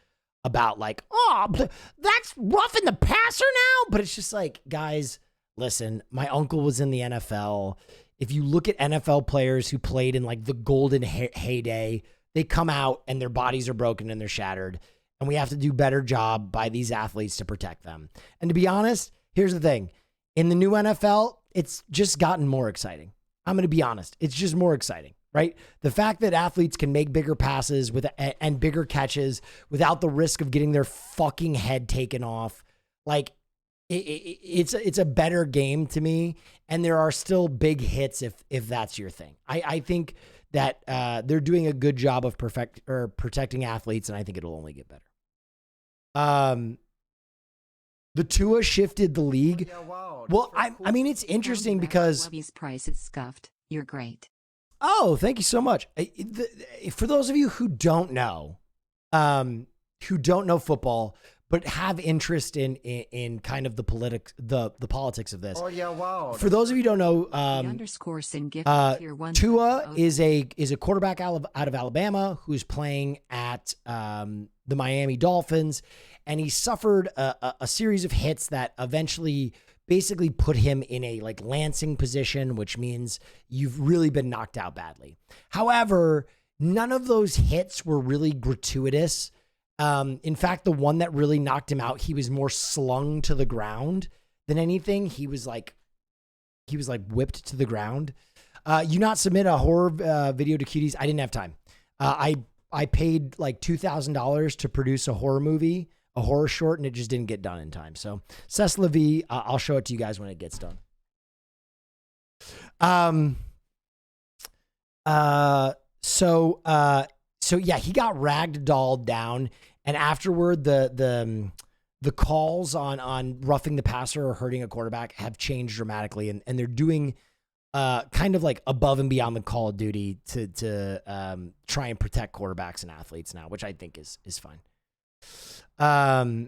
about like, oh, that's roughing the passer now. But it's just like, guys, listen, my uncle was in the NFL. If you look at NFL players who played in like the golden heyday, they come out and their bodies are broken and they're shattered. And we have to do a better job by these athletes to protect them. And to be honest, here's the thing. In the new NFL, it's just gotten more exciting. I'm going to be honest. It's just more exciting, right? The fact that athletes can make bigger passes and bigger catches without the risk of getting their fucking head taken off, like it's a better game to me. And there are still big hits if that's your thing. I think that they're doing a good job of protecting athletes, and I think it'll only get better. The Tua shifted the league. Yeah, wow. Well, I mean, it's interesting because Webby's price is scuffed. You're great. Oh, thank you so much. For those of you who don't know football, but have interest in kind of the politics of this. Oh yeah, wow. For those of you who don't know, Tua is a quarterback out of Alabama who's playing at the Miami Dolphins, and he suffered a series of hits that eventually basically put him in a like lancing position, which means you've really been knocked out badly. However, none of those hits were really gratuitous. In fact, the one that really knocked him out, he was more slung to the ground than anything. He was like whipped to the ground. You not submit a horror video to Cuties? I didn't have time. I paid like $2,000 to produce a horror movie, a horror short, and it just didn't get done in time. So Cess Levy, I'll show it to you guys when it gets done. So yeah, he got ragdolled down, and afterward, the calls on roughing the passer or hurting a quarterback have changed dramatically, and they're doing kind of like above and beyond the Call of Duty to try and protect quarterbacks and athletes now, which I think is fine. I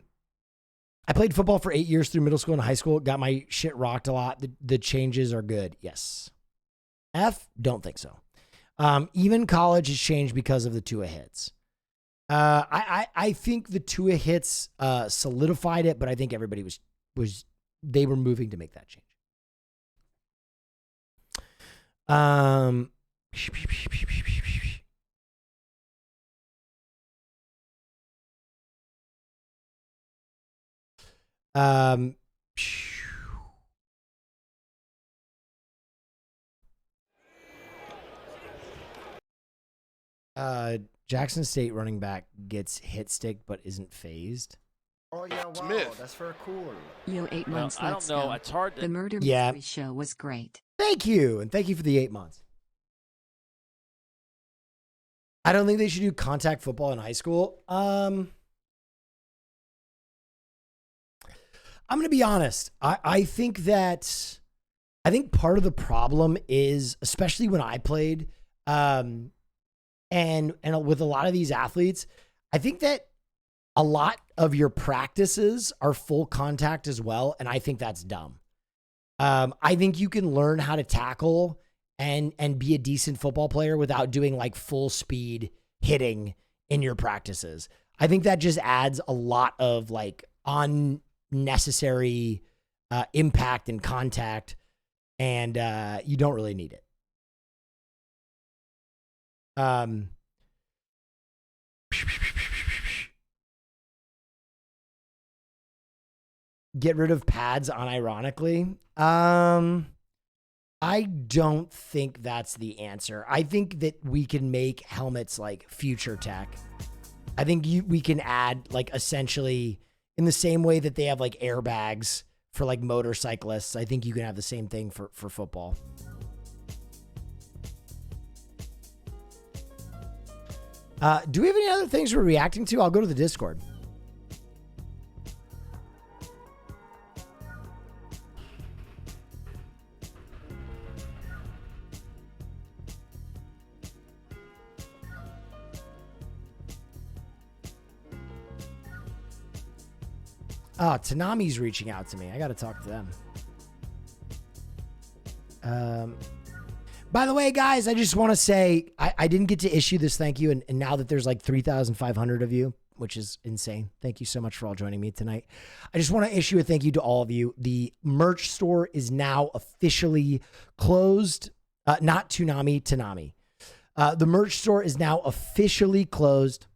played football for 8 years through middle school and high school. Got my shit rocked a lot. The changes are good. Yes. F, don't think so. Even college has changed because of the Tua hits. I think the Tua hits solidified it, but I think everybody they were moving to make that change. Jackson State running back gets hit stick but isn't phased. Oh yeah, wow. Smith. That's very cool. Yo, 8 months. I don't let's know. go. It's hard to. The murder Yeah. mystery show was great. Thank you, and thank you for the 8 months. I don't think they should do contact football in high school. I'm going to be honest. I think part of the problem is, especially when I played, and with a lot of these athletes, I think that a lot of your practices are full contact as well, and I think that's dumb. I think you can learn how to tackle and be a decent football player without doing like full speed hitting in your practices. I think that just adds a lot of like unnecessary impact and contact, and you don't really need it. get rid of pads unironically. I don't think that's the answer. I think that we can make helmets like future tech. I think we can add like essentially in the same way that they have like airbags for like motorcyclists. I think you can have the same thing for football. Do we have any other things we're reacting to? I'll go to the Discord. Oh, Tanami's reaching out to me. I got to talk to them. By the way, guys, I just want to say I didn't get to issue this thank you. And now that there's like 3,500 of you, which is insane. Thank you so much for all joining me tonight. I just want to issue a thank you to all of you. The merch store is now officially closed. Not Toonami, Tanami. The merch store is now officially closed.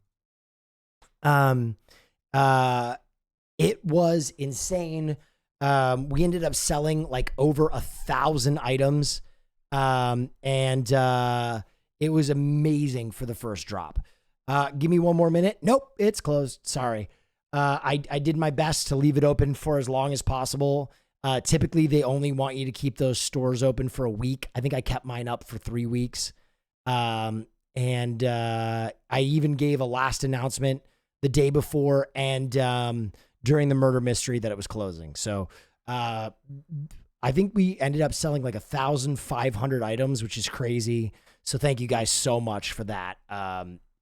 It was insane. We ended up selling like over 1,000 items. And it was amazing for the first drop. Give me one more minute. Nope, it's closed. Sorry. I did my best to leave it open for as long as possible. Typically, they only want you to keep those stores open for a week. I think I kept mine up for 3 weeks. And I even gave a last announcement the day before and during the murder mystery that it was closing. So I think we ended up selling like 1,500 items, which is crazy. So thank you guys so much for that.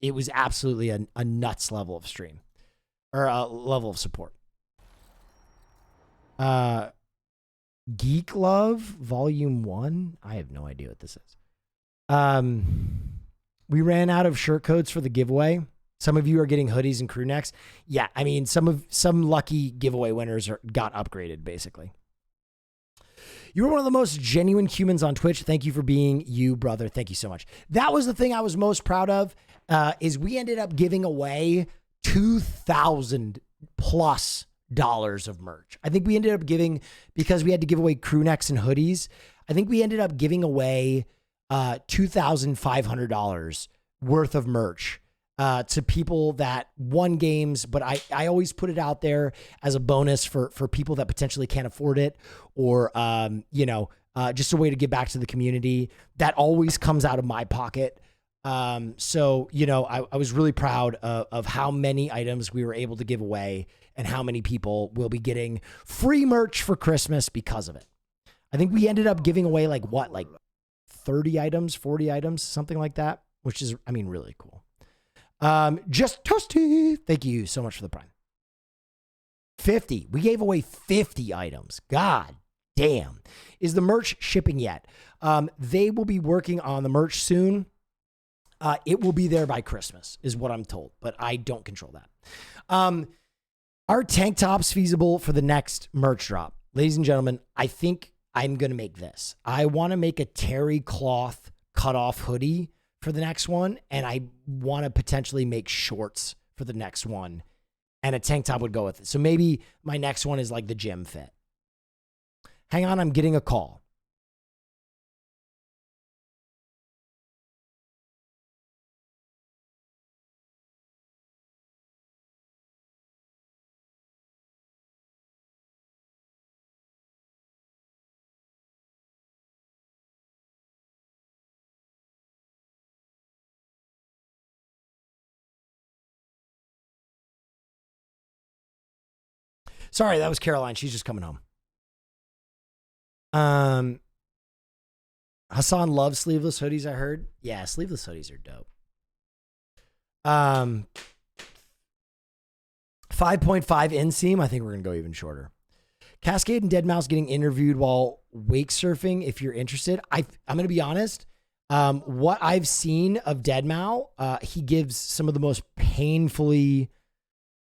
It was absolutely a nuts level of stream or a level of support. Geek Love Volume 1. I have no idea what this is. We ran out of shirt codes for the giveaway. Some of you are getting hoodies and crew necks. Yeah, I mean, some lucky giveaway winners got upgraded, basically. You were one of the most genuine humans on Twitch. Thank you for being you, brother. Thank you so much. That was the thing I was most proud of, is we ended up giving away $2,000+ of merch. I think we ended up giving, because we had to give away crew necks and hoodies, I think we ended up giving away $2,500 worth of merch to people that won games, but I always put it out there as a bonus for people that potentially can't afford it, or just a way to give back to the community. That always comes out of my pocket. So I was really proud of how many items we were able to give away and how many people will be getting free merch for Christmas because of it. I think we ended up giving away like 30 items, 40 items, something like that, which is, I mean, really cool. Just Toasty. Thank you so much for the Prime. 50. We gave away 50 items. God damn. Is the merch shipping yet? They will be working on the merch soon. It will be there by Christmas, is what I'm told, but I don't control that. Are tank tops feasible for the next merch drop? Ladies and gentlemen, I think I'm going to make this. I want to make a terry cloth cutoff hoodie for the next one, and I want to potentially make shorts for the next one, and a tank top would go with it. So maybe my next one is like the gym fit. Hang on, I'm getting a call. Sorry, that was Caroline. She's just coming home. Hassan loves sleeveless hoodies, I heard. Yeah, sleeveless hoodies are dope. 5.5 inseam. I think we're going to go even shorter. Cascade and Deadmau5 getting interviewed while wake surfing, if you're interested. I'm going to be honest. What I've seen of Deadmau5, he gives some of the most painfully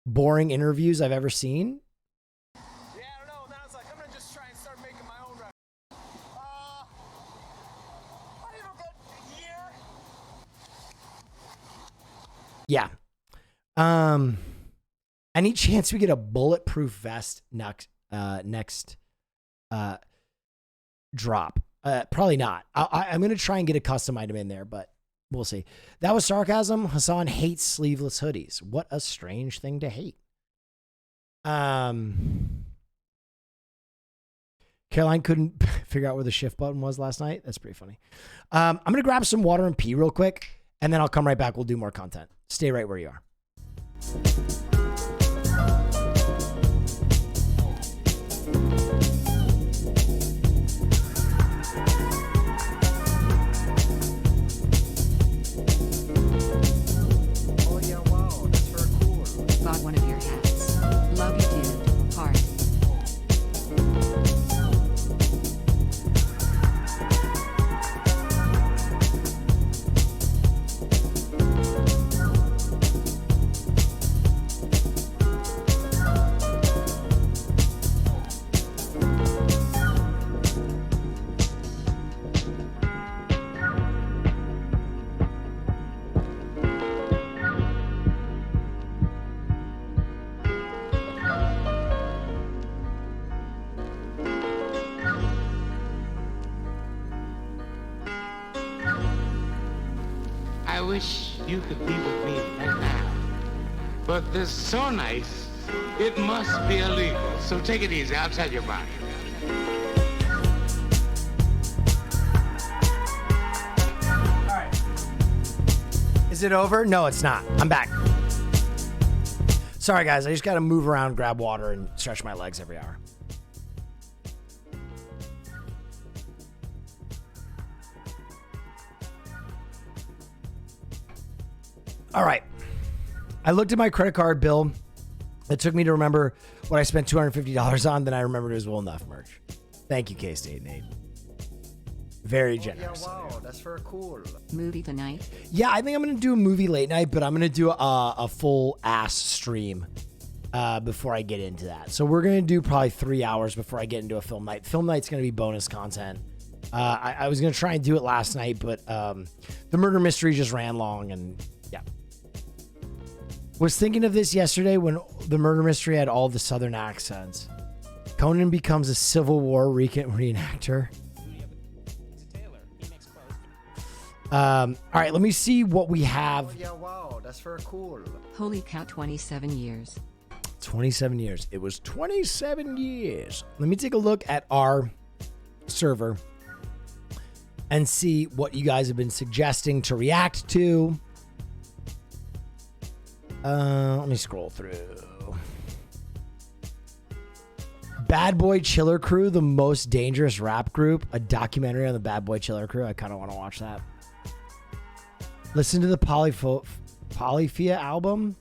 boring interviews I've ever seen. Yeah. Any chance we get a bulletproof vest next next drop. Probably not. I'm going to try and get a custom item in there, but we'll see. That was sarcasm. Hassan hates sleeveless hoodies. What a strange thing to hate. Caroline couldn't figure out where the shift button was last night. That's pretty funny. I'm going to grab some water and pee real quick, and then I'll come right back. We'll do more content. Stay right where you are. Oh yeah, wow, that's very cool. Bought one of your hats. Love you, dude. Heart. I wish you could be with me right now. But this is so nice, it must be illegal. So take it easy, I'll tell you about it. Is it over? No, it's not. I'm back. Sorry, guys. I just got to move around, grab water, and stretch my legs every hour. All right. I looked at my credit card bill. It took me to remember what I spent $250 on. Then I remembered it was Will Neff merch. Thank you, K-State Nate. Very generous. Yeah, wow, that's very cool. Movie tonight? Yeah, I think I'm going to do a movie late night, but I'm going to do a full ass stream before I get into that. So we're going to do probably 3 hours before I get into a film night. Film night's going to be bonus content. I was going to try and do it last night, but the murder mystery just ran long, and yeah. Was thinking of this yesterday when the murder mystery had all the Southern accents. Conan becomes a Civil War reenactor. All right, let me see what we have. Oh yeah, wow, that's very cool. Holy cow, 27 years. 27 years. It was 27 years. Let me take a look at our server and see what you guys have been suggesting to react to. Let me scroll through. Bad Boy Chiller Crew, the most dangerous rap group. A documentary on the Bad Boy Chiller Crew. I kind of want to watch that. Listen to the Polyphia album.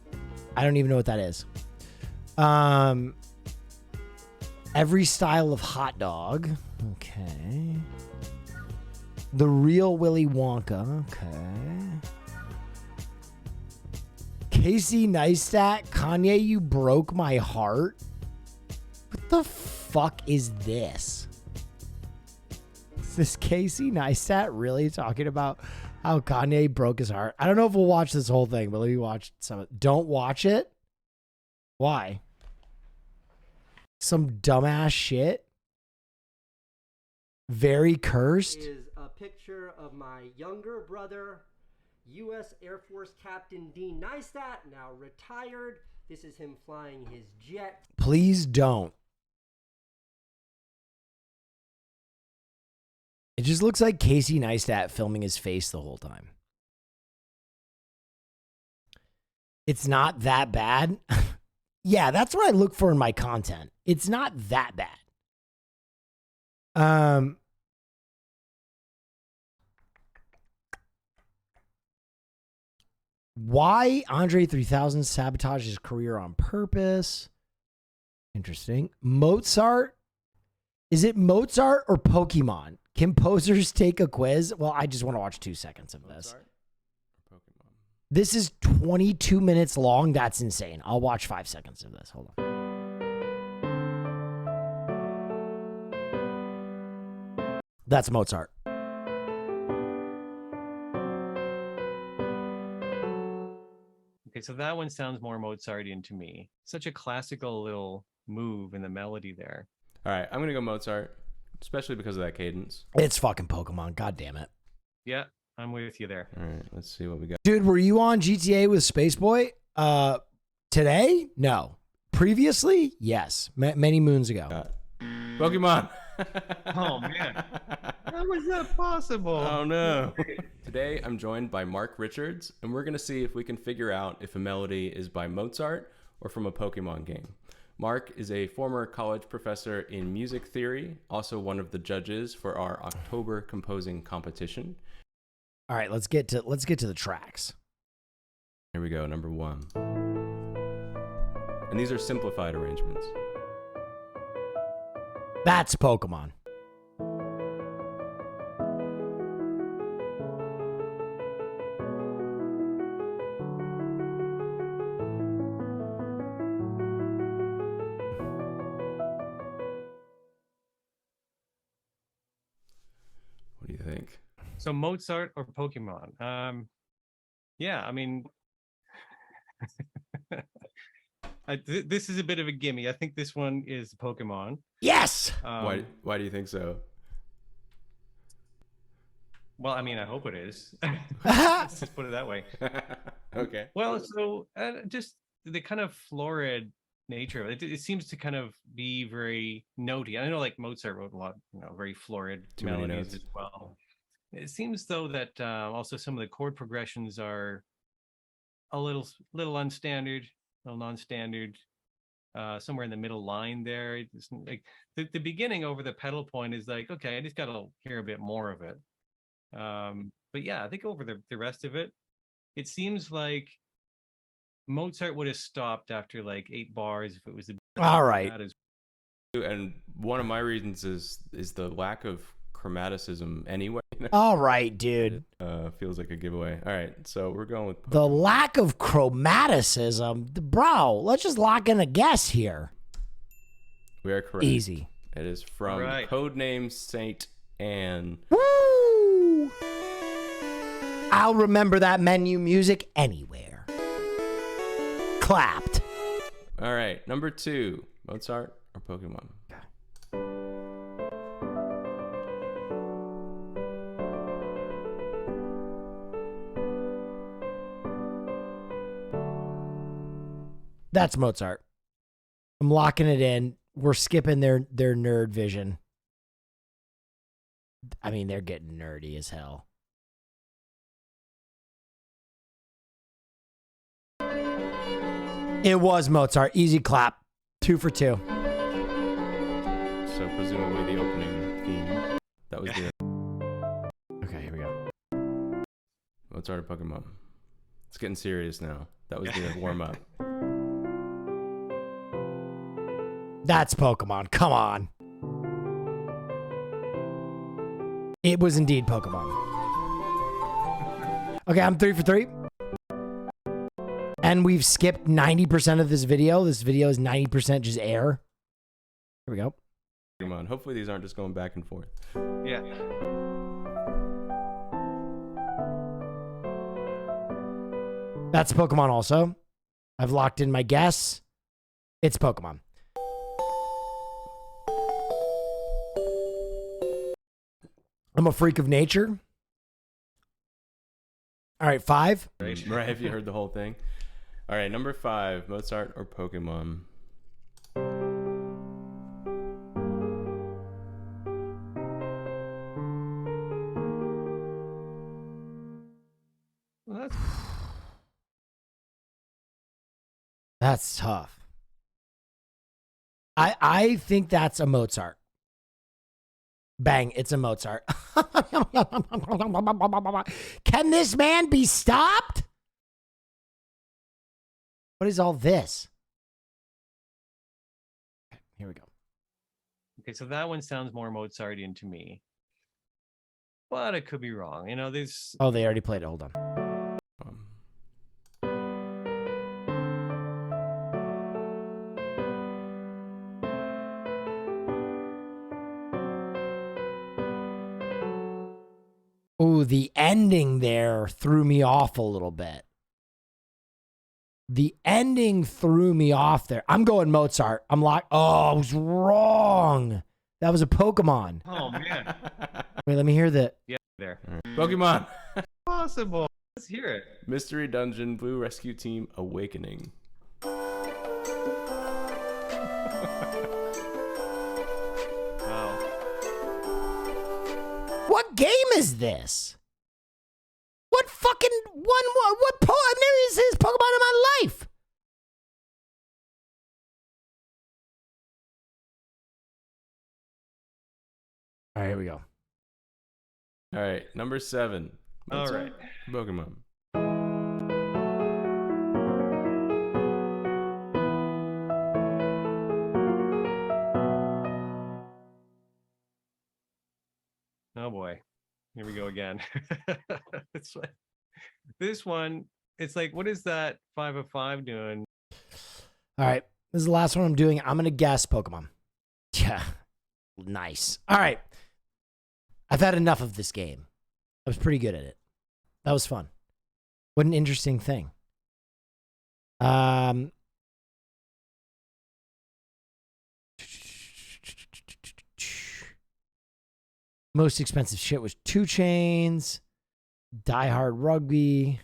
I don't even know what that is. Every style of hot dog. Okay. The Real Willy Wonka. Okay. Casey Neistat, Kanye, you broke my heart. What the fuck is this? Is this Casey Neistat really talking about how Kanye broke his heart? I don't know if we'll watch this whole thing, but let me watch some of it. Don't watch it? Why? Some dumbass shit? Very cursed? Is a picture of my younger brother, U.S. Air Force Captain Dean Neistat, now retired. This is him flying his jet. Please don't. It just looks like Casey Neistat filming his face the whole time. It's not that bad. Yeah, that's what I look for in my content. It's not that bad. Why Andre 3000 sabotaged his career on purpose? Interesting. Mozart? Is it Mozart or Pokemon? Can posers take a quiz? Well, I just want to watch 2 seconds of this. This is 22 minutes long. That's insane. I'll watch 5 seconds of this. Hold on. That's Mozart. Okay, so that one sounds more Mozartian to me. Such a classical little move and the melody there. All right, I'm gonna go Mozart, especially because of that cadence. It's fucking Pokemon. God damn it. Yeah, I'm with you there. All right, let's see what we got. Dude, were you on GTA with Spaceboy? Today? No. Previously? Yes. Many moons ago. Pokemon. Oh man, how was that possible? Oh no. Today I'm joined by Mark Richards, and we're gonna see if we can figure out if a melody is by Mozart or from a Pokemon game. Mark is a former college professor in music theory, also one of the judges for our October composing competition. All right, let's get to the tracks. Here we go, number 1. And these are simplified arrangements. That's Pokemon. What do you think? So Mozart or Pokemon? Yeah, I mean, this is a bit of a gimme. I think this one is Pokemon. Yes. Why do you think so? Well, I mean, I hope it is. Let's just put it that way. Okay. Well, so just the kind of florid nature of it. It seems to kind of be very notey. I know, like Mozart wrote a lot, very florid Too many melodies notes. as well. It seems though that also some of the chord progressions are a little unstandard, a little non-standard. Somewhere in the middle line there, it's like the beginning over the pedal point is like, okay, I just gotta hear a bit more of it. But yeah, I think over the rest of it, it seems like Mozart would have stopped after like 8 bars if it was all right. And one of my reasons is the lack of chromaticism anyway. All right, dude. Feels like a giveaway. All right, so we're going with The lack of chromaticism. Bro, let's just lock in a guess here. We are correct. Easy. It is from Right. Codename Saint Anne. Woo! I'll remember that menu music anywhere. Clapped. All right, number 2, Mozart or Pokemon? That's Mozart. I'm locking it in. We're skipping their nerd vision. I mean, they're getting nerdy as hell. It was Mozart. Easy clap. 2 for 2. So presumably the opening theme. That was the... Okay, here we go. Mozart or Pokemon? It's getting serious now. That was the warm-up. That's Pokemon. Come on. It was indeed Pokemon. Okay, I'm 3 for 3. And we've skipped 90% of this video. This video is 90% just air. Here we go. Pokemon. Hopefully these aren't just going back and forth. Yeah. That's Pokemon also. I've locked in my guess. It's Pokemon. I'm a freak of nature. All right, 5. Right, have you heard the whole thing? All right, number 5, Mozart or Pokemon? Well, That's tough. I think that's a Mozart. Bang, it's a Mozart. Can this man be stopped? What is all this? Okay, here we go. Okay, so that one sounds more Mozartian to me. But I could be wrong. There's... Oh, they already played it. Hold on. Ooh, the ending there threw me off a little bit. The ending threw me off there. I'm going Mozart. I'm like, oh, I was wrong. That was a Pokemon. Oh, man. Wait, let me hear that. Yeah, there. Pokemon. Possible. Let's hear it. Mystery Dungeon Blue Rescue Team Awakening. Wow. What game is this? What fucking what I've never seen this Pokemon in my life. All right, here we go. All right, number 7. All right. Pokemon. Oh boy. Here we go again. It's like, this one, it's like, what is that 5 of 5 doing? All right, this is the last one I'm doing. I'm gonna guess Pokemon. Yeah, nice. All right, I've had enough of this game. I was pretty good at it. That was fun. What an interesting thing. Most expensive shit was 2 Chains, Die Hard Rugby,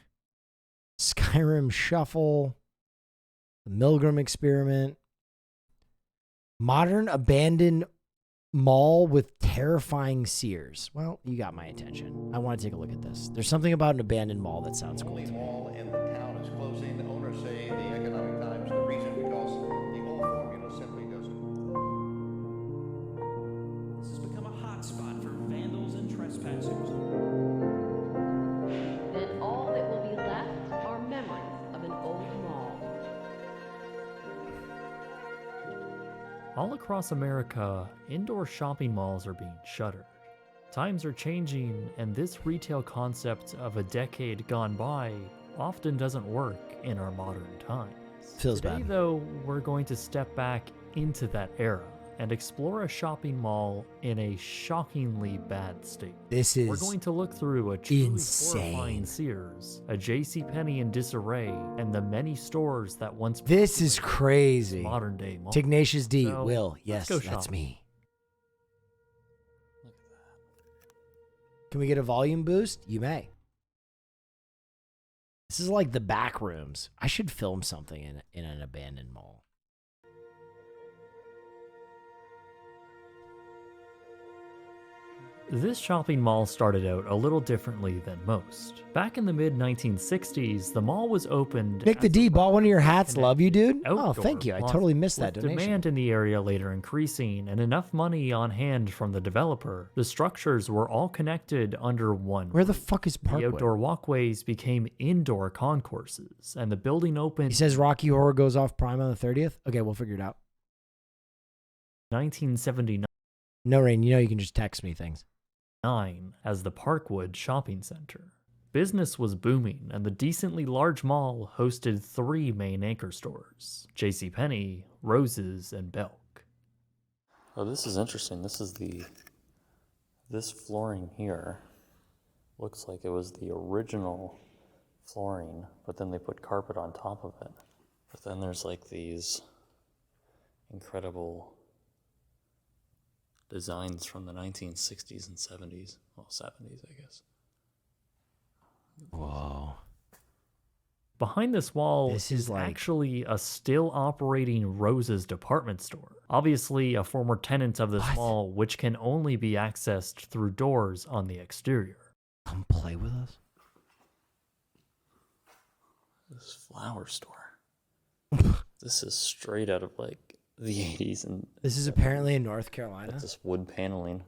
Skyrim Shuffle, the Milgram Experiment, Modern Abandoned Mall with Terrifying Sears. Well, you got my attention. I want to take a look at this. There's something about an abandoned mall that sounds cool. The only mall in the town is closing. The owners say the Economic Times, the reason because the old formula simply doesn't. This has become a hotspot for vandals and trespassers. Then all that will be left are memories of an old mall. All across America, indoor shopping malls are being shuttered. Times are changing, and this retail concept of a decade gone by often doesn't work in our modern times. Feels Today, bad. though, we're going to step back into that era and explore a shopping mall in a shockingly bad state. This is We're going to look through a truly insane. horrifying Sears, a JCPenney in disarray, and the many stores that once This is crazy. modern day mall. Tignatius D. So, Will. let's Yes, go that's shopping. me. Can we get a volume boost? You may. This is like the back rooms. I should film something in an abandoned mall. This shopping mall started out a little differently than most. Back in the mid-1960s, the mall was opened Nick the as D bought one of your hats. Love you, dude. Oh, outdoor thank you. I plaza, totally missed that with donation. demand in the area later increasing and enough money on hand from the developer, the structures were all connected under one. Where the fuck is The Parkway? outdoor walkways became indoor concourses, and the building opened He says Rocky Horror goes off Prime on the 30th. Okay, we'll figure it out. 1979 No, Rain, you know you can just text me things. as the Parkwood Shopping Center. Business was booming, and the decently large mall hosted 3 main anchor stores: JCPenney, Rose's, and Belk. Oh, this is interesting. This flooring here looks like it was the original flooring, but then they put carpet on top of it. But then there's like these incredible designs from the 1960s and 70s. Well, 70s, I guess. Whoa. Behind this wall This is is like- actually a still operating Rose's department store. Obviously a former tenant of this mall, which can only be accessed through doors on the exterior. Come play with us. This flower store. This is straight out of like the 80s, and This is apparently in North Carolina. this wood paneling.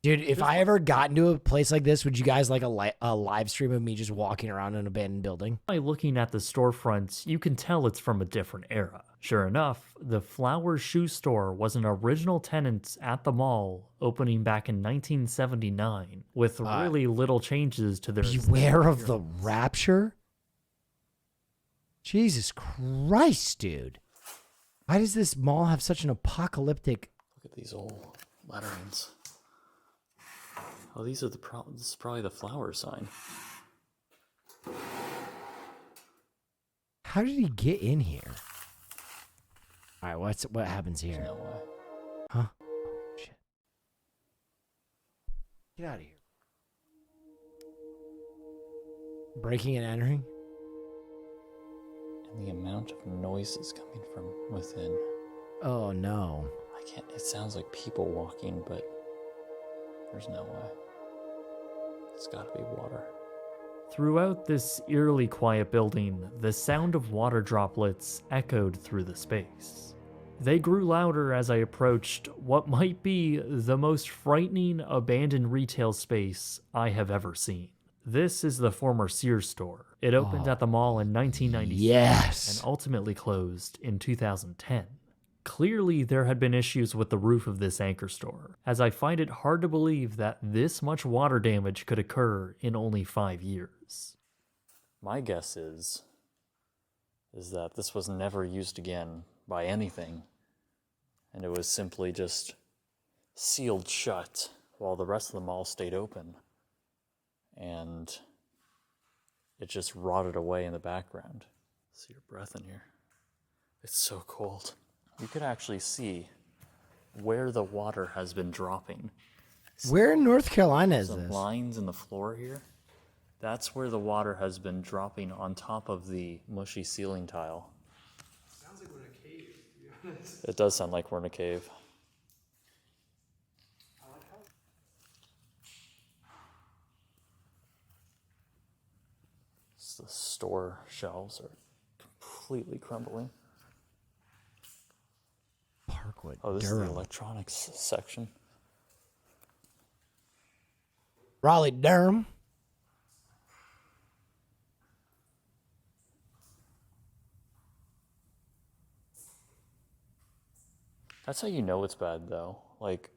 Dude, if I ever got into a place like this, would you guys like a live stream of me just walking around an abandoned building? By looking at the storefronts, you can tell it's from a different era. Sure enough, the Flowers Shoe Store was an original tenant at the mall, opening back in 1979, with really little changes to their Beware aesthetic of the Rapture? Jesus Christ, dude. Why does this mall have such an apocalyptic... Look at these old letterings. Oh, these are this is probably the flower sign. How did he get in here? All right, what happens here? No way. Huh? Oh, shit. Get out of here. Breaking and entering? And the amount of noises coming from within. Oh, no. I can't. It sounds like people walking, but there's no way. It's gotta be water. Throughout this eerily quiet building, the sound of water droplets echoed through the space. They grew louder as I approached what might be the most frightening abandoned retail space I have ever seen. This is the former Sears store. It opened at the mall in 1996 yes. and ultimately closed in 2010. Clearly, there had been issues with the roof of this anchor store, as I find it hard to believe that this much water damage could occur in only 5 years. My guess is that this was never used again by anything, and it was simply just sealed shut while the rest of the mall stayed open, and it just rotted away in the background. See your breath in here. It's so cold. You could actually see where the water has been dropping. Where in North Carolina is the this? Lines in the floor here. That's where the water has been dropping on top of the mushy ceiling tile. Sounds like we're in a cave, to be honest. It does sound like we're in a cave. The store shelves are completely crumbling. Parkwood. Oh, this Durham. is the electronics section. Raleigh, Durham. That's how you know it's bad, though. Like,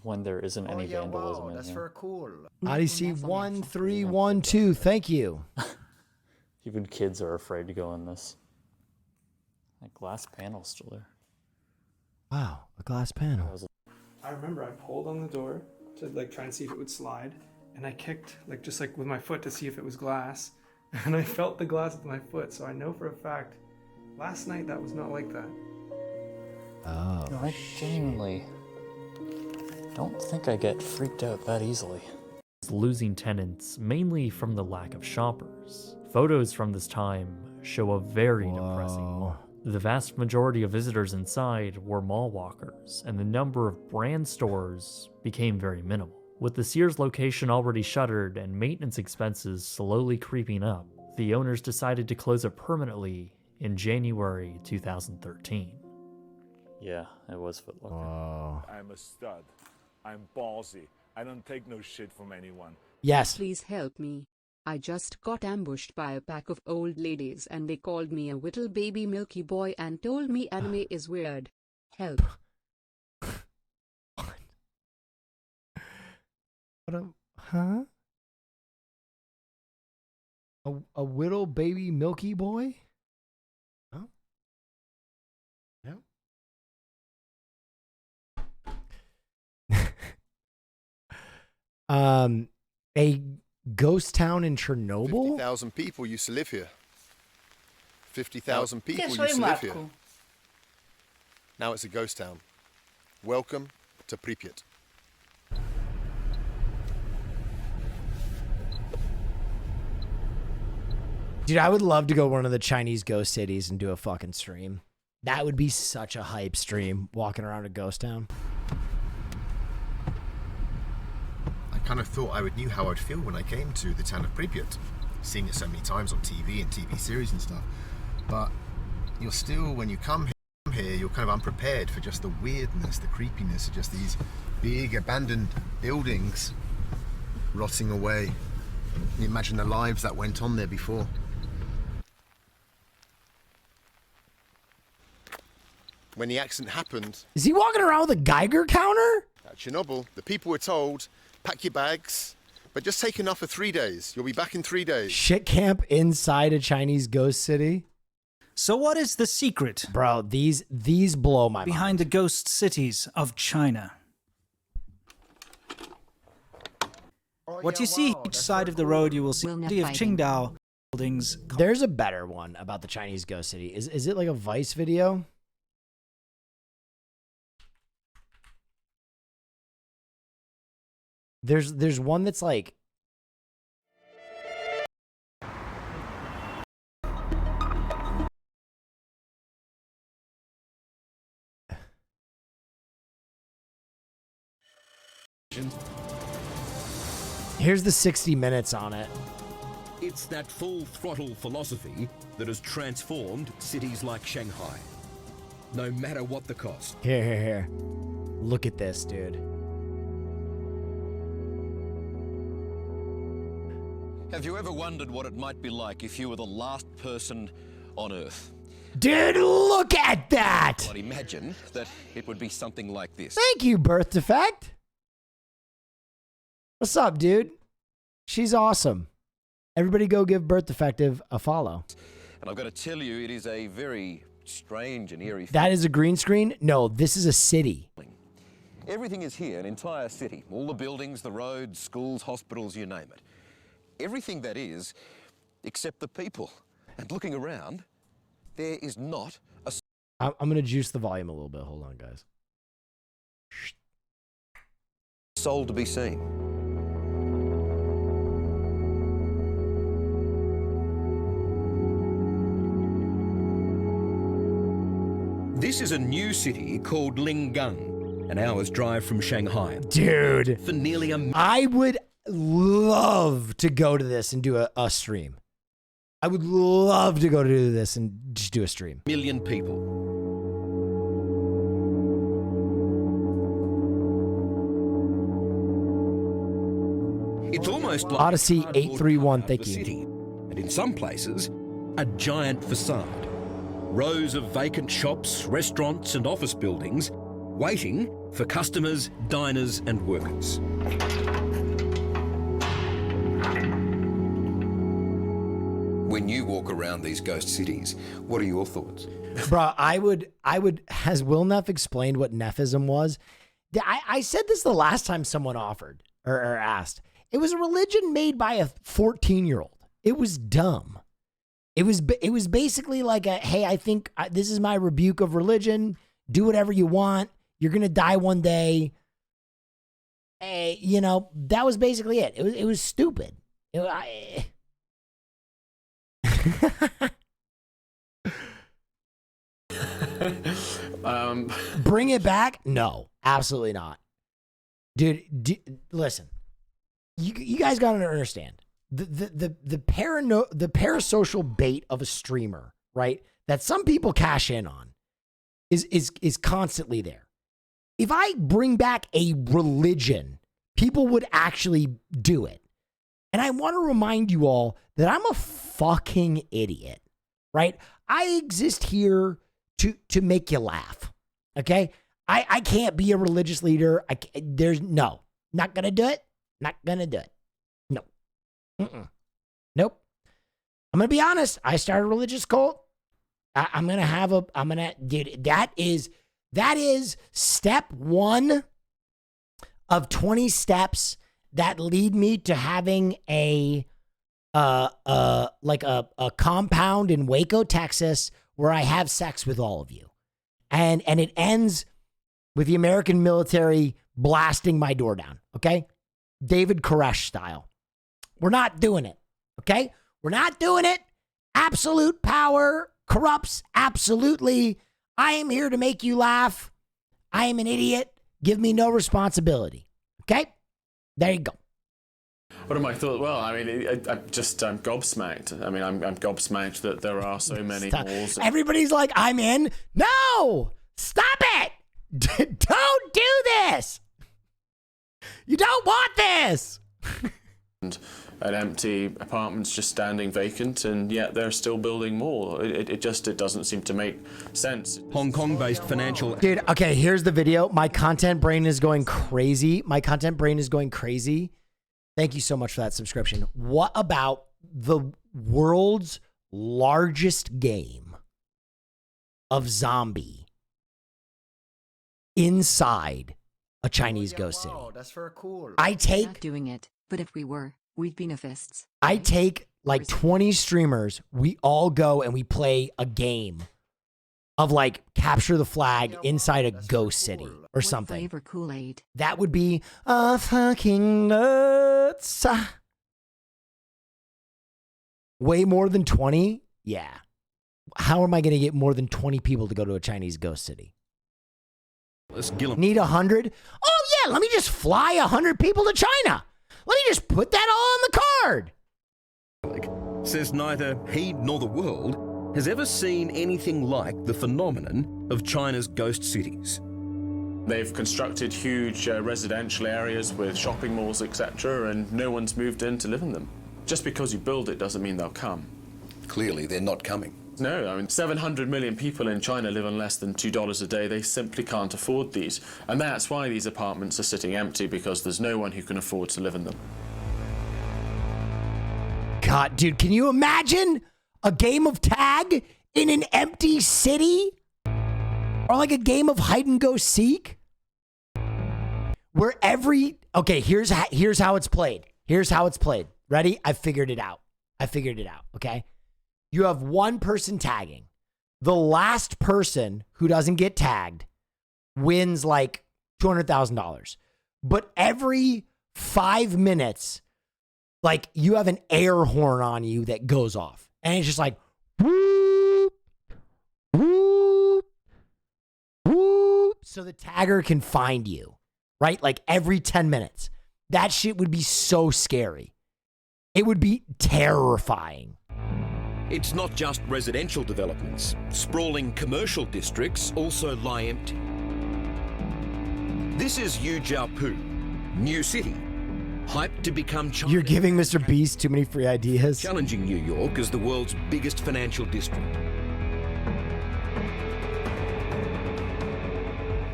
when there isn't any vandalism in That's here. very cool. Odyssey 1312. Thank you. Even kids are afraid to go in this. That glass panel's still there. Wow, a glass panel. I remember I pulled on the door to like try and see if it would slide, and I kicked just with my foot to see if it was glass, and I felt the glass with my foot, so I know for a fact last night that was not like that. Oh. No, I genuinely don't think I get freaked out that easily. Losing tenants mainly from the lack of shoppers. Photos from this time show a very depressing mall. The vast majority of visitors inside were mall walkers, and the number of brand stores became very minimal. With the Sears location already shuttered and maintenance expenses slowly creeping up, the owners decided to close it permanently in January 2013. Yeah, it was Foot Locker. Whoa. I'm a stud. I'm ballsy. I don't take no shit from anyone. Yes. Please help me. I just got ambushed by a pack of old ladies and they called me a little baby milky boy and told me anime is weird. Help. Huh? A little baby milky boy? Huh? No. A ghost town in Chernobyl? 50,000 people used to live here. 50,000 people used to live here. Now it's a ghost town. Welcome to Pripyat. Dude, I would love to go one of the Chinese ghost cities and do a fucking stream. That would be such a hype stream, walking around a ghost town. I kind of thought I knew how I'd feel when I came to the town of Pripyat, seeing it so many times on TV and TV series and stuff. But you're still, when you come here, you're kind of unprepared for just the weirdness, the creepiness of just these big abandoned buildings rotting away. You imagine the lives that went on there before. When the accident happened... Is he walking around with a Geiger counter? At Chernobyl, the people were told, pack your bags, but just take enough for 3 days. You'll be back in 3 days. Shit camp inside a Chinese ghost city? So what is the secret? Bro, these blow my mind. Behind the ghost cities of China. What you see each side of the road, you will see the city of Qingdao buildings. There's a better one about the Chinese ghost city. Is it like a Vice video? There's one that's like here's the 60 minutes on it. It's that full throttle philosophy that has transformed cities like Shanghai. No matter what the cost. Here. Look at this, dude. Have you ever wondered what it might be like if you were the last person on Earth? Dude, look at that! Well, imagine that it would be something like this. Thank you, Birth Defect. What's up, dude? She's awesome. Everybody go give Birth Defective a follow. And I've got to tell you, it is a very strange and eerie That is a green screen? No, this is a city. Everything is here, an entire city. All the buildings, the roads, schools, hospitals, you name it. Everything that is, except the people. And looking around, there is not a... I'm going to juice the volume a little bit. Hold on, guys. soul to be seen. This is a new city called Lingang, an hour's drive from Shanghai. Dude. For nearly I would love to go to this and do a stream. I would love to go to do this and just do a stream. Million people. It's almost like Odyssey 831, thank you. City, and in some places, a giant facade. Rows of vacant shops, restaurants and office buildings waiting for customers, diners and workers. When you walk around these ghost cities, what are your thoughts? Bruh, I would, has Will Neff explained what Neffism was? I said this the last time someone offered or asked. It was a religion made by a 14-year-old. It was dumb. It was basically like a, hey, I think this is my rebuke of religion. Do whatever you want. You're going to die one day. Hey, you know, that was basically it. It was stupid. Bring it back? No, absolutely not. Dude, listen. You guys got to understand. The parasocial bait of a streamer, right? That some people cash in on is constantly there. If I bring back a religion, people would actually do it. And I want to remind you all that I'm a fucking idiot, right? I exist here to make you laugh. Okay? I can't be a religious leader. Not going to do it. Not going to do it. No. Nope. I'm going to be honest. I started a religious cult. Dude, that is step 1 of 20 steps that lead me to having a compound in Waco, Texas, where I have sex with all of you. And it ends with the American military blasting my door down. Okay? David Koresh style. We're not doing it. Okay? We're not doing it. Absolute power corrupts absolutely. I am here to make you laugh. I am an idiot. Give me no responsibility. Okay? There you go. What are my thoughts? Well, I mean, I'm gobsmacked. I mean, I'm gobsmacked that there are so many malls. Everybody's like, I'm in. No! Stop it! Don't do this! You don't want this! And empty apartments just standing vacant, and yet they're still building more. It doesn't seem to make sense. Hong Kong-based financial... Dude, okay, here's the video. My content brain is going crazy. Thank you so much for that subscription. What about the world's largest game of zombie inside a Chinese ghost city? Wow, that's very cool. I take... Not doing it, but if we were, we'd be Neffists. I take like 20 streamers, we all go and we play a game of like capture the flag inside a ghost city or something. Flavor Kool-Aid. That would be a fucking nuts. Way more than 20? Yeah. How am I going to get more than 20 people to go to a Chinese ghost city? Need 100? Oh yeah, let me just fly 100 people to China. Let me just put that all on the card. Says neither he nor the world has ever seen anything like the phenomenon of China's ghost cities. They've constructed huge residential areas with shopping malls, etc., and no one's moved in to live in them. Just because you build it doesn't mean they'll come. Clearly, they're not coming. No, I mean, 700 million people in China live on less than $2 a day. They simply can't afford these. And that's why these apartments are sitting empty, because there's no one who can afford to live in them. God, dude, can you imagine a game of tag in an empty city? Or like a game of hide and go seek? Where okay, here's how it's played. Here's how it's played. Ready? I figured it out, okay? You have one person tagging. The last person who doesn't get tagged wins like $200,000. But every 5 minutes, like you have an air horn on you that goes off. And it's just like, whoop, whoop, whoop. So the tagger can find you, right? Like every 10 minutes. That shit would be so scary. It would be terrifying. It's not just residential developments. Sprawling commercial districts also lie empty. This is Yujiapu, new city, hyped to become China. You're giving Mr. Beast too many free ideas. Challenging New York as the world's biggest financial district.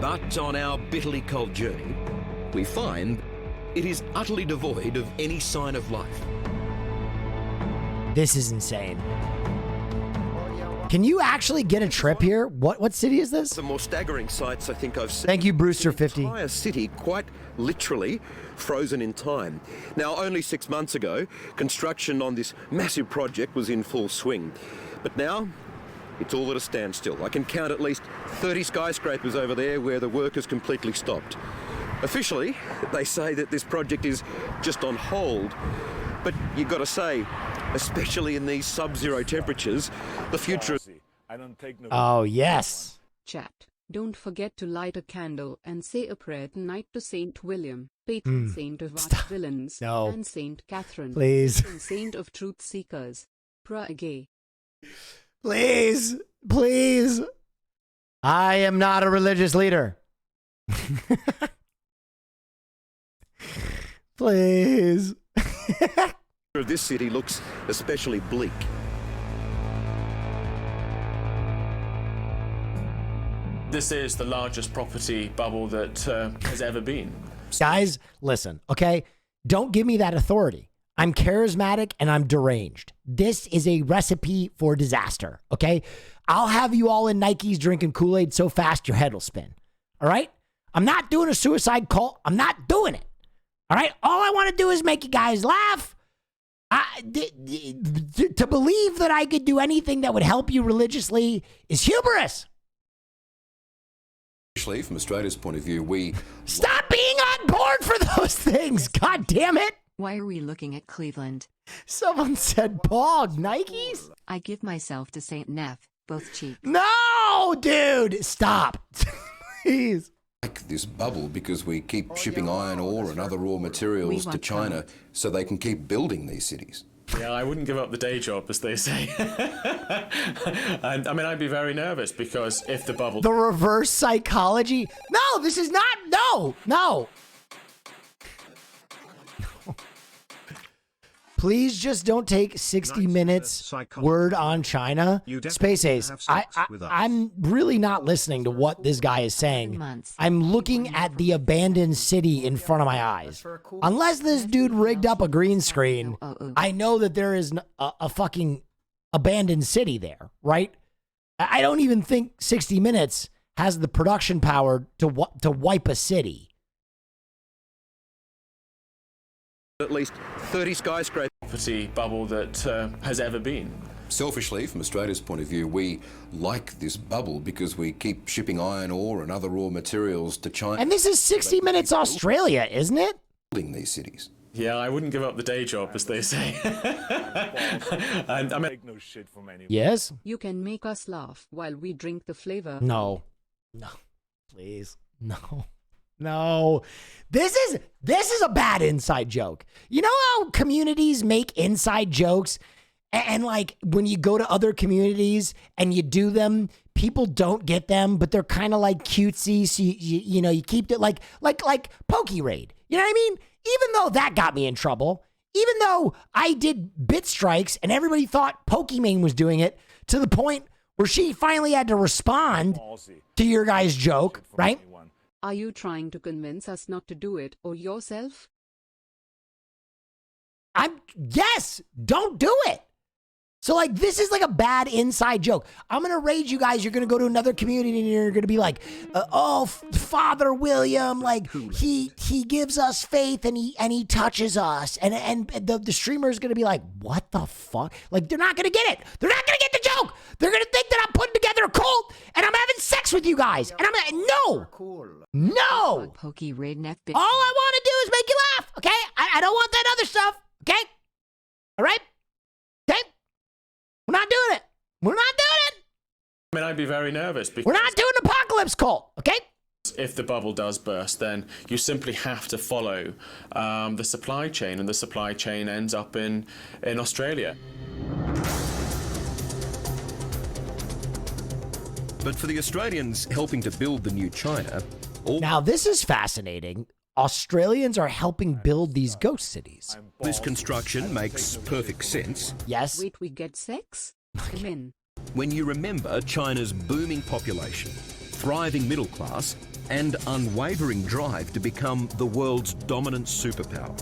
But on our bitterly cold journey, we find it is utterly devoid of any sign of life. This is insane. Can you actually get a trip here? What city is this? The more staggering sights I think I've seen. Thank you, Brewster50. The entire city quite literally frozen in time. Now, only 6 months ago, construction on this massive project was in full swing. But now, it's all at a standstill. I can count at least 30 skyscrapers over there where the work has completely stopped. Officially, they say that this project is just on hold. But you've got to say, especially in these sub-zero temperatures, the future... Oh, yes. Chat. Don't forget to light a candle and say a prayer tonight to Saint William, patron saint of arch villains, and Saint Catherine, Please. patron saint of truth seekers. Pray. Please. Please. I am not a religious leader. Please. This city looks especially bleak. This is the largest property bubble that has ever been. Guys, listen, okay? Don't give me that authority. I'm charismatic and I'm deranged. This is a recipe for disaster, okay? I'll have you all in Nikes drinking Kool-Aid so fast your head will spin, all right? I'm not doing a suicide cult. I'm not doing it, all right? All I want to do is make you guys laugh. To believe that I could do anything that would help you religiously is hubris. Actually, from Australia's point of view, we... Stop being on board for those things. God damn it. Why are we looking at Cleveland? Someone said Bog Nikes? I give myself to Saint Neff, both cheeks. No, dude. Stop. Please. Like this bubble because we keep shipping iron ore and other raw materials to China so they can keep building these cities. Yeah, I wouldn't give up the day job, as they say. And I mean, I'd be very nervous because if the bubble... The reverse psychology? No, this is not... No. Please just don't take 60 minutes word on China. Space Ace, I'm really not listening to what this guy is saying. I'm looking at the abandoned city in front of my eyes. Unless this dude rigged up a green screen, I know that there is a fucking abandoned city there, right? I don't even think 60 minutes has the production power to wipe a city. At least 30 skyscrapers. Property bubble that has ever been. Selfishly, from Australia's point of view, we like this bubble because we keep shipping iron ore and other raw materials to China. And this is 60 Minutes Australia, isn't it? Building these cities. Yeah, I wouldn't give up the day job, as they say. And I Take no shit from anyone. Yes? You can make us laugh while we drink the flavor. No. No. Please. No. No. This is a bad inside joke. You know how communities make inside jokes? And like when you go to other communities and you do them, people don't get them, but they're kind of like cutesy. So you know, you keep it like Poke Raid. You know what I mean? Even though that got me in trouble, even though I did bit strikes and everybody thought Pokimane was doing it to the point where she finally had to respond to your guys' joke, right? Are you trying to convince us not to do it or yourself? Yes, don't do it. So like, this is like a bad inside joke. I'm going to raid you guys. You're going to go to another community and you're going to be like, Father William, like he gives us faith and he touches us. And the streamer is going to be like, what the fuck? Like, they're not going to get it. They're not going to get the joke. They're going to think that I'm putting together a cult and I'm having sex with you guys. And I'm like, no. Poke Raid Neff. All I want to do is make you laugh. Okay. I don't want that other stuff. Okay. All right. Okay. We're not doing it. We're not doing it. I mean, I'd be very nervous. Because we're not doing Apocalypse Cult, okay? If the bubble does burst, then you simply have to follow the supply chain, and the supply chain ends up in Australia. But for the Australians helping to build the new China... Now, this is fascinating. Australians are helping build these ghost cities. This construction makes perfect sense. Yes. Wait, we get sex? Come in. When you remember China's booming population, thriving middle class, and unwavering drive to become the world's dominant superpower.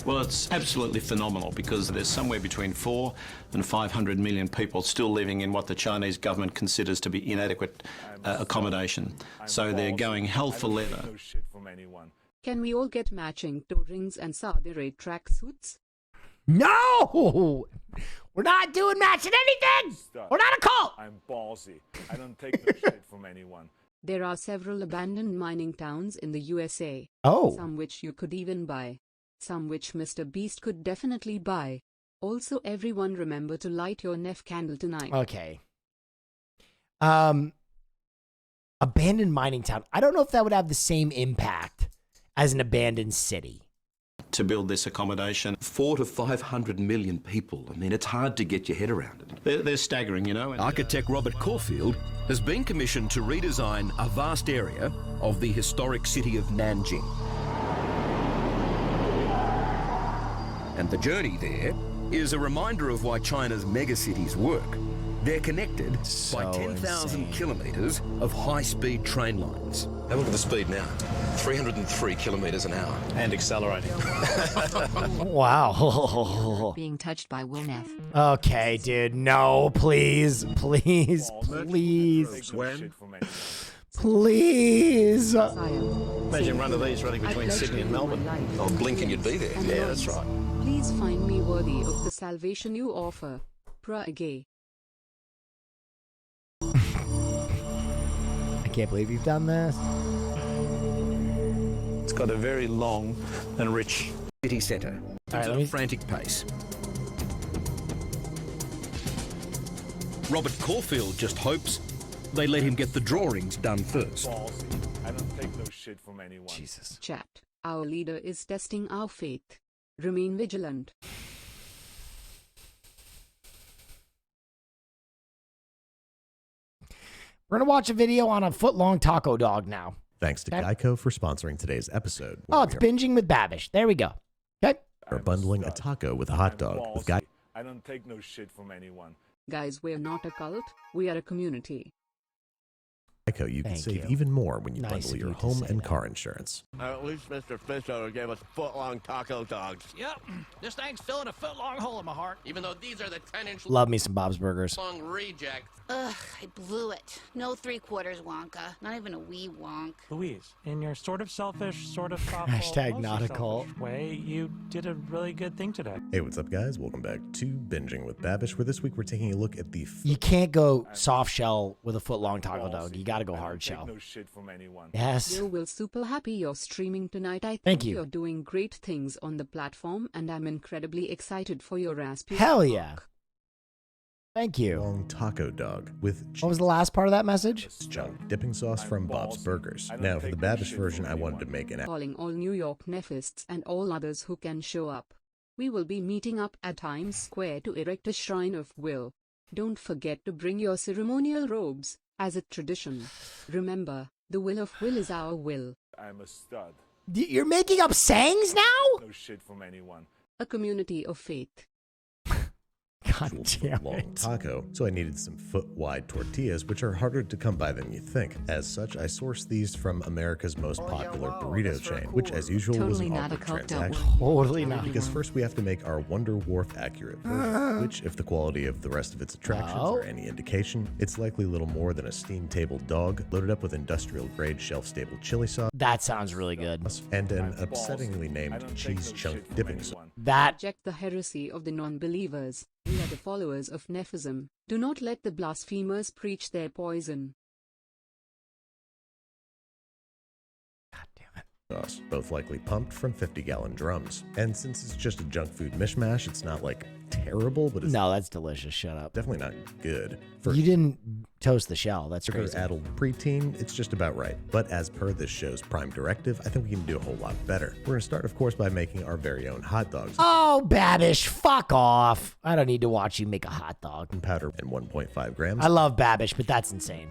Well, it's absolutely phenomenal because there's somewhere between 4 and 500 million people still living in what the Chinese government considers to be inadequate accommodation. So they're going hell for leather. Can we all get matching toe rings and Saudi raid tracksuits? No! We're not doing matching anything! We're not a cult! I'm ballsy. I don't take no shit from anyone. There are several abandoned mining towns in the USA. Oh. Some which you could even buy. Some which Mr. Beast could definitely buy. Also, everyone remember to light your Neff candle tonight. Okay. Abandoned mining town. I don't know if that would have the same impact as an abandoned city. To build this accommodation. 400 to 500 million people. I mean, it's hard to get your head around it. They're staggering, you know. And, Architect Robert Caulfield has been commissioned to redesign a vast area of the historic city of Nanjing. And the journey there is a reminder of why China's megacities work. They're connected by 10,000 kilometres of high-speed train lines. Have a look at the speed now. 303 kilometres an hour. And accelerating. Wow. Being touched by Will Neff. Okay, dude. No, please. Please. Please. When? Please. Imagine one of these running between Sydney and Melbourne. Oh, blink and you'd be there. Yeah, that's right. Please find me worthy of the salvation you offer. Pra-gay. I can't believe you've done this. It's got a very long and rich city centre. At a frantic pace. Robert Caulfield just hopes they let him get the drawings done first. I don't take no shit from anyone. Jesus. Chat. Our leader is testing our faith. Remain vigilant. We're going to watch a video on a foot-long taco dog now. Thanks to Geico for sponsoring today's episode. Oh, it's Binging with Babish. There we go. Okay. We're bundling a taco with a hot dog with Geico. I don't take no shit from anyone. Guys, we're not a cult. We are a community. Geico, you can Thank save you. even more when you Nice bundle of your you to home say and that. car insurance. At least Mr. Fisher gave us foot-long taco dogs. Yep, this thing's filling a foot-long hole in my heart. Even though these are the 10-inch Love me some Bob's Burgers. long reject. Ugh, I blew it. No 3/4 Wonka. Not even a wee wonk. Louise, in your sort of selfish, sort of thoughtful, Hashtag mostly not a selfish cult. way, you did a really good thing today. Hey, what's up, guys? Welcome back to Binging with Babish, where this week we're taking a look at the... You can't go soft shell with a foot-long taco dog. You got to go hard shell. No shit from anyone. Yes. Yo, Will, super happy you're streaming tonight. I think Thank you. you're doing great things on the platform, and I'm incredibly excited for your raspy. Hell yeah. Thank you. Long taco dog with What was the last part of that message? junk dipping sauce from Bob's Burgers. Now, for the Babish version, I wanted to make an... Calling all New York Neffists and all others who can show up. We will be meeting up at Times Square to erect a shrine of Will. Don't forget to bring your ceremonial robes, as a tradition. Remember, the will of Will is our will. I'm a stud. You're making up sayings now? No shit from anyone. A community of faith. God damn long it. taco, so I needed some foot-wide tortillas, which are harder to come by than you think. As such, I sourced these from America's most popular burrito chain, which, as usual, was Totally an not a awkward cult, don't transaction. Totally not. Because first we have to make our Wonder Wharf accurate version, which, if the quality of the rest of its attractions are any indication, it's likely little more than a steam table dog loaded up with industrial-grade shelf-stable chili sauce. That sounds really good. And an upsettingly named cheese chunk dipping sauce. That Reject the heresy of the non-believers. We are the followers of Nephism. Do not let the blasphemers preach their poison. Sauce, both likely pumped from 50-gallon drums. And since it's just a junk food mishmash, it's not like terrible, but it's no, that's delicious. Shut up. definitely not good. For You didn't toast the shell. That's crazy. sugar-addled preteen, it's just about right. But as per this show's prime directive, I think we can do a whole lot better. We're gonna start, of course, by making our very own hot dogs. Oh, Babish, fuck off. I don't need to watch you make a hot dog. And powder and 1.5 grams. I love Babish, but that's insane.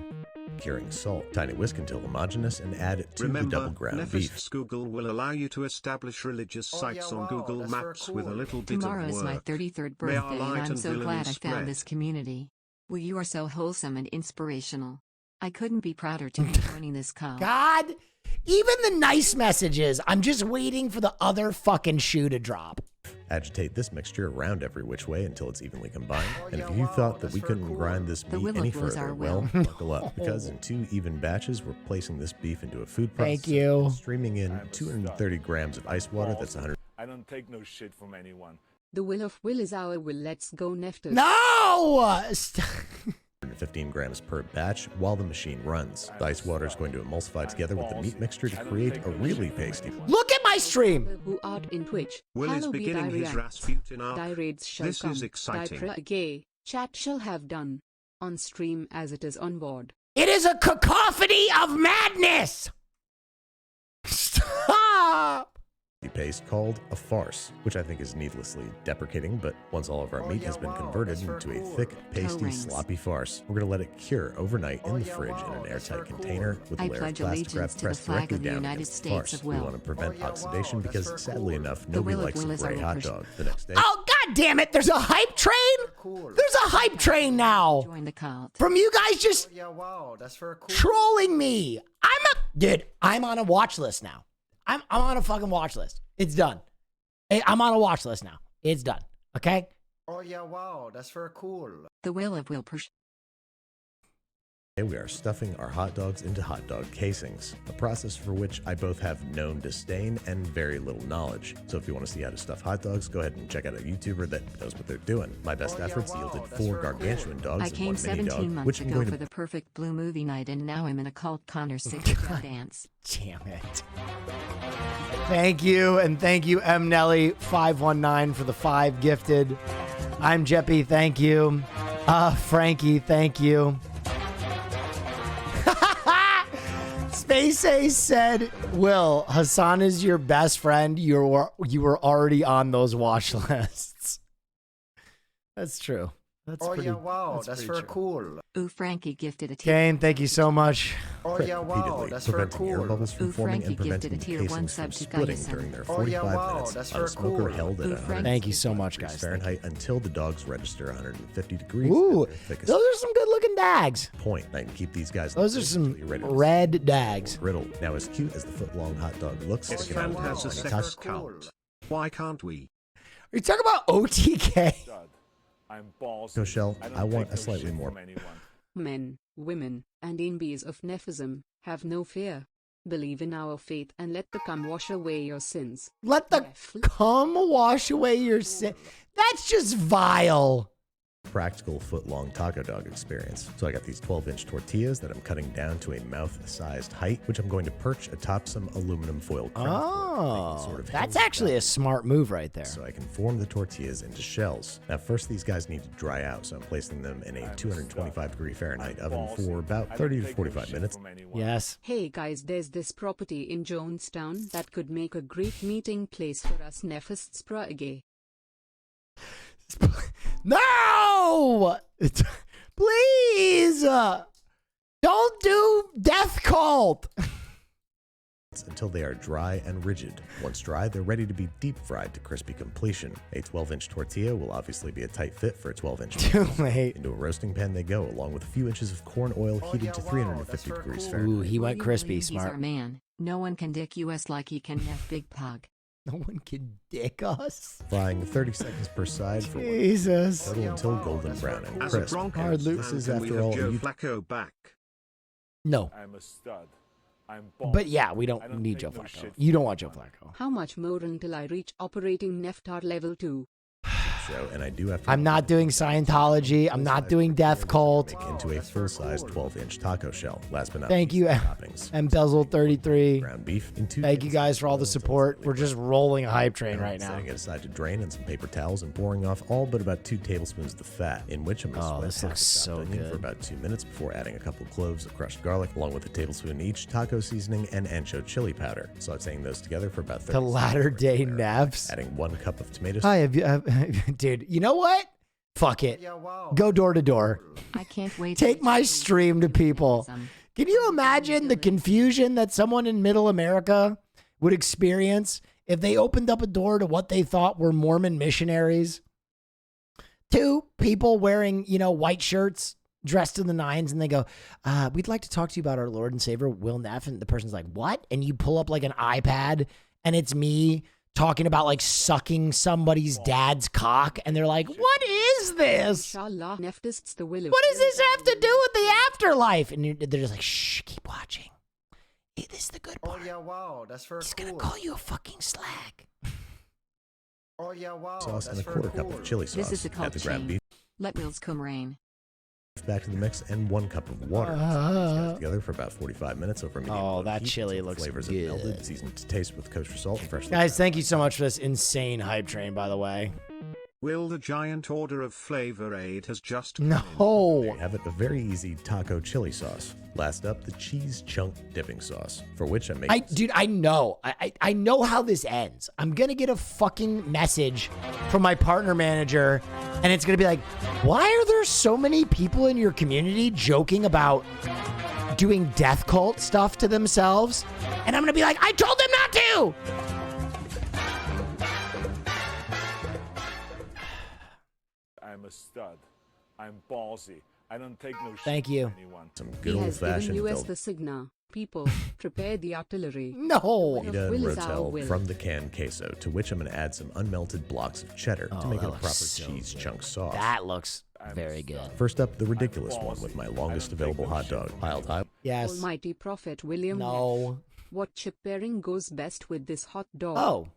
Curing salt. Tiny whisk until homogeneous and add to the double ground beef. Nefist's Google will allow you to establish religious sites on Google Maps with a little bit Tomorrow of is work. my 33rd May birthday, our and light I'm and so villainy glad I spread. found this community. Well, you are so wholesome and inspirational. I couldn't be prouder to be joining this cult. God, even the nice messages, I'm just waiting for the other fucking shoe to drop. Agitate this mixture around every which way until it's evenly combined. And if you thought that we couldn't grind this The meat will any of Will is further, our well, will. buckle up. Because in 2 even batches, we're placing this beef into a food processor. Thank you. Streaming in 230 grams of ice water. That's 100. I don't take no shit from anyone. The will of Will is our will. Let's go, Nefters. No! 115 grams per batch while the machine runs. The ice water is going to emulsify together with the meat mixture to create a really pasty. Look at my stream! Who art in Twitch. Will is Hallowed be beginning thy his reacts. Rasputin arc. Thy raids shall This come. is exciting. Thy gay chat shall have done. On stream as it is on board. It is a cacophony of madness! Stop! Paste called a farce, which I think is needlessly deprecating, but once all of our meat has been converted into a thick, pasty, rings. sloppy farce, we're going to let it cure overnight in the fridge in an airtight container with a I layer of pledge plastic wrap allegiance to the pressed flag directly of the down United against the States farce. of We Will. want to prevent oxidation because, sadly enough, nobody will of likes Will a is our gray will hot push. dog. The next day, Oh, god damn it, there's a hype train? There's a hype train now! Join the cult. From you guys just Yeah, wow, that's for cool. trolling me. Dude, I'm on a watch list now. I'm on a fucking watch list. It's done. Hey, I'm on a watch list now. It's done. Okay? Oh yeah, wow, that's for cool. The will of Will push. Today we are stuffing our hot dogs into hot dog casings, a process for which I both have known disdain and very little knowledge. So if you want to see how to stuff hot dogs, go ahead and check out a YouTuber that knows what they're doing. My best efforts yielded 4 gargantuan dogs I and came 1 mini 17 dog, months which I'm ago going for to the perfect blue movie night, and now I'm in a cult Connor signature dance. Damn it. Thank you, and thank you, M. Nelly519 for the 5 gifted. I'm Jeppy, thank you. Frankie, thank you. Space Ace said, Will, Hassan is your best friend. You were already on those watch lists. That's true. That's Oh pretty, yeah, wow, that's pretty for true. cool. Ooh, Frankie gifted a tier. Kane, thank you so much. Oh yeah, wow, repeatedly, that's for preventing air cool. bubbles from Ooh, forming Frankie and preventing gifted the a tier 1 casings sub from to splitting Gaia during their Oh, 45 yeah, wow, minutes that's on a for smoker cool. held at Ooh, 100 Frankie Thank you so much, degrees guys. Fahrenheit until the dogs register 150 degrees. Ooh, at their thickest. those are some good looking some dags. Point. I can keep these guys. Those are some red dags. Riddle. Now, as cute as the foot-long hot dog looks, This it can friend has a any sex touch. cult. Why can't we? Are you talking about OTK? I'm ballsy. So, Shell, don't I want take a no slightly shit more. from anyone. Men, women, and inbies of Nephism, have no fear. Believe in our faith and let the cum wash away your sins. Let the cum wash away your sin. That's just vile. Practical foot-long taco dog experience. So I got these 12-inch tortillas that I'm cutting down to a mouth-sized height, which I'm going to perch atop some aluminum foil craft. Oh, that's actually a smart move right there. So I can form the tortillas into shells. Now, first these guys need to dry out, so I'm placing them in a 225-degree Fahrenheit oven for about 30 to 45 minutes. Yes. Hey guys, there's this property in Jonestown that could make a great meeting place for us Nephists Prague. No! Please! Don't do Death Cult! Until they are dry and rigid. Once dry, they're ready to be deep fried to crispy completion. A 12-inch tortilla will obviously be a tight fit for a 12-inch. Too late. Into a roasting pan they go, along with a few inches of corn oil heated to 350 degrees Fahrenheit. Ooh, he went crispy, He's our smart. man. No one can dick us like he can Neff Big Pug. No one can dick us. Frying 30 seconds per side for Jesus. total until golden brown and As a crisp. Broncos This fan, is, can we after have all, Joe you Flacco back. No. I'm a stud. I'm But yeah, we don't need Joe Flacco. You don't want Joe Flacco. How much more until I reach operating Neftar level 2? Show, and I do have to I'm not doing Scientology. I'm not doing Death Cult. into a full-size 12-inch taco shell. Last but not Thank least, you, toppings. Embezzle 33. Ground beef and two. Thank you guys for all the support. We're just rolling a hype train right now. Setting it aside to drain and some paper towels and pouring off all but about 2 tablespoons of the fat, in which I'm going to sweat this half looks a chopped so onion good. for about 2 minutes before adding a couple cloves of crushed garlic, along with a tablespoon each taco seasoning and ancho chili powder. Sauteing those together for about 30 The seconds. latter-day Neffs. Adding 1 cup of tomatoes. Hi, dude. You know what? Fuck it. Go door to door. I can't wait. Take my stream to people. Can you imagine the confusion that someone in middle America would experience if they opened up a door to what they thought were Mormon missionaries? 2 people wearing, white shirts, dressed to the nines, and they go, we'd like to talk to you about our Lord and Savior, Will Neff. And the person's like, what? And you pull up like an iPad, and it's me talking about like sucking somebody's dad's cock, and they're like, what is this? Inshallah, Neftists the will of What does this have to do with the afterlife? And they're just like, shh, keep watching. Hey, this is the good part. Oh yeah, wow, that's very He's cool. gonna call you a fucking slag. Oh yeah, wow, Sauce and that's a very quarter cup cool. of chili sauce. This is the Add cult the ground chain. beef Let wheels come rain. back to the mix and 1 cup of water. Sauce these guys together for about 45 minutes over medium low that heat chili until the looks flavors good. have melted, seasoned to taste with kosher salt and fresh. Guys, thank you so much for this insane hype train, by the way. Will the giant order of Flavor Aid has just No. Have it a very easy taco chili sauce. Last up, the cheese chunk dipping sauce, for which I'm making. Dude, I know. I know how this ends. I'm gonna get a fucking message from my partner manager, and it's gonna be like, why are there so many people in your community joking about doing death cult stuff to themselves? And I'm gonna be like, I told them not to! I'm a stud. I'm ballsy. I don't take no shit Thank you. from anyone. Some He good has given old-fashioned you as velvet the signa. People, prepare the artillery. No. pita and Will is our rotel will. from the canned queso, to which I'm going to add some unmelted blocks of cheddar to make it a proper cheese chunk sauce. That looks very good. First up, the ridiculous one with my longest available hot dog, piled high. Yes. Almighty Prophet William No. Neff. What chip pairing goes best with this hot dog? Oh.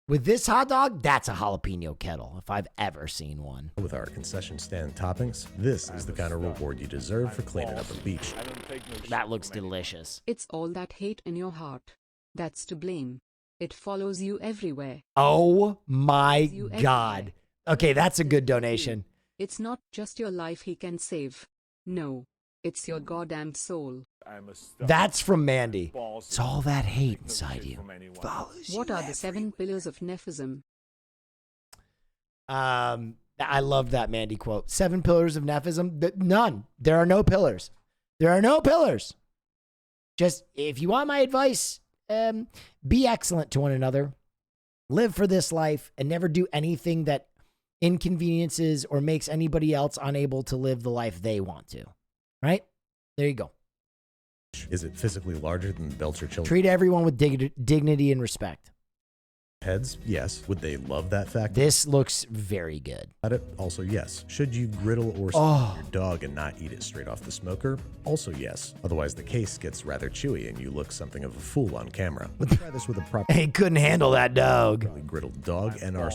With this hot dog, that's a jalapeno kettle, if I've ever seen one. With our concession stand toppings, this is the kind of reward you deserve for cleaning up a beach. That looks delicious. It's all that hate in your heart. That's to blame. It follows you everywhere. Oh my You God. Okay, that's a good donation. It's not just your life he can save. No, it's your goddamn soul. I'm a stud. That's from Mandy. Ballsy. It's all that hate No inside shit you. from anyone. What are the 7 pillars of Nephism? I love that Mandy quote. 7 pillars of Nephism. None. There are no pillars. There are no pillars. Just, if you want my advice, be excellent to one another. Live for this life and never do anything that inconveniences, or makes anybody else unable to live the life they want to. Right? There you go. Is it physically larger than the Belcher children? Treat everyone with dignity and respect. Heads? Yes. Would they love that fact? This looks very good. Also, yes. Should you griddle or smoke your dog and not eat it straight off the smoker? Also, yes. Otherwise, the case gets rather chewy and you look something of a fool on camera. Let's try this with a proper... He couldn't handle that dog. Griddled dog and our...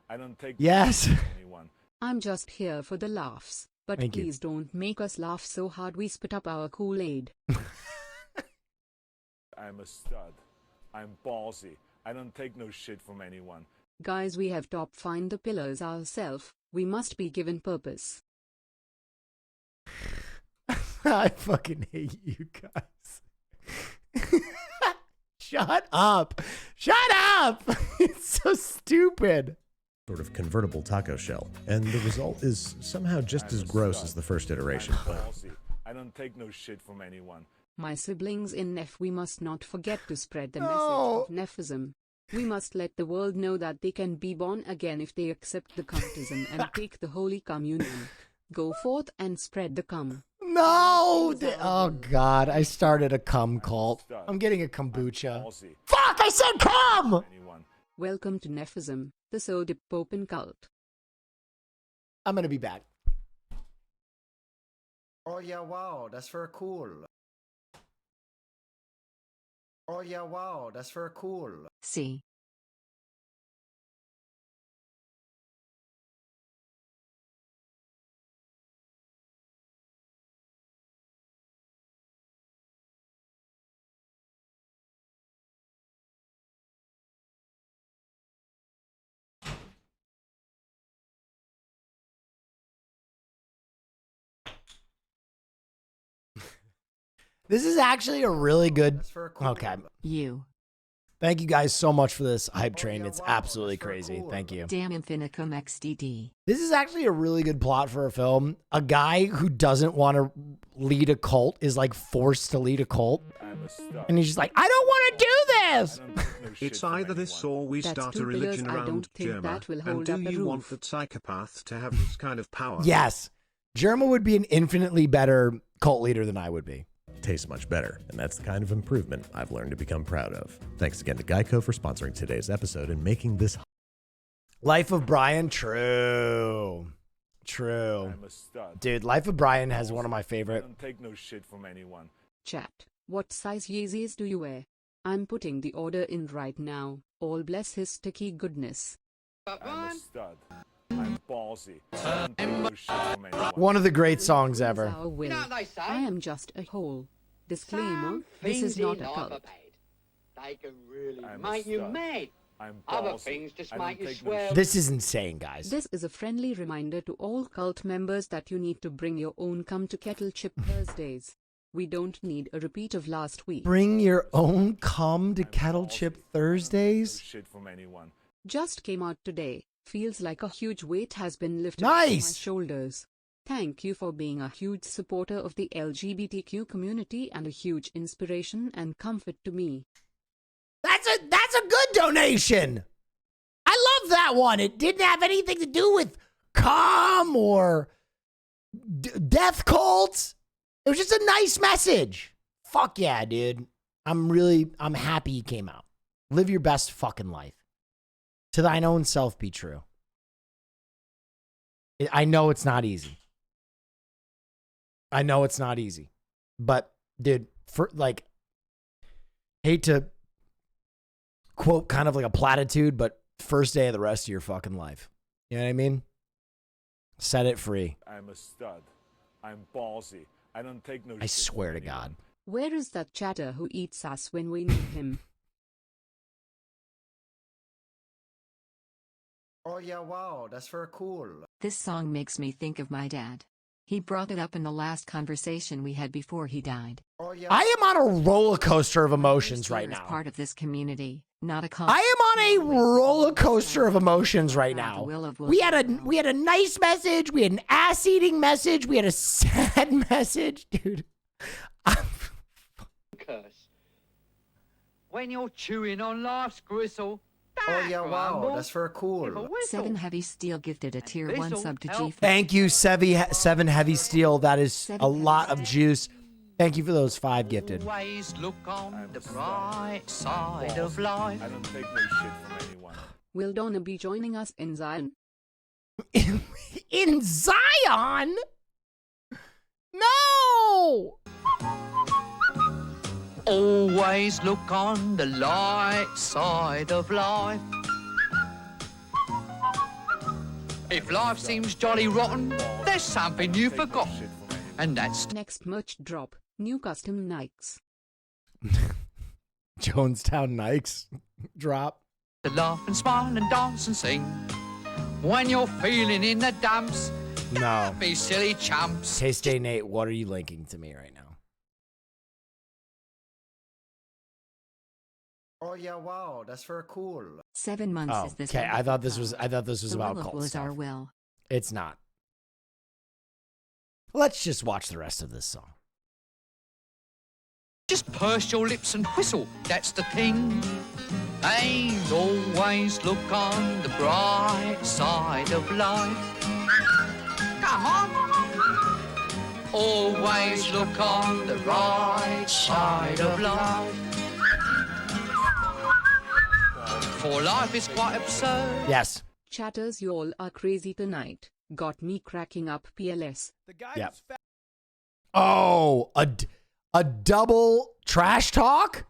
I don't take yes. anyone. I'm just here for the laughs, but Thank you. please don't make us laugh so hard we spit up our Kool-Aid. I'm a stud. I'm ballsy. I don't take no shit from anyone. Guys, we have top find the pillars ourselves. We must be given purpose. I fucking hate you guys. Shut up. Shut up. It's so stupid. Sort of convertible taco shell. And the result is somehow just as gross as the first iteration. I don't take no shit from anyone. My siblings in Neff, we must not forget to spread the message of Nephism. We must let the world know that they can be born again if they accept the cultism and take the Holy Communion. Go forth and spread the cum. No! Oh, God. I started a cum cult. I'm getting a kombucha. Fuck! I said cum! Welcome to Nephism, the Sodip Popin cult. I'm gonna be back. Oh yeah, wow, that's very cool. Oh yeah, wow, that's very cool. See. This is actually a really good... cool. Okay. You. Thank you guys so much for this hype train. It's absolutely crazy. Thank you. Damn Infinicum XDD. This is actually a really good plot for a film. A guy who doesn't want to lead a cult is like forced to lead a cult. And he's just like, I don't want to do this! It's either this or we That's start two a religion pillars I around don't think Germa. that will And hold do up a you want roof. that psychopath to have this kind of power? Yes. Germa would be an infinitely better cult leader than I would be. Tastes much better, and that's the kind of improvement I've learned to become proud of. Thanks again to Geico for sponsoring today's episode and making this... Life of Brian, true. Dude, Life of Brian has one of my favorite. I don't take no shit from anyone. Chat, what size Yeezys do you wear? I'm putting the order in right now. All bless his sticky goodness. I'm a stud. I'm ballsy. I don't take no shit from anyone. One of the great songs ever. Our will. I am just a hole. Disclaimer, this is not a cult. They can really make you mad. Other things just make you swear. This is insane, guys. This is a friendly reminder to all cult members that you need to bring your own cum to Kettle Chip Thursdays. We don't need a repeat of last week. Bring your own cum to Kettle Chip Thursdays? Shit from anyone. Just came out today. Feels like a huge weight has been lifted Nice. from my shoulders. Thank you for being a huge supporter of the LGBTQ community and a huge inspiration and comfort to me. That's a good donation. I love that one. It didn't have anything to do with cum or death cults. It was just a nice message. Fuck yeah, dude. I'm happy he came out. Live your best fucking life. To thine own self be true. I know it's not easy. But, dude, for like, hate to quote kind of like a platitude, but first day of the rest of your fucking life. You know what I mean? Set it free. I'm a stud. I'm ballsy. I don't take no I swear to God. Where is that chatter who eats us when we need him? Oh yeah, wow, that's very cool. This song makes me think of my dad. He brought it up in the last conversation we had before he died. Oh yeah. I am on a roller coaster of emotions right As now. part of this community, not a cult. I am on a roller coaster of emotions right now. We had a nice message, we had an ass-eating message, we had a sad message, dude. Curse. When you're chewing on life's gristle, Oh yeah, wow, that's very cool. 7 Heavy Steel gifted a tier 1 sub to G. Thank you, 7 Heavy Steel. That is a lot of juice. Thank you for those 5 gifted. Always look on the bright side of life. I don't take no shit from anyone. Will Donna be joining us in Zion? In Zion? No! Always look on the light side of life. If life seems jolly rotten, there's something you forgot. And that's next merch drop. New custom Nikes. Jonestown Nikes drop. To laugh and smile and dance and sing. When you're feeling in the dumps, No. don't be silly chumps. K-Stay Nate, what are you linking to me right now? Oh yeah, wow, that's very cool. 7 months Oh, is this. okay. I thought this was The about will cult was stuff. our will. It's not. Let's just watch the rest of this song. Just purse your lips and whistle, that's the thing. And always look on the bright side of life. Come on. Always look on the right side of life. For life is quite absurd. Yes. Chatters, you all are crazy tonight. Got me cracking up PLS. The guy Yep. who's fat. Oh, a double trash talk?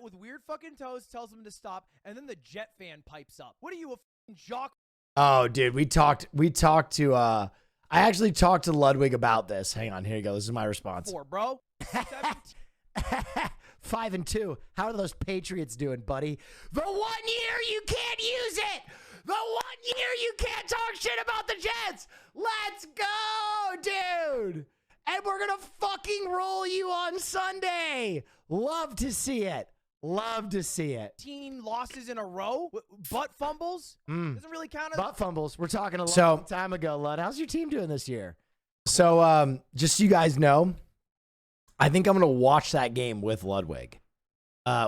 With weird fucking toes tells him to stop, and then the jet fan pipes up. What are you, a fucking jock? Oh, dude, we talked to I actually talked to Ludwig about this. Hang on, here you go. This is my response. For, bro? 5-2. How are those Patriots doing, buddy? The 1 year you can't use it. The 1 year you can't talk shit about the Jets. Let's go, dude. And we're going to fucking roll you on Sunday. Love to see it. Love to see it. 18 losses in a row? Butt fumbles? Doesn't really count as... Butt fumbles. We're talking a long time ago, Lud. How's your team doing this year? So, just so you guys know, I think I'm going to watch that game with Ludwig,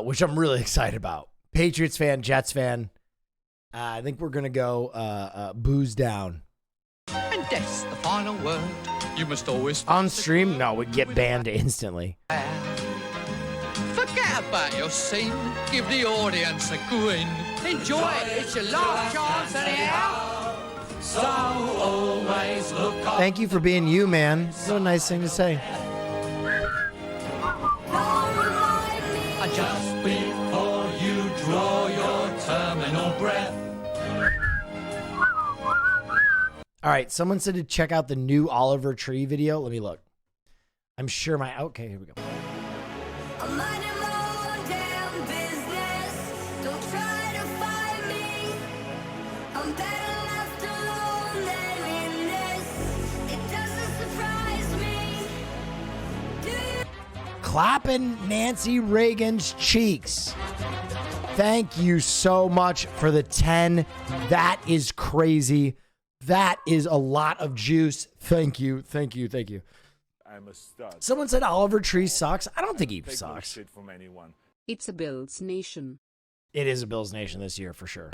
which I'm really excited about. Patriots fan, Jets fan. I think we're going to go booze down. And that's the final word. You must always... On stream? No, we'd get banned instantly. Forget about your scene. Give the audience a grin. Enjoy it. It's your last chance anyhow. So always look on. Thank you for being you, man. What a nice thing to say. Just before you draw your terminal breath. All right, someone said to check out the new Oliver Tree video. Let me look. I'm sure my... Okay, here we go. Clapping Nancy Reagan's cheeks. Thank you so much for the 10. That is crazy. That is a lot of juice. Thank you. Thank you. Thank you. I'm a stud. Someone said Oliver Tree sucks. I don't think he Take no sucks. shit from anyone. It's a Bills nation. It is a Bills nation this year for sure.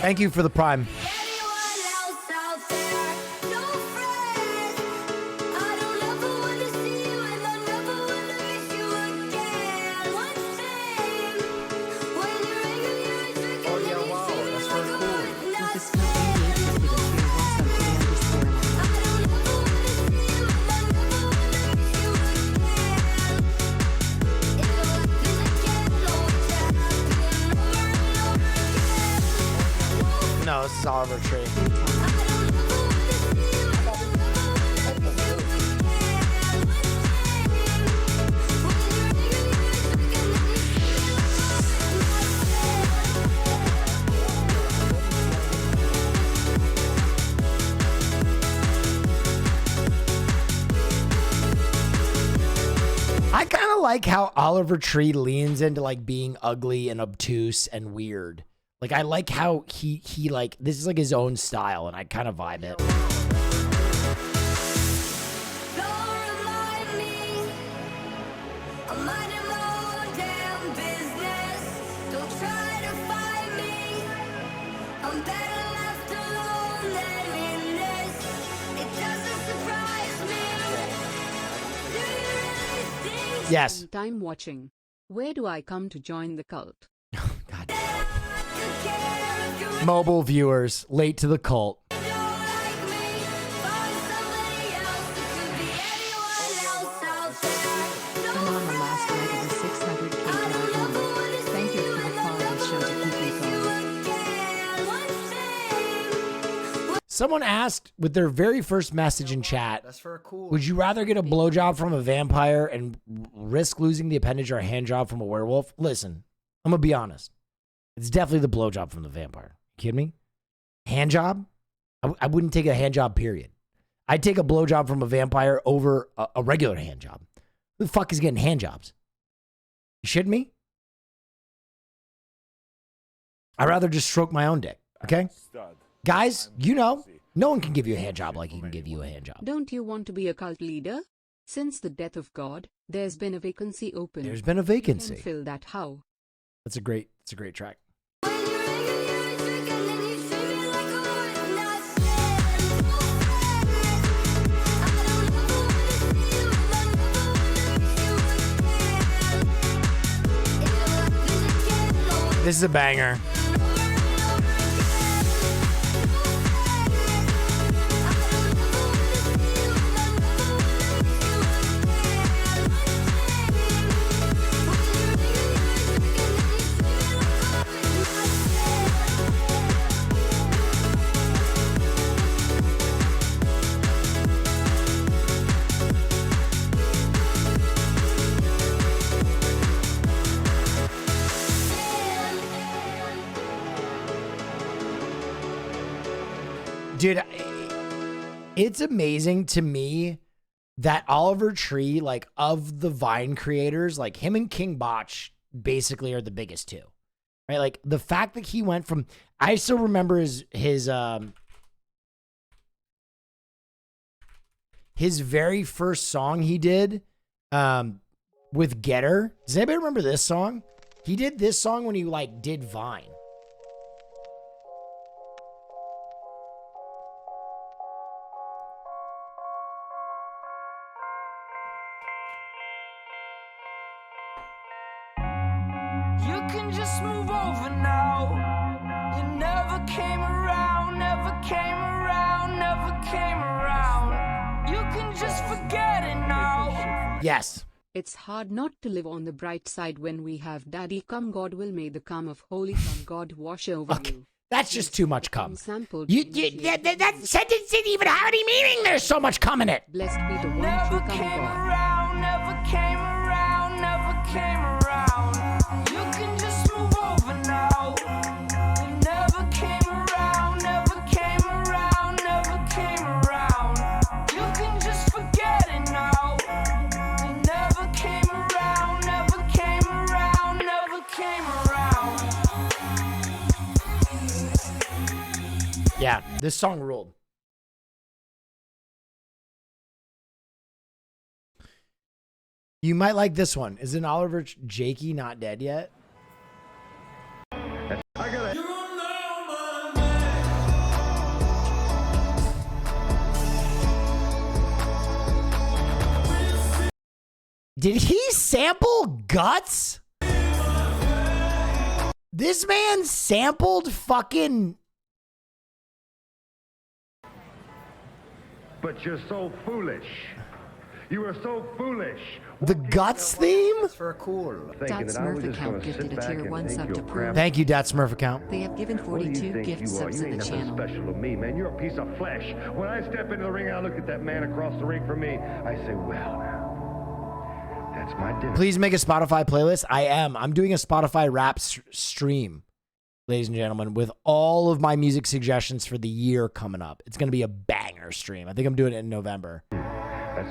Thank you for the Prime. No, this is Oliver Tree. I kind of like how Oliver Tree leans into like being ugly and obtuse and weird. Like, I like how he like, this is like his own style, and I kind of vibe it. Yes. Time watching. Where do I come to join the cult? Mobile viewers, late to the cult. I'm on the last leg of the 600K countdown. Thank you for the quality show to keep me going. Someone asked with their very first message in chat, That's for a cool. would you rather get a blowjob from a vampire and risk losing the appendage or a hand job from a werewolf? Listen, I'm going to be honest. It's definitely the blowjob from the vampire. You kidding me? Hand job? I wouldn't take a hand job, period. I'd take a blowjob from a vampire over a regular hand job. Who the fuck is getting hand jobs? You shitting me? I'd rather just stroke my own dick, okay? Guys, you know, no one can give you a hand job like he can give you a hand job. Don't you want to be a cult leader? Since the death of God, there's been a vacancy open. There's been a vacancy. You can fill that how? That's a great track. This is a banger. Dude, it's amazing to me that Oliver Tree, like, of the Vine creators, like him and King Botch basically are the biggest two, right? Like the fact that he went from, I still remember his very first song he did with Getter. Does anybody remember this song? He did this song when he like did Vine. You can just move over now. You never came around, never came around, never came around. You can just forget it now. Yes. It's hard not to live on the bright side when we have Daddy come God will may the cum of holy cum God wash over you. That's just too much cum. Sampled That sentence didn't even have any meaning. There's so much cum in it. Blessed be the one true cum God. Never came around, never came around. You can just move over now. You never came around, never came around, never came around. You can just forget it now. You never came around, never came around, never came around. Yeah, this song ruled. You might like this one. Isn't Oliver Jakey not dead yet? Did he sample Guts? This man sampled fucking... But you're so foolish. You are so foolish. The Guts theme? For a cool. Dot Smurf account gifted a tier 1 sub to prove. Thank you, Dot Smurf account. They have given 42 gift subs to the channel. Special to me, man. You're a piece of flesh. When I step into the ring, I look at that man across the ring from me. I say, well, now, that's my dinner. Please make a Spotify playlist. I am. I'm doing a Spotify rap stream, ladies and gentlemen, with all of my music suggestions for the year coming up. It's going to be a banger stream. I think I'm doing it in November.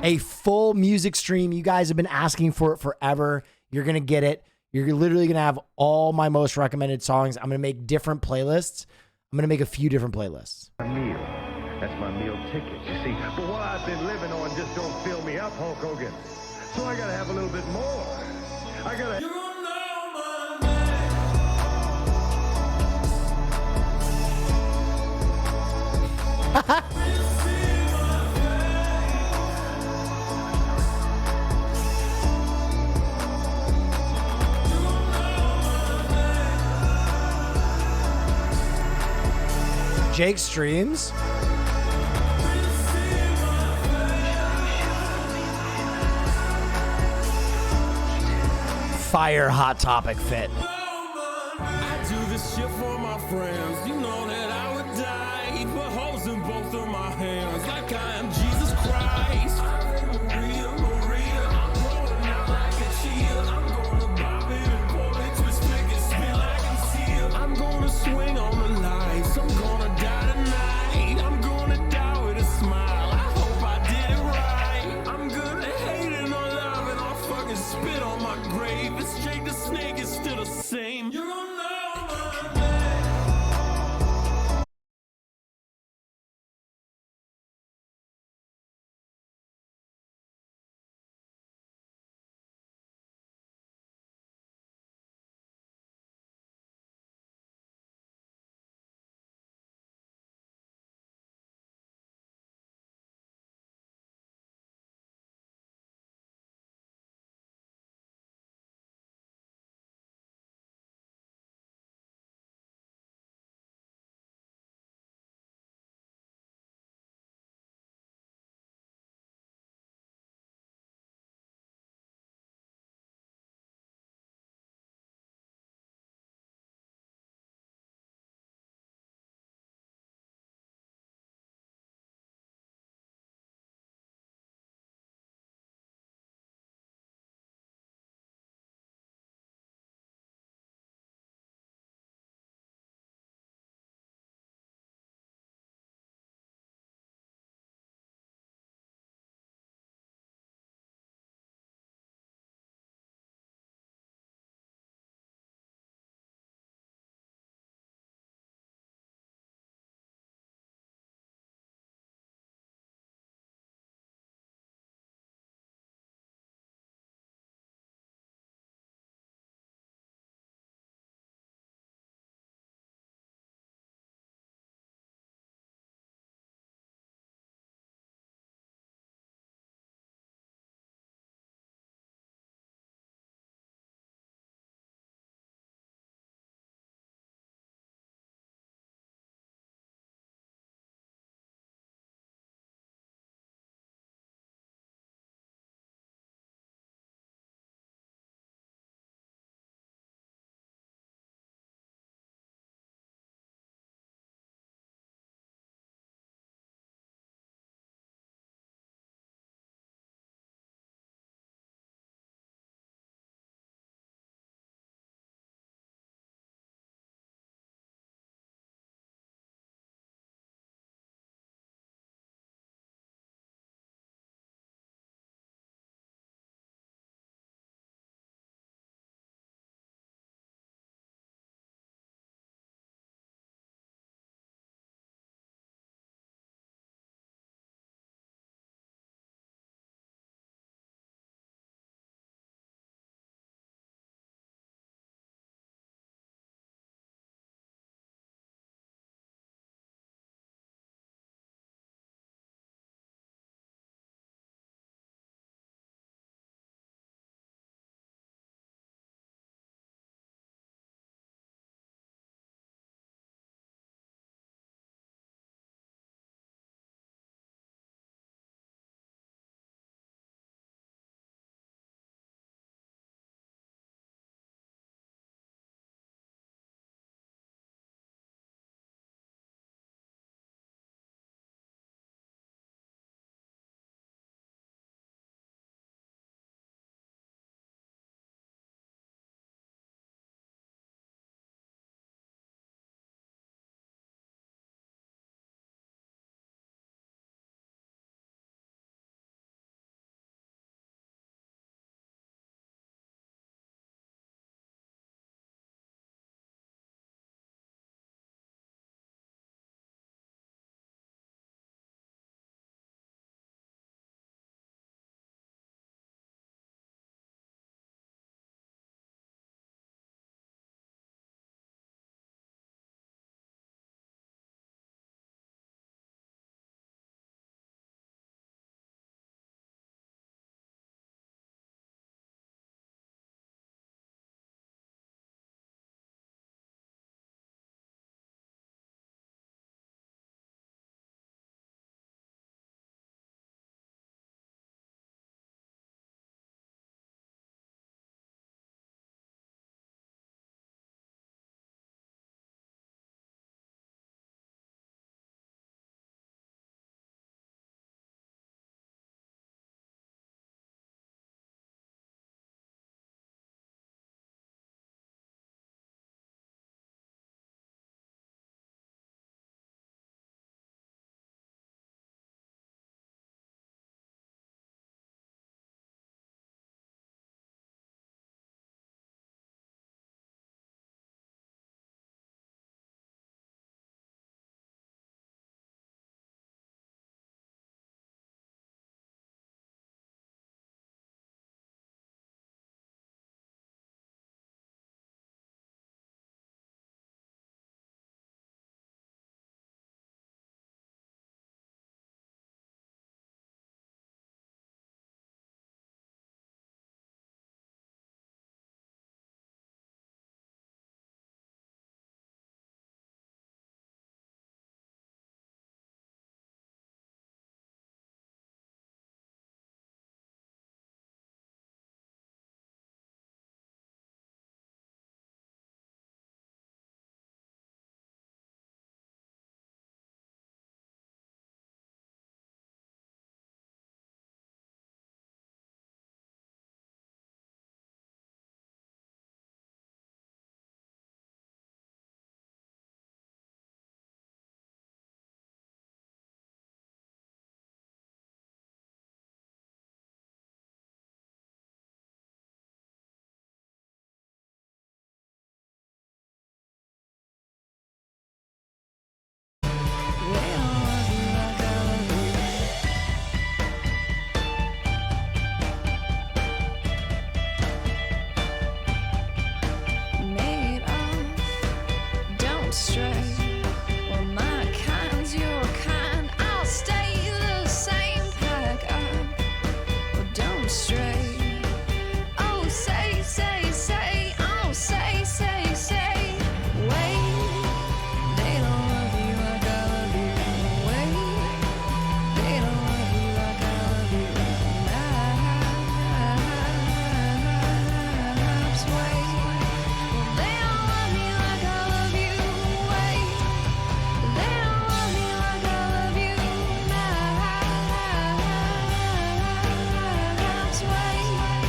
A full music stream. You guys have been asking for it forever. You're going to get it. You're literally going to have all my most recommended songs. I'm going to make different playlists. I'm going to make a few different playlists. My meal. That's my meal ticket, you see. But what I've been living on just don't fill me up, Hulk Hogan. So I got to have a little bit more. I got to... Jake streams. Fire Hot Topic fit. I do this shit for my friends. You know that I would die. Put holes in both of my hands like I am Jesus Christ. Maria, I'm rolling out like a cheetah. I'm gonna bob it and pull it, twist, flick it, spin like I'm Sia. I'm gonna swing on the lights. I'm gonna die tonight. I'm gonna die with a smile. I hope I did it right. I'm gonna hate and not love and I'll fucking spit on my grave. It's Jake the Snake, it's still the same. You're gonna know my name.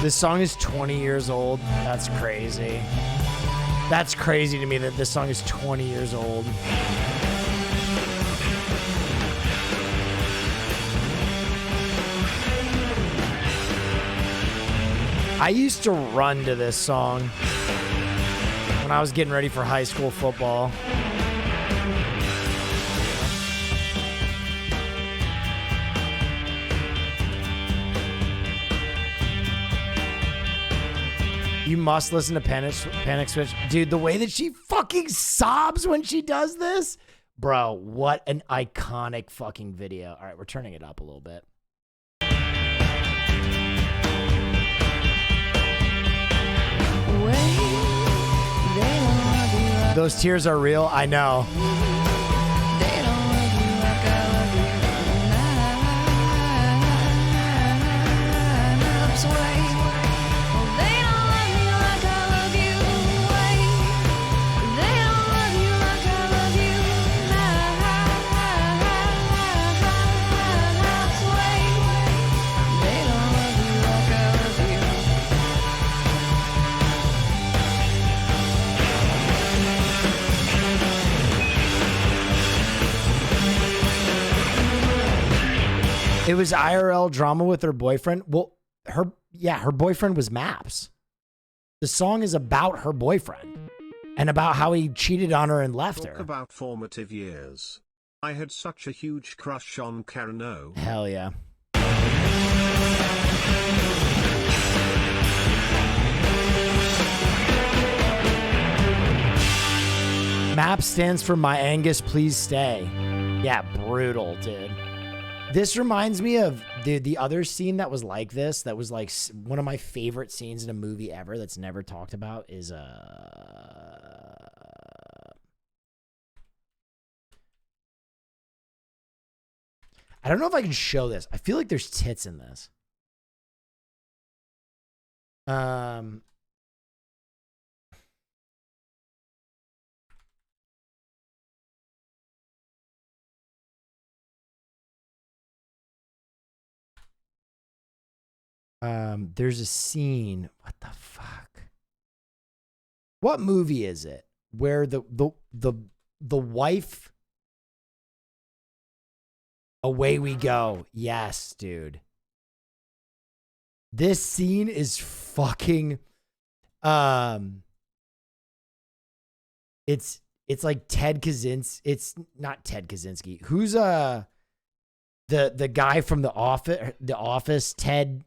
This song is 20 years old. That's crazy. That's crazy to me that this song is 20 years old. I used to run to this song when I was getting ready for high school football. You must listen to Panic Switch. Dude, the way that she fucking sobs when she does this. Bro, what an iconic fucking video. All right, we're turning it up a little bit. Those tears are real. I know. It was IRL drama with her boyfriend. Well, her boyfriend was Maps. The song is about her boyfriend and about how he cheated on her and left her. Talk about formative years. I had such a huge crush on Karen O. Hell yeah. MAP stands for My Angus, Please Stay. Yeah, brutal, dude. This reminds me of the other scene that was like this, that was like one of my favorite scenes in a movie ever that's never talked about is I don't know if I can show this. I feel like there's tits in this. There's a scene. What the fuck? What movie is it where the wife? Away We Go. Yes, dude. This scene is fucking. It's like Ted Kaczynski. It's not Ted Kaczynski. Who's the guy from The Office, Ted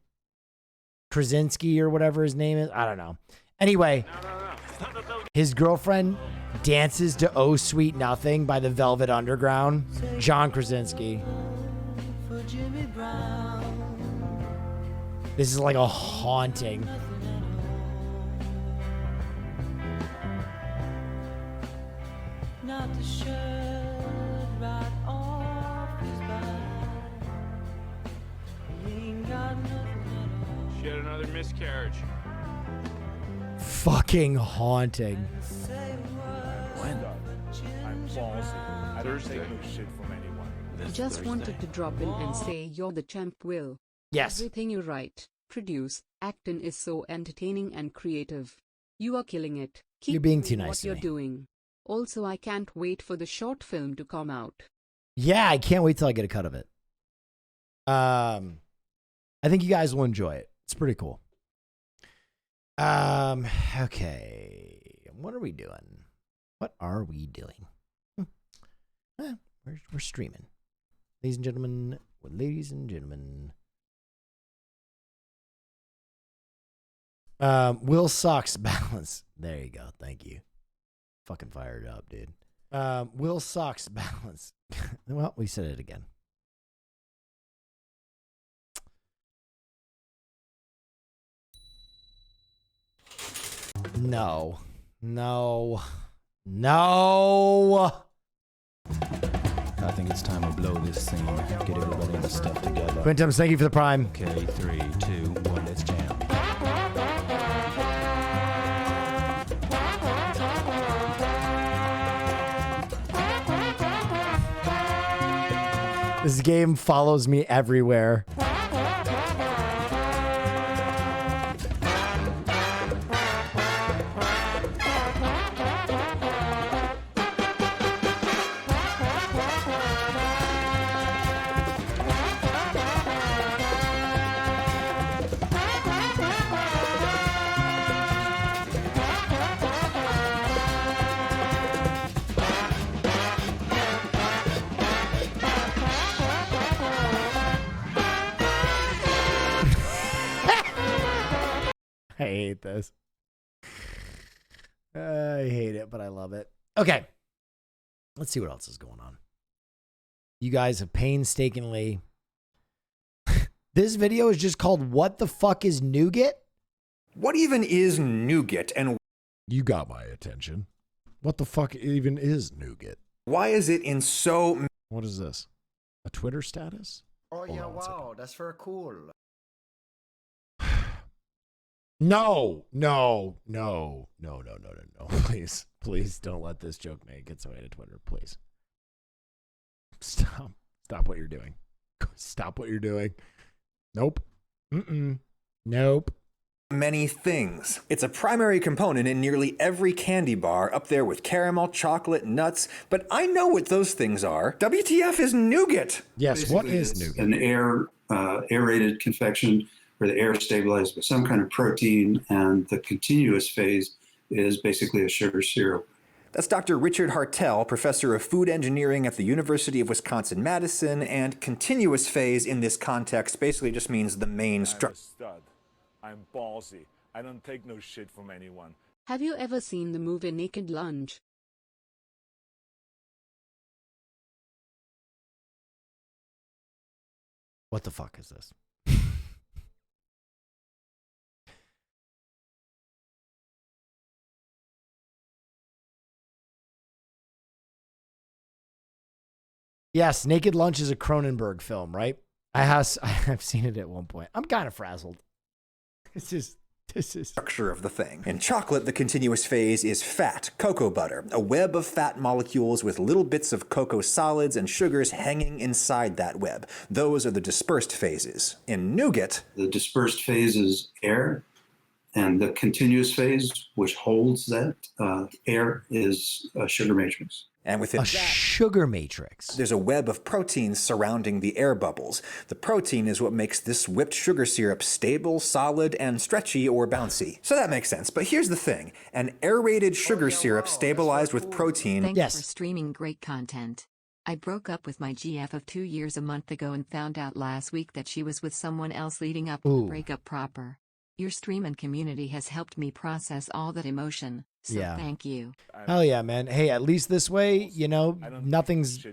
Krasinski or whatever his name is. I don't know. Anyway, his girlfriend dances to Oh Sweet Nothing by the Velvet Underground. John Krasinski. This is like a haunting. Not the shirt right off his back. He ain't got nothing at all. She had another miscarriage. Fucking haunting. When? I'm ballsy. I don't take no shit from anyone. Just wanted to drop in and say you're the champ, Will. Yes. Everything you write, produce, act in is so entertaining and creative. You are killing it. Keep You're being doing too nice what to you're me. doing. Also, I can't wait for the short film to come out. Yeah, I can't wait till I get a cut of it. I think you guys will enjoy it. It's pretty cool. Okay. What are we doing? What are we doing? We're streaming. Ladies and gentlemen. Will sucks balance. There you go. Thank you. Fucking fired up, dude. Will sucks balance. Well, we said it again. No. I think it's time to blow this scene. Get everybody in the stuff together. Quintums, thank you for the prime. Okay, 3, 2, 1, let's jam. This game follows me everywhere. I hate this. I hate it, but I love it. Okay. Let's see what else is going on. You guys have painstakingly... This video is just called What the Fuck is Nougat? What even is nougat, and You got my attention. What the fuck even is nougat? why is it in so... What is this? A Twitter status? Oh Hold yeah, on one second. wow, that's very cool. No. Please don't let this joke make its way to Twitter. Please. Stop what you're doing. Stop what you're doing. Nope. Nope. many things. It's a primary component in nearly every candy bar, up there with caramel, chocolate, nuts, but I know what those things are. WTF is nougat. Yes, what is nougat? An aerated confection where the air is stabilized with some kind of protein, and the continuous phase is basically a sugar syrup. That's Dr. Richard Hartel, professor of food engineering at the University of Wisconsin-Madison, and continuous phase in this context basically just means the main structure. I'm ballsy. I don't take no shit from anyone. Have you ever seen the movie Naked Lunch? What the fuck is this? Yes, Naked Lunch is a Cronenberg film, right? I've seen it at one point. I'm kind of frazzled. This is structure of the thing. In chocolate, the continuous phase is fat, cocoa butter, a web of fat molecules with little bits of cocoa solids and sugars hanging inside that web. Those are the dispersed phases. In nougat, The dispersed phase is air, and the continuous phase, which holds that air, is a sugar matrix. and within that, sugar matrix, there's a web of proteins surrounding the air bubbles. The protein is what makes this whipped sugar syrup stable, solid, and stretchy or bouncy. So that makes sense. But here's the thing. An aerated sugar syrup stabilized with protein... Thanks for streaming great content. I broke up with my GF of 2 years a month ago and found out last week that she was with someone else leading up to the breakup proper. Your stream and community has helped me process all that emotion, so thank you. Hell yeah, man. Hey, at least this way, you know, nothing's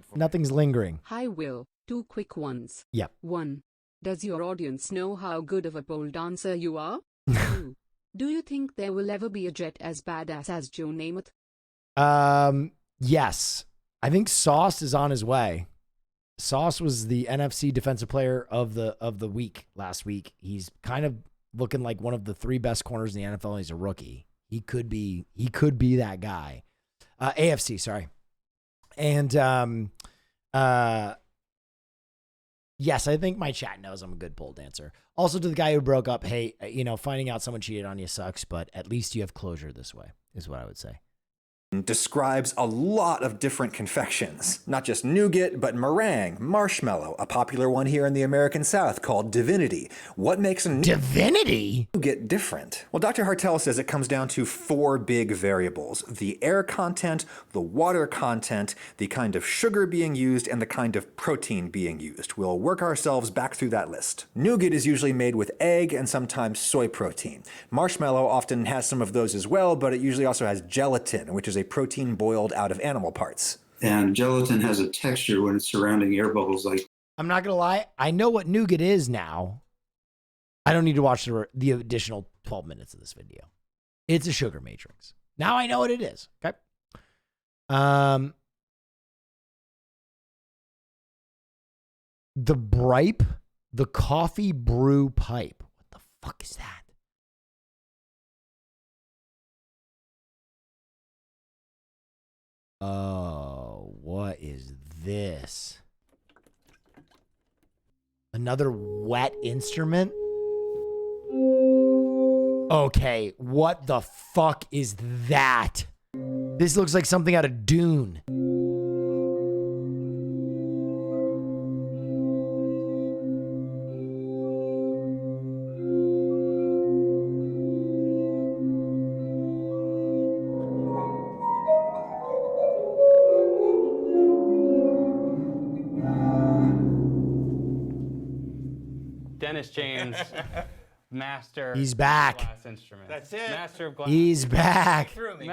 lingering. Hi, Will. 2 quick ones. Yep. 1. Does your audience know how good of a pole dancer you are? 2. Do you think there will ever be a jet as badass as Joe Namath? Yes. I think Sauce is on his way. Sauce was the NFC defensive player of the week last week. He's kind of looking like one of the 3 best corners in the NFL. He's a rookie. He could be that guy. AFC, sorry. And yes, I think my chat knows I'm a good pole dancer. Also, to the guy who broke up, hey, you know, finding out someone cheated on you sucks, but at least you have closure this way, is what I would say. Describes a lot of different confections. Not just nougat, but meringue, marshmallow, a popular one here in the American South called Divinity. What makes a Divinity nougat different? Well, Dr. Hartel says it comes down to 4 big variables: the air content, the water content, the kind of sugar being used, and the kind of protein being used. We'll work ourselves back through that list. Nougat is usually made with egg and sometimes soy protein. Marshmallow often has some of those as well, but it usually also has gelatin, which is a protein boiled out of animal parts. And gelatin has a texture when it's surrounding air bubbles like... I'm not going to lie. I know what nougat is now. I don't need to watch the additional 12 minutes of this video. It's a sugar matrix. Now I know what it is. Okay. The Bripe, the coffee brew pipe. What the fuck is that? Oh, what is this? Another wet instrument? Okay, what the fuck is that? This looks like something out of Dune. Dennis James, master. He's back. Glass instrument. That's it. Master of glass. He's back. Through me.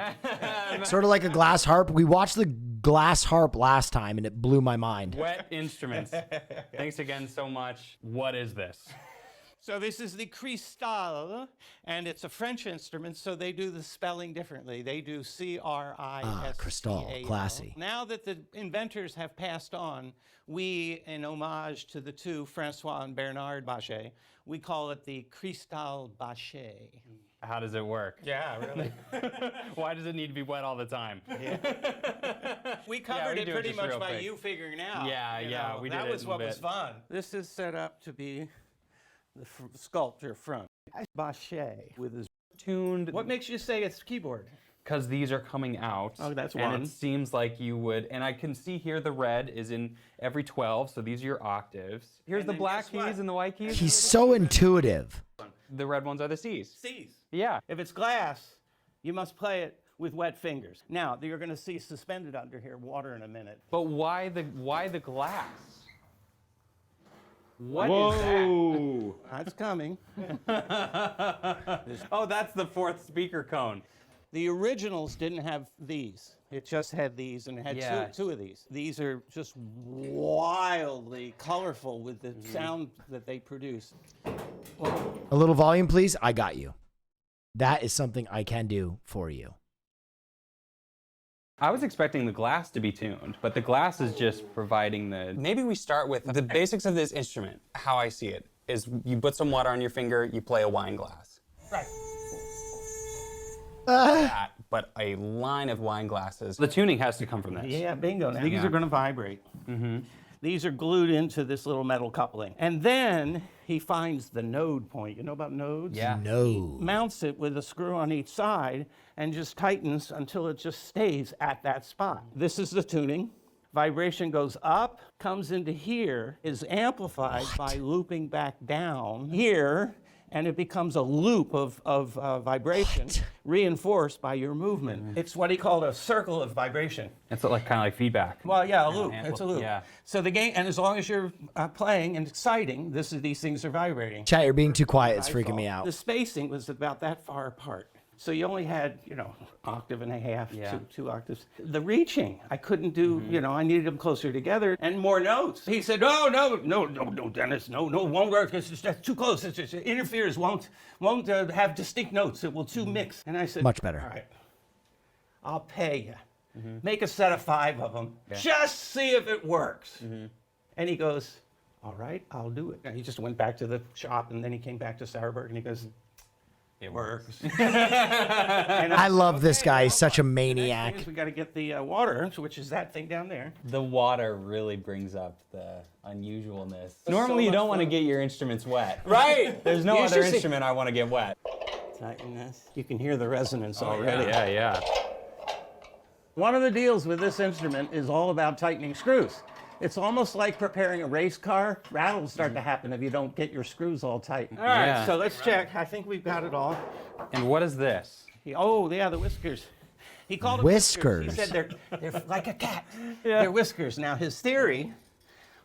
Sort of like a glass harp. We watched the glass harp last time, and it blew my mind. Wet instruments. Thanks again so much. What is this? So this is the cristal, and it's a French instrument, so they do the spelling differently. They do C-R-I-S-T-A-L. Cristal, classy. Now that the inventors have passed on, we, in homage to the two, Francois and Bernard Bachet, we call it the Cristal Bachet. How does it work? Yeah, really. Why does it need to be wet all the time? We covered we it do it pretty just much real by quick. you figuring out. Yeah, you yeah, know, we did that it was in a what was bit. fun. This is set up to be the sculpture front. Bachet with his tuned. What makes you say it's keyboard? Because these are coming out. Oh, that's and one. it seems like you would, and I can see here the red is in every 12, so these are your octaves. Here's And the then black guess what? keys and the white keys. He's so intuitive. The red ones are the C's. C's. Yeah. If it's glass, you must play it with wet fingers. Now, you're going to see suspended under here water in a minute. But why the glass? What Whoa. is that? That's coming. Oh, that's the fourth speaker cone. The originals didn't have these. It just had these, and it had two of these. These are just wildly colorful with the sound that they produce. A little volume, please. I got you. That is something I can do for you. I was expecting the glass to be tuned, but the glass is just providing the... Maybe we start with the basics of this instrument. How I see it is you put some water on your finger, you play a wine glass. Right. That, but a line of wine glasses. The tuning has to come from this. Yeah, bingo. Now, these are going to vibrate. These are glued into this little metal coupling. And then he finds the node point. You know about nodes? Yeah. Node. He mounts it with a screw on each side and just tightens until it just stays at that spot. This is the tuning. Vibration goes up, comes into here, is amplified by looping back down here, and it becomes a loop of vibration reinforced by your movement. It's what he called a circle of vibration. It's like kind of like feedback. Well, yeah, a loop. It's a loop. Yeah. So the game, and as long as you're playing and exciting, these things are vibrating. Chat, you're being too quiet. It's freaking me out. The spacing was about that far apart. So you only had, octave and a half, two octaves. The reaching, I couldn't do, I needed them closer together and more notes. He said, no, Dennis, no, won't work. It's just too close. It just interferes, won't have distinct notes. It will too mix. And I said, much better. All right, I'll pay you. Make a set of 5 of them. Yeah. Just see if it works. And he goes, all right, I'll do it. And he just went back to the shop, and then he came back to Sauerberg, and he goes, it works. I love this guy. He's such a maniac. We got to get the water, which is that thing down there. The water really brings up the unusualness. Normally, you don't want to get your instruments wet. Right. There's no other instrument I want to get wet. Tighten this. You can hear the resonance already. Yeah. One of the deals with this instrument is all about tightening screws. It's almost like preparing a race car. Rattles start to happen if you don't get your screws all tight. All right, so let's check. I think we've got it all. And what is this? The whiskers. He called them whiskers. He said they're like a cat. Yeah. They're whiskers. Now his theory,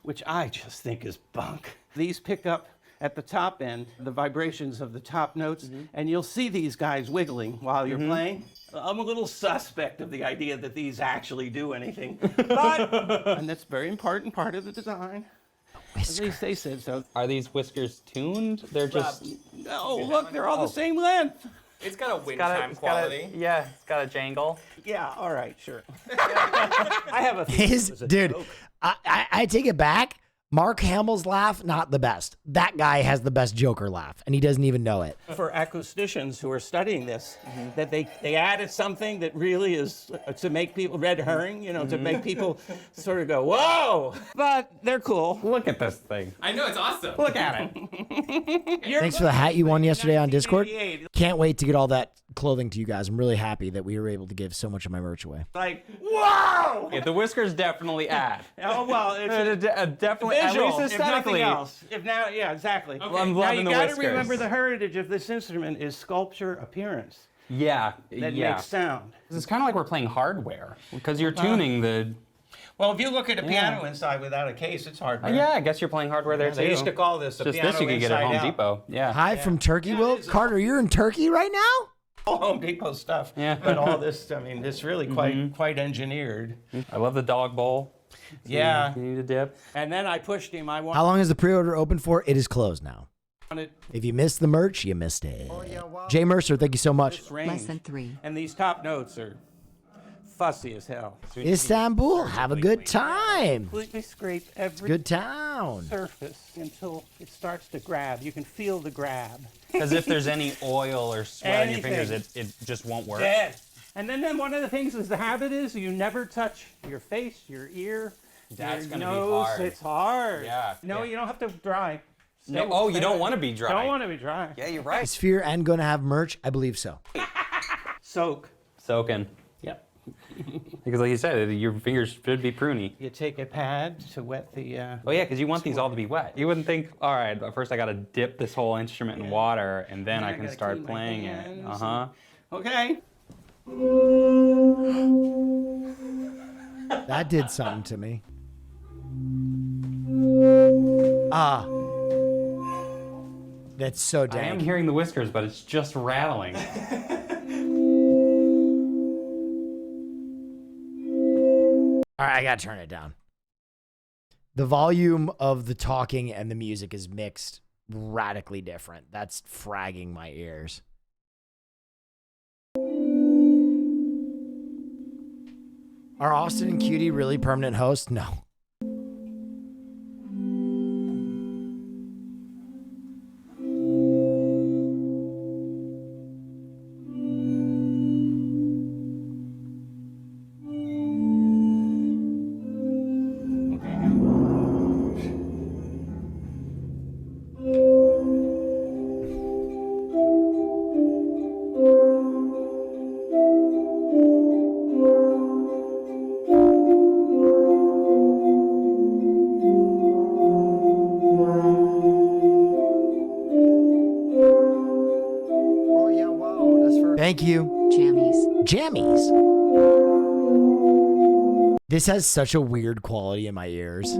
which I just think is bunk, these pick up at the top end the vibrations of the top notes, and you'll see these guys wiggling while you're playing. I'm a little suspect of the idea that these actually do anything, but and that's a very important part of the design. At least they said so. Are these whiskers tuned? They're just... Oh, look, they're all the same length. It's got a wind chime quality. Yeah, it's got a jangle. Yeah, all right, sure. I have a... Dude, I take it back. Mark Hamill's laugh, not the best. That guy has the best Joker laugh, and he doesn't even know it. For acousticians who are studying this, that they added something that really is to make people, red herring, to make people sort of go, whoa! But they're cool. Look at this thing. I know, it's awesome. Look at it. Thanks for the hat you won yesterday on Discord. Can't wait to get all that clothing to you guys. I'm really happy that we were able to give so much of my merch away. Like, whoa! Yeah, the whiskers definitely add. Oh, well, it's definitely, visual, at least aesthetically. if nothing else. Yeah, exactly. Okay. I'm now loving you the got to whiskers. remember the heritage of this instrument is sculpture appearance. Yeah, that makes sound. It's kind of like we're playing hardware because you're tuning the... Well, if you look at a piano inside without a case, it's hardware. Yeah, I guess you're playing hardware there too. They used to call this a Just piano this you could get at inside Home out. Depot. Yeah. Hi from Turkey, Will. Carter, you're in Turkey right now? All Home Depot stuff. Yeah. But all this, I mean, it's really quite engineered. I love the dog bowl. So Yeah. You need a dip. And then I pushed him. I How long is the pre-order open for? It is closed now. wanted If you missed the merch, you missed it. Jay Mercer, thank you so much. this range. And these top notes are fussy as hell. Istanbul, have a good time. Completely scrape every Good town. surface until it starts to grab. You can feel the grab. Because if there's any oil or sweat on your fingers, Anything. it just won't work. Dead. And then one of the things is the habit is you never touch your face, your ear, That's your gonna be nose. hard. It's hard. Yeah, No, you don't have to dry. No, oh, you don't want to be dry. Don't want to be dry. Yeah, you're right. Is Fear and going to have merch? I believe so. Soak. Soaking. Yep. Because like you said, your fingers should be pruny. You take a pad to wet the. Oh yeah, because you want these all to be wet. You wouldn't think, all right, first I got to dip this whole instrument in water, and then I can gotta start clean my playing it. hands Okay. That did something to me. Ah. That's so I am dank. hearing the whiskers, but it's just rattling. All right, I gotta turn it down. The volume of the talking and the music is mixed radically different. That's fragging my ears. Are Austin and Cutie really permanent hosts? No. Thank you. Jammies. Jammies. This has such a weird quality in my ears.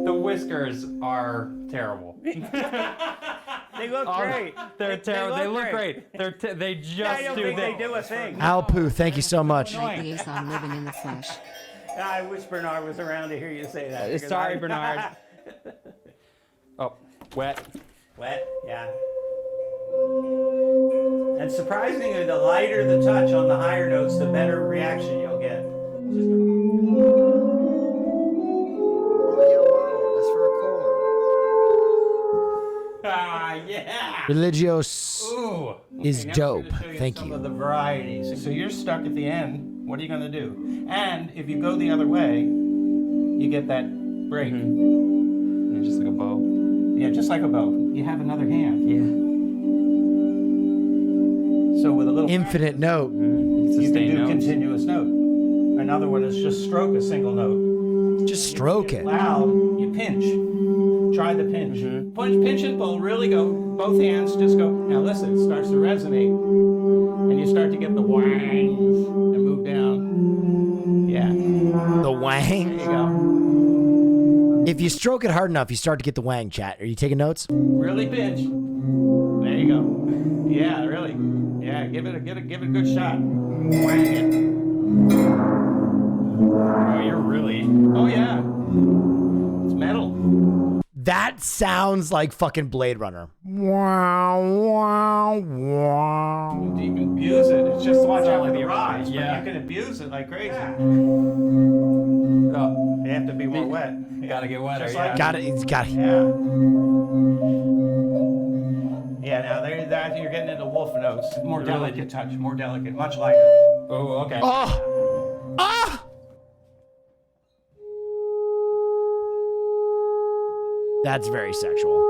The whiskers are terrible. They look great. They're terrible. They look great. They just I don't do think this. they do a thing. Alpoo, thank you so much. Night liaison living in the flesh. I wish Bernard was around to hear you say that. because Sorry, I- Bernard. Oh, wet. Wet, yeah. And surprisingly, the lighter the touch on the higher notes, the better reaction you'll get. Ah, yeah. Religios Ooh. is Okay, now I'm dope. gonna show you Thank some you. of the varieties. So you're stuck at the end. What are you going to do? And if you go the other way, you get that break. Just like a bow. Yeah, just like a bow. You have another hand. Yeah. So with a little Infinite note. you can Sustain do notes. continuous note. Another one is just stroke a single note. Just stroke it. Loud, you pinch. Try the pinch. Pinch and pull, really go. Both hands just go. Now listen, it starts to resonate. And you start to get the wangs and move down. Yeah. The wang. There you go. If you stroke it hard enough, you start to get the wang, chat. Are you taking notes? Really pinch. There you go. Yeah, really. Yeah, give it a good shot. Wang it. Oh, you're really. Oh yeah. It's metal. That sounds like fucking Blade Runner. Wow, wow, wow. You can abuse it. It's just watch out for the the rise, yeah. but you can abuse it like crazy. Oh, They have to be more wet. gotta get wetter. Just Yeah. like- Got it. It's got it. Yeah. Yeah, now there that you're getting into wolf notes. More delicate touch, more delicate, much lighter. Oh, okay. Oh! Ah! That's very sexual.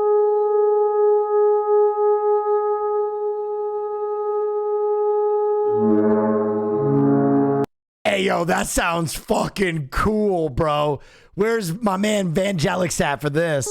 Hey, yo, that sounds fucking cool, bro. Where's my man Vangelis at for this?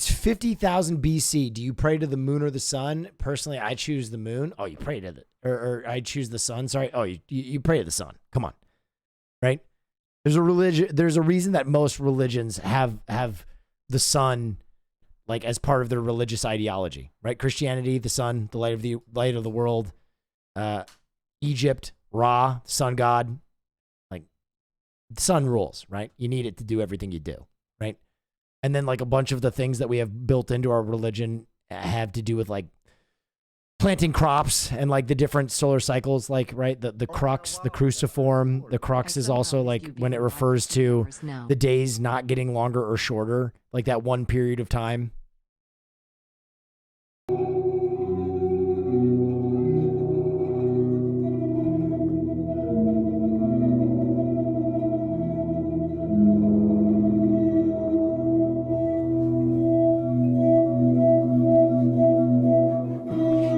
It's 50,000 BC. Do you pray to the moon or the sun? Personally, I choose the moon. Oh, you pray to the, or I choose the sun. Sorry. Oh, you pray to the sun. Come on. Right? There's a religion. There's a reason that most religions have the sun like as part of their religious ideology, right? Christianity, the sun, the light of the world. Egypt, Ra, sun god. Like the sun rules, right? You need it to do everything you do, right? And then like a bunch of the things that we have built into our religion have to do with like planting crops and like the different solar cycles, like, right? The crux, the cruciform, the crux is also like when it refers to the days not getting longer or shorter, like that one period of time.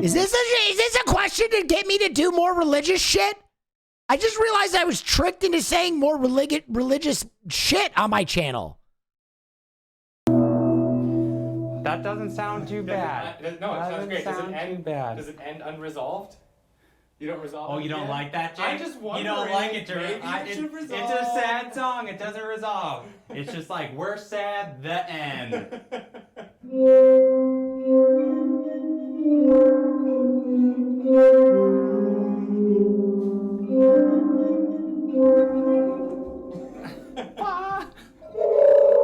Is this a question to get me to do more religious shit? I just realized I was tricked into saying more religious shit on my channel. That doesn't sound too bad. No, it sounds great. Does it end unresolved? You don't resolve it? Oh, you don't again? like that, Jake? I'm just wondering. You don't like it to maybe it should It's resolve. a sad song. It doesn't resolve. It's just like, we're sad, the end.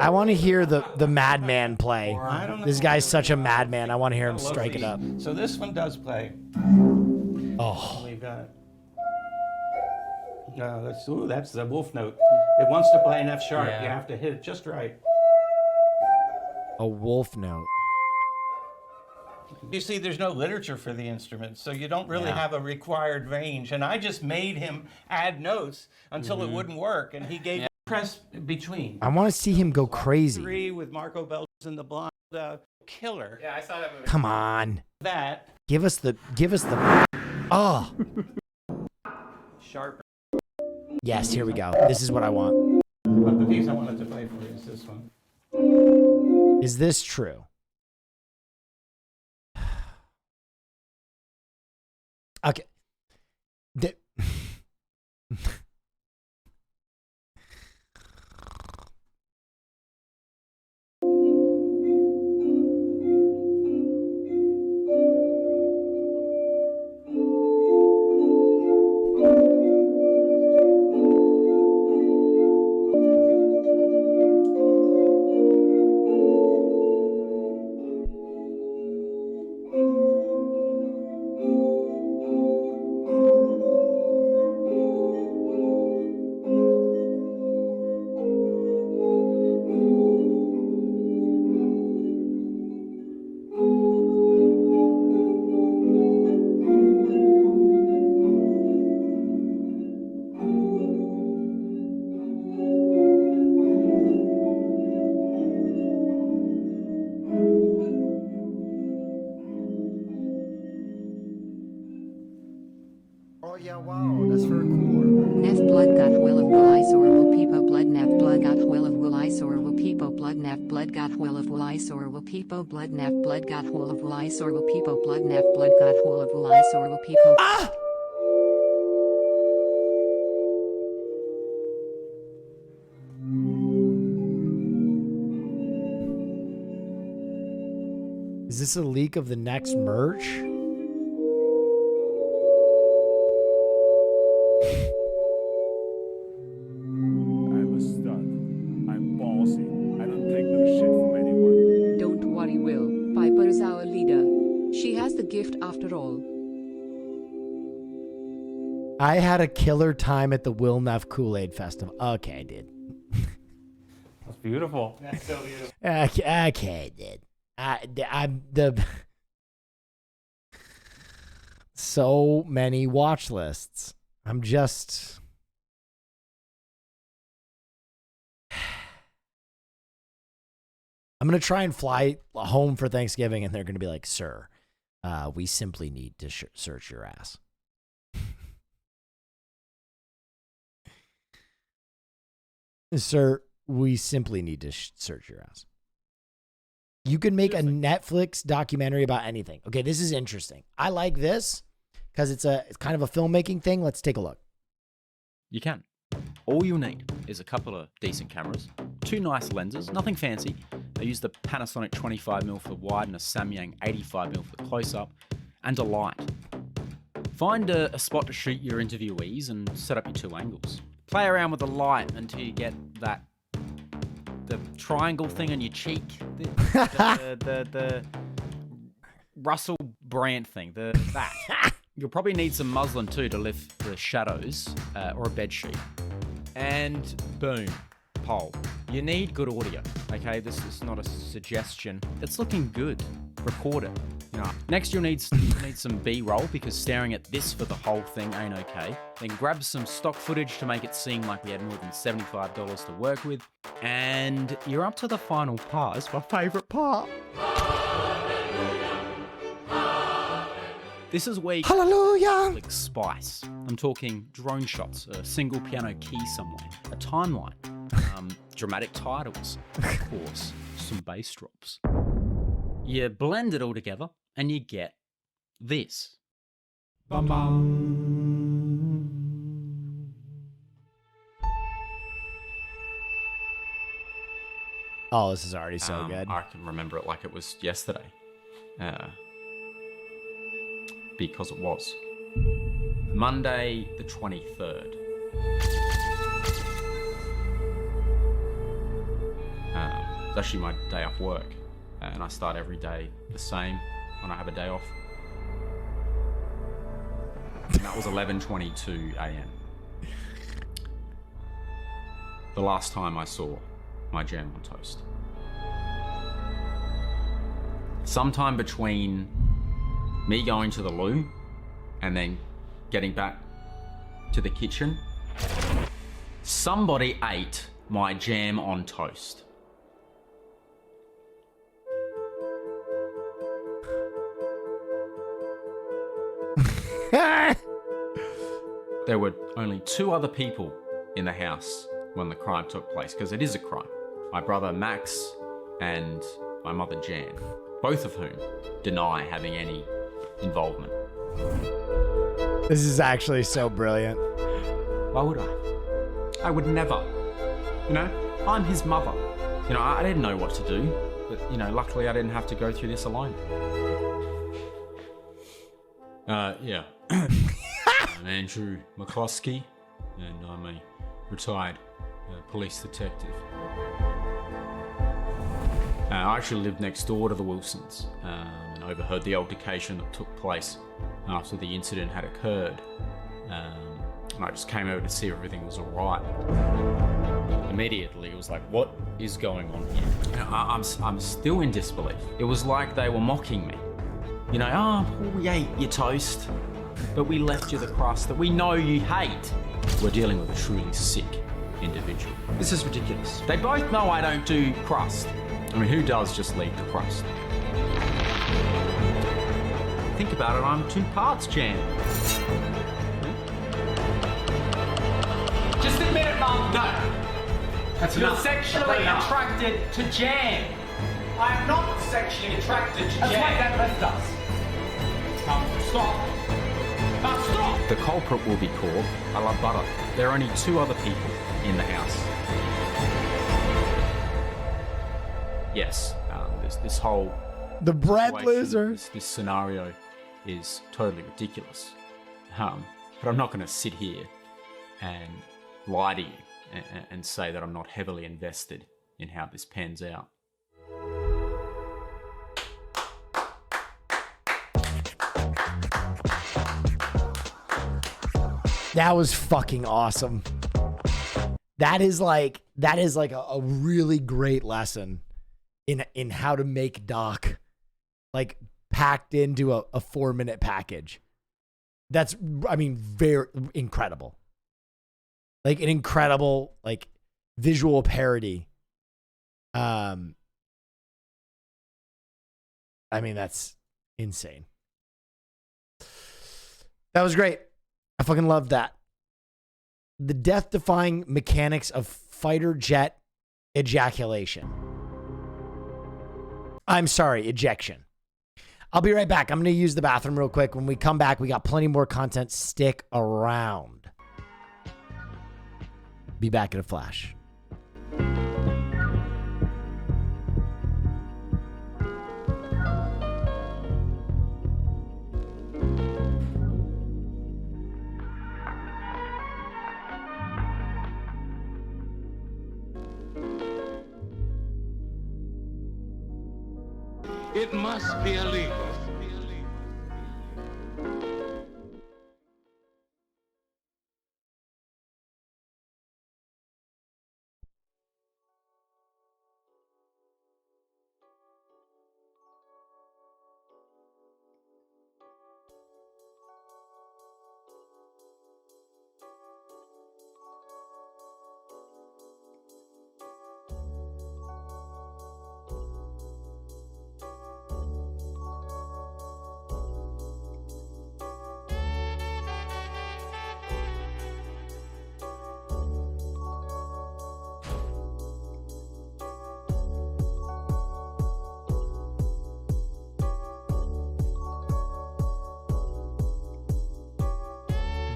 I want to hear the madman play. This guy's such a madman. I want to hear him strike it up. So this one does play. Oh. We've got. That's the wolf note. It wants to play an F sharp. Yeah. You have to hit it just right. A wolf note. You see, there's no literature for the instrument, so you don't really have a required range. And I just made him add notes until it wouldn't work, and he gave press between. I want to see him go crazy. 3 with Marco Belges and the blonde killer. Yeah, I saw that movie. Come on. That Give us the. Oh. sharp. Yes, here we go. This is what I want. But the piece I wanted to play for you is this one. Is this true? Okay. Oh yeah, wow, that's very cool. Neff blood got will of will I soar will peepo blood Neff blood got will of will I soar will peepo blood Neff blood got will of will I soar will peepo blood Neff blood got will of will I soar will peepo blood Neff blood got will of will I soar will peepo. Ah! Is this a leak of the next merch? I'm a stud. I'm ballsy. I don't take no shit from anyone. Don't worry, Will. Piper is our leader. She has the gift after all. I had a killer time at the Will Neff Kool-Aid Festival. Okay, dude. That's beautiful. That's so beautiful. Okay, dude. I'm the so many watch lists. I'm just I'm gonna try and fly home for Thanksgiving, and they're gonna be like, "Sir, we simply need to search your ass." Sir, we simply need to search your ass. You can make a Netflix documentary about anything. Okay, this is interesting. I like this because it's kind of a filmmaking thing. Let's take a look. You can. All you'll need is a couple of decent cameras, 2 nice lenses, nothing fancy. I use the Panasonic 25mm for the wide and a Samyang 85mm for the close-up, and a light. Find a spot to shoot your interviewees and set up your 2 angles. Play around with the light until you get the triangle thing on your cheek, the Russell Brand thing, that. You'll probably need some muslin too to lift the shadows, or a bed sheet. And boom, pole. You need good audio, okay? This is not a suggestion. It's looking good. Record it. Next, you'll need some B-roll because staring at this for the whole thing ain't okay. Then grab some stock footage to make it seem like we had more than $75 to work with. And you're up to the final part. It's my favorite part. This is where you Hallelujah! Like spice. I'm talking drone shots, a single piano key somewhere, a timeline, dramatic titles, of course, some bass drops. You blend it all together and you get this. Oh, this is already so good. I can remember it like it was yesterday. Because it was. Monday the 23rd. It's actually my day off work. And I start every day the same when I have a day off. And that was 11:22 a.m. The last time I saw my jam on toast. Sometime between me going to the loo and then getting back to the kitchen, somebody ate my jam on toast. There were only 2 other people in the house when the crime took place, because it is a crime. My brother Max and my mother Jan, both of whom deny having any involvement. This is actually so brilliant. Why would I? I would never. I'm his mother. I didn't know what to do, but, luckily I didn't have to go through this alone. Yeah. I'm Andrew McCloskey, and I'm a retired police detective. I actually lived next door to the Wilsons and overheard the altercation that took place after the incident had occurred. And I just came over to see if everything was all right. Immediately, it was like, what is going on here? I'm still in disbelief. It was like they were mocking me. We ate your toast, but we left you the crust that we know you hate. We're dealing with a truly sick individual. This is ridiculous. They both know I don't do crust. Who does just leave the crust? Think about it, I'm 2 parts jam. Just admit it, Mum. No. That's You're enough. Sexually attracted to jam. I am not sexually attracted to jam. That's what that left us. Stop. Stop. The culprit will be caught. I love butter. There are only 2 other people in the house. Yes, this whole... The bread loser. This scenario is totally ridiculous. But I'm not going to sit here and lie to you and say that I'm not heavily invested in how this pans out. That was fucking awesome. That is like a really great lesson in how to make doc like packed into a 4-minute package. That's, very incredible. Like an incredible, visual parody. That's insane. That was great. I fucking love that. The death-defying mechanics of fighter jet ejaculation. I'm sorry, ejection. I'll be right back. I'm going to use the bathroom real quick. When we come back, we got plenty more content. Stick around. Be back in a flash. It must be illegal.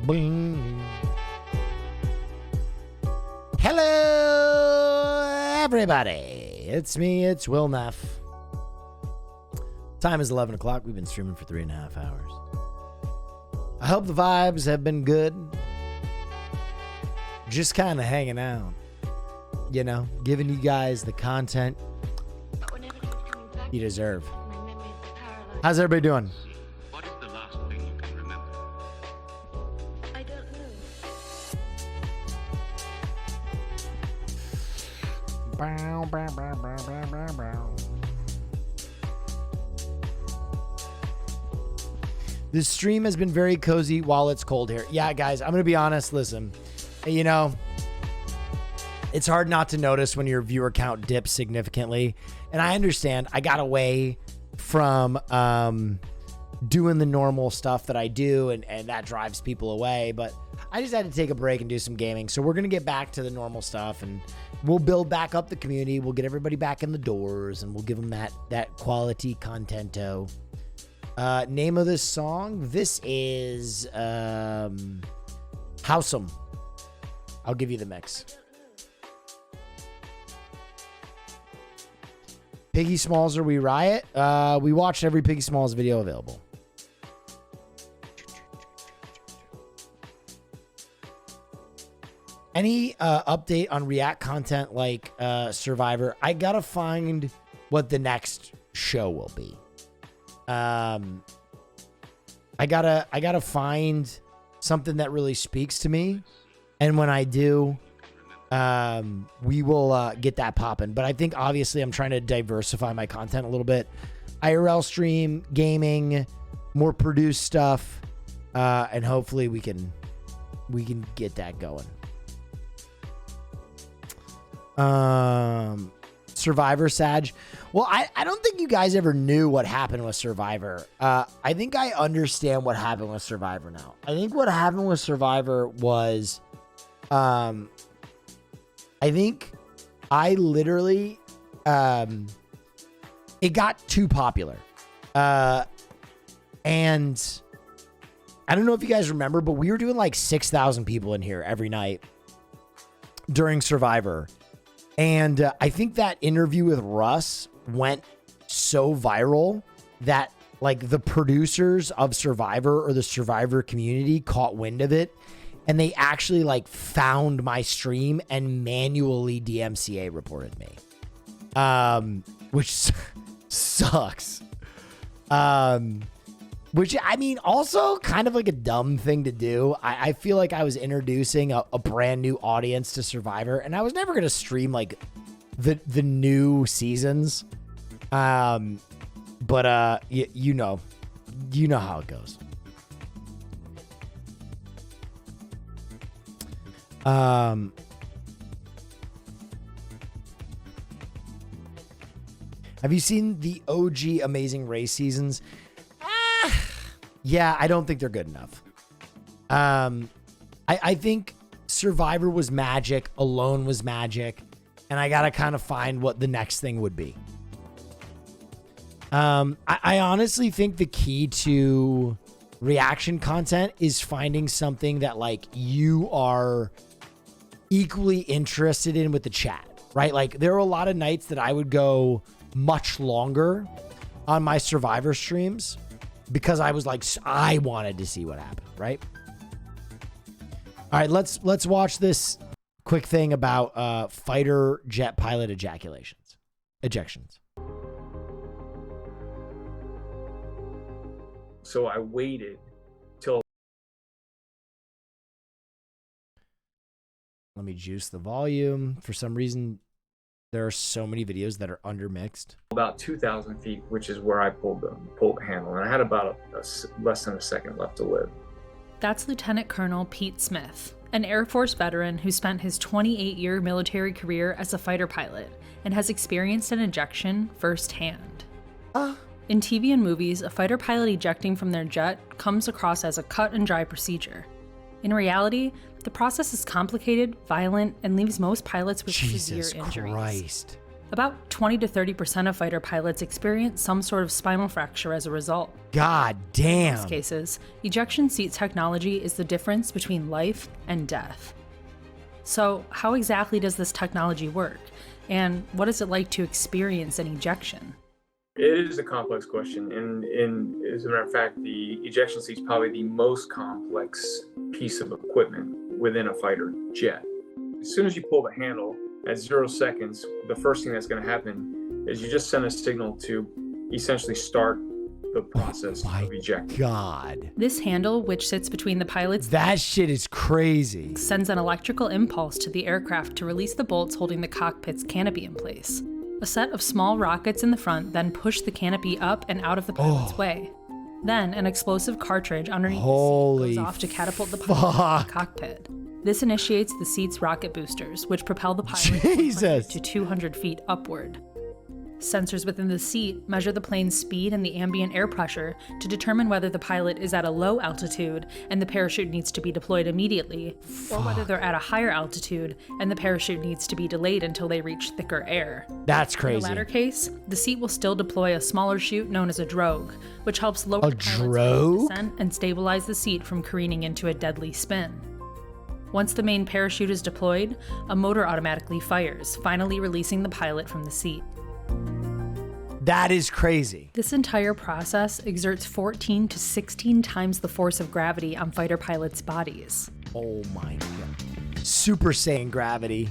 Bing. Hello, everybody. It's me. It's Will Neff. Time is 11 o'clock. We've been streaming for 3.5 hours. I hope the vibes have been good. Just kind of hanging out. You know, giving you guys the content you deserve. How's everybody doing? What is the last thing you can remember? I don't know. Bow, bow, bow, bow, bow, bow, bow. This stream has been very cozy while it's cold here. Yeah, guys, I'm going to be honest. Listen, you know, it's hard not to notice when your viewer count dips significantly. And I understand. I got away from doing the normal stuff that I do, and that drives people away. But I just had to take a break and do some gaming. So we're going to get back to the normal stuff, and we'll build back up the community. We'll get everybody back in the doors, and we'll give them that quality contento. Name of this song? This is Howsome. I'll give you the mix. Piggy Smalls or We Riot? We watched every Piggy Smalls video available. Any update on React content like Survivor? I gotta find what the next show will be. I gotta find something that really speaks to me, and when I do, we will get that popping. But I think obviously I'm trying to diversify my content a little bit. IRL stream, gaming, more produced stuff, and hopefully we can get that going. Survivor, Sag. Well, I don't think you guys ever knew what happened with Survivor. I think I understand what happened with Survivor now. I think what happened with Survivor was, I think I literally, it got too popular. And I don't know if you guys remember, but we were doing like 6,000 people in here every night during Survivor. And I think that interview with Russ went so viral that like the producers of Survivor or the Survivor community caught wind of it. And they actually like found my stream and manually DMCA reported me. Which sucks. Which, I mean, also kind of like a dumb thing to do. I feel like I was introducing a brand new audience to Survivor, and I was never going to stream like the new seasons. But you know how it goes. Have you seen the OG Amazing Race seasons? Yeah, I don't think they're good enough. I think Survivor was magic, Alone was magic, and I gotta kind of find what the next thing would be. I honestly think the key to reaction content is finding something that like you are equally interested in with the chat, right? Like there are a lot of nights that I would go much longer on my Survivor streams because I was like, I wanted to see what happened, right? All right, let's watch this quick thing about fighter jet pilot ejections. So I waited till. Let me juice the volume. For some reason, there are so many videos that are undermixed. About 2,000 feet, which is where I pulled the handle, and I had about less than a second left to live. That's Lieutenant Colonel Pete Smith, an Air Force veteran who spent his 28-year military career as a fighter pilot and has experienced an ejection firsthand. In TV and movies, a fighter pilot ejecting from their jet comes across as a cut and dry procedure. In reality, the process is complicated, violent, and leaves most pilots with severe injuries. Christ. About 20 to 30% of fighter pilots experience some sort of spinal fracture as a result. God damn. In most cases, ejection seat technology is the difference between life and death. So, how exactly does this technology work? And what is it like to experience an ejection? It is a complex question, and as a matter of fact, the ejection seat is probably the most complex piece of equipment within a fighter jet. As soon as you pull the handle, at 0 seconds, the first thing that's going to happen is you just send a signal to essentially start the process of ejecting. God. This handle, which sits between the pilot's... That shit is crazy. ...sends an electrical impulse to the aircraft to release the bolts holding the cockpit's canopy in place. A set of small rockets in the front then push the canopy up and out of the pilot's way. Then, an explosive cartridge underneath the seat goes off to catapult the pilot into the cockpit. This initiates the seat's rocket boosters, which propel the pilot 100 to 200 feet upward. Sensors within the seat measure the plane's speed and the ambient air pressure to determine whether the pilot is at a low altitude and the parachute needs to be deployed immediately, or whether they're at a higher altitude and the parachute needs to be delayed until they reach thicker air. That's crazy. In the latter case, the seat will still deploy a smaller chute known as a drogue, which helps lower the pilot's descent and stabilize the seat from careening into a deadly spin. Once the main parachute is deployed, a motor automatically fires, finally releasing the pilot from the seat. That is crazy. This entire process exerts 14 to 16 times the force of gravity on fighter pilots' bodies. Oh my God. Super Saiyan gravity.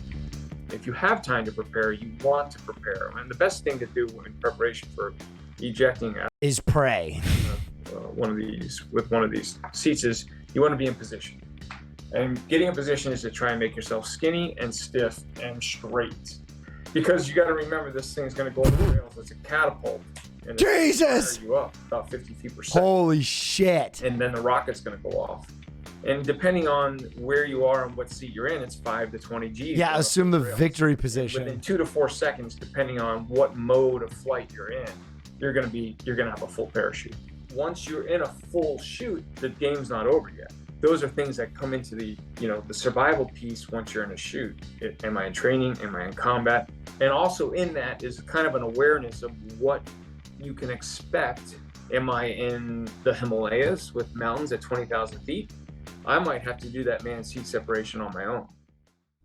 If you have time to prepare, you want to prepare. And the best thing to do in preparation for ejecting is pray. One of these seats is you want to be in position. And getting in position is to try and make yourself skinny and stiff and straight. Because you got to remember, this thing's going to go on the rails. It's a catapult. And Jesus! You up about 50 feet per second. Holy shit. And then the rocket's going to go off. And depending on where you are and what seat you're in, it's 5 to 20 Gs. Yeah, assume the victory position. Within 2 to 4 seconds, depending on what mode of flight you're in, you're going to have a full parachute. Once you're in a full chute, the game's not over yet. Those are things that come into the survival piece once you're in a chute. Am I in training? Am I in combat? And also in that is kind of an awareness of what you can expect. Am I in the Himalayas with mountains at 20,000 feet? I might have to do that man seat separation on my own.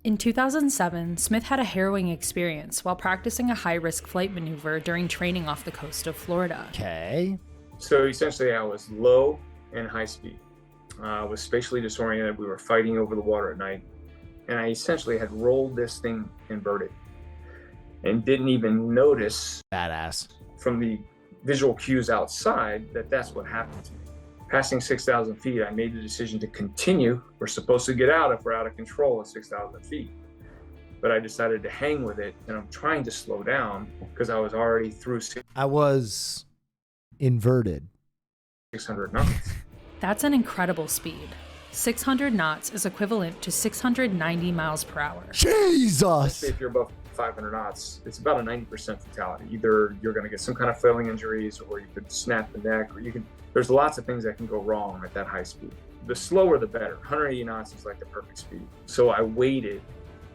In 2007, Smith had a harrowing experience while practicing a high-risk flight maneuver during training off the coast of Florida. Okay. So essentially I was low and high speed. I was spatially disoriented. We were fighting over the water at night. And I essentially had rolled this thing inverted and didn't even notice from the visual cues outside that that's what happened to me. Passing 6,000 feet, I made the decision to continue. We're supposed to get out if we're out of control at 6,000 feet. But I decided to hang with it, and I'm trying to slow down because I was already through. I was inverted. 600 knots. That's an incredible speed. 600 knots is equivalent to 690 miles per hour. Jesus! If you're above 500 knots, it's about a 90% fatality. Either you're going to get some kind of flailing injuries, or you could snap the neck, or there's lots of things that can go wrong at that high speed. The slower the better. 180 knots is like the perfect speed. So I waited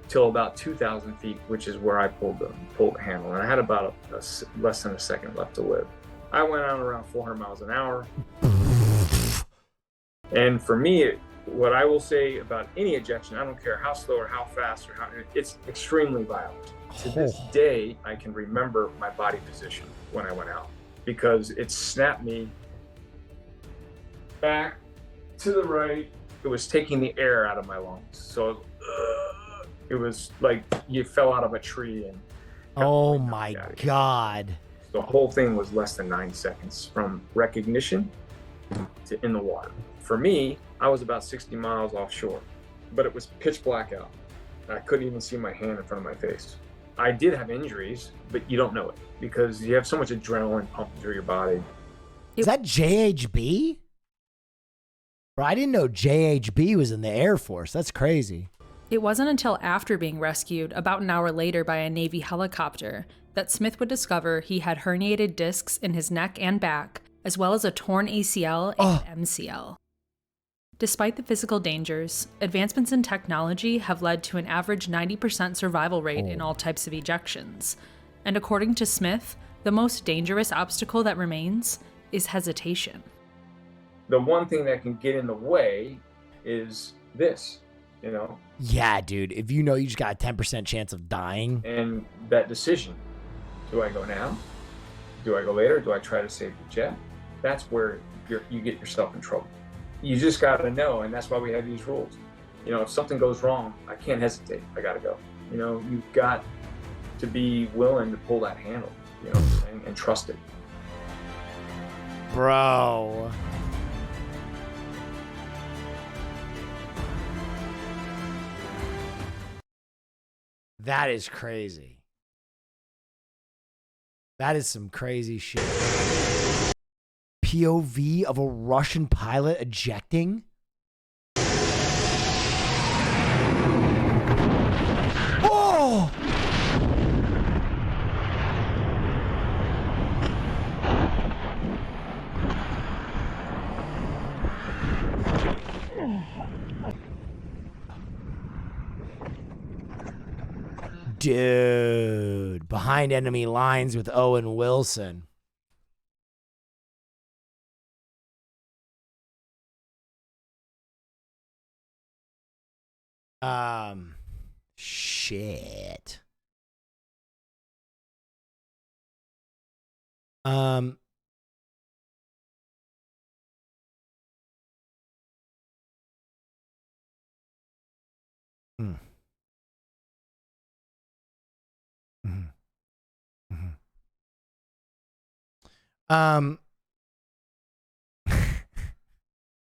till about 2,000 feet, which is where I pulled the handle, and I had about less than a second left to live. I went out around 400 miles an hour. And for me, what I will say about any ejection, I don't care how slow or how fast or how, it's extremely violent. To this day, I can remember my body position when I went out because it snapped me back to the right. It was taking the air out of my lungs. So it was like you fell out of a tree and oh my God. The whole thing was less than 9 seconds from recognition to in the water. For me, I was about 60 miles offshore, but it was pitch black out. I couldn't even see my hand in front of my face. I did have injuries, but you don't know it because you have so much adrenaline pumping through your body. Is that JHB? Bro, I didn't know JHB was in the Air Force. That's crazy. It wasn't until after being rescued, about an hour later by a Navy helicopter, that Smith would discover he had herniated discs in his neck and back, as well as a torn ACL and MCL. Despite the physical dangers, advancements in technology have led to an average 90% survival rate in all types of ejections. And according to Smith, the most dangerous obstacle that remains is hesitation. The one thing that can get in the way is this, you know? Yeah, dude. If you know you just got a 10% chance of dying. And that decision, do I go now? Do I go later? Do I try to save the jet? That's where you get yourself in trouble. You just got to know, and that's why we have these rules. You know, if something goes wrong, I can't hesitate. I got to go. You know, you've got to be willing to pull that handle, you know what I'm saying, and trust it. Bro. That is crazy. That is some crazy shit. POV of a Russian pilot ejecting? Oh! Dude, behind enemy lines with Owen Wilson. Shit.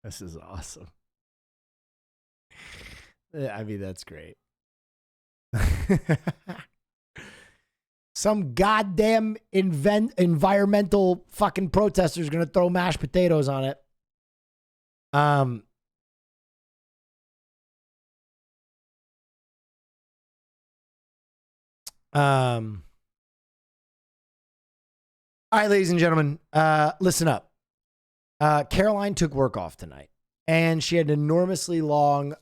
This is awesome. I mean, that's great. Some goddamn environmental fucking protesters gonna throw mashed potatoes on it. All right, ladies and gentlemen, listen up. Caroline took work off tonight, and she had an enormously long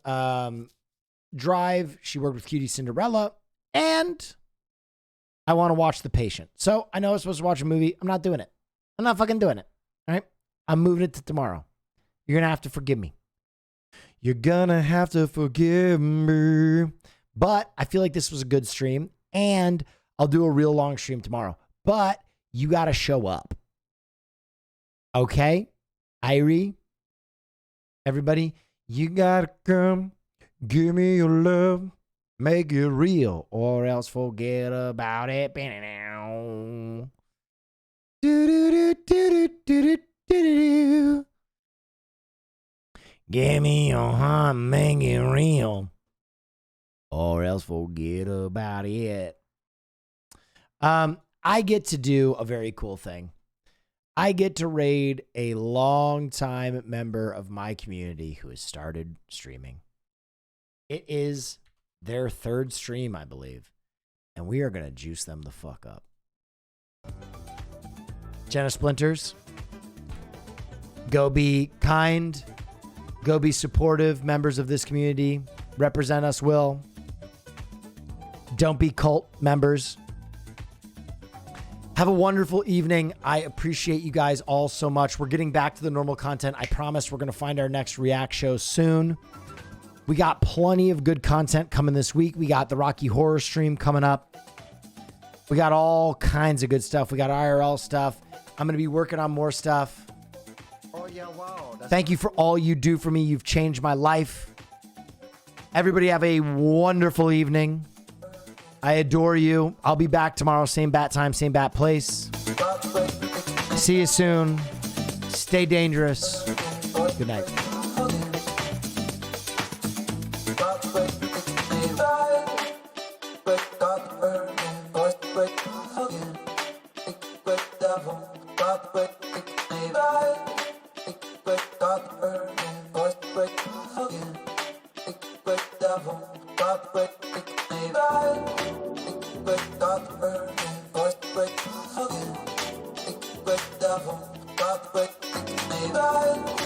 drive. She worked with Cutie Cinderella, and I want to watch The Patient. So I know I'm supposed to watch a movie. I'm not doing it. I'm not fucking doing it. All right? I'm moving it to tomorrow. You're going to have to forgive me. You're going to have to forgive me. But I feel like this was a good stream, and I'll do a real long stream tomorrow. But you got to show up. Okay? Irie, everybody, you got to come. Give me your love. Make it real, or else forget about it. Give me your heart, make it real, or else forget about it. I get to do a very cool thing. I get to raid a longtime member of my community who has started streaming. It is their third stream, I believe, and we are going to juice them the fuck up. Jenna Splinters, go be kind, go be supportive members of this community. Represent us, Will. Don't be cult members. Have a wonderful evening. I appreciate you guys all so much. We're getting back to the normal content. I promise we're going to find our next React show soon. We got plenty of good content coming this week. We got the Rocky Horror stream coming up. We got all kinds of good stuff. We got IRL stuff. I'm going to be working on more stuff. Oh, yeah, wow. Thank you for all you do for me. You've changed my life. Everybody have a wonderful evening. I adore you. I'll be back tomorrow. Same bat time, same bat place. See you soon. Stay dangerous. Good night. Bye.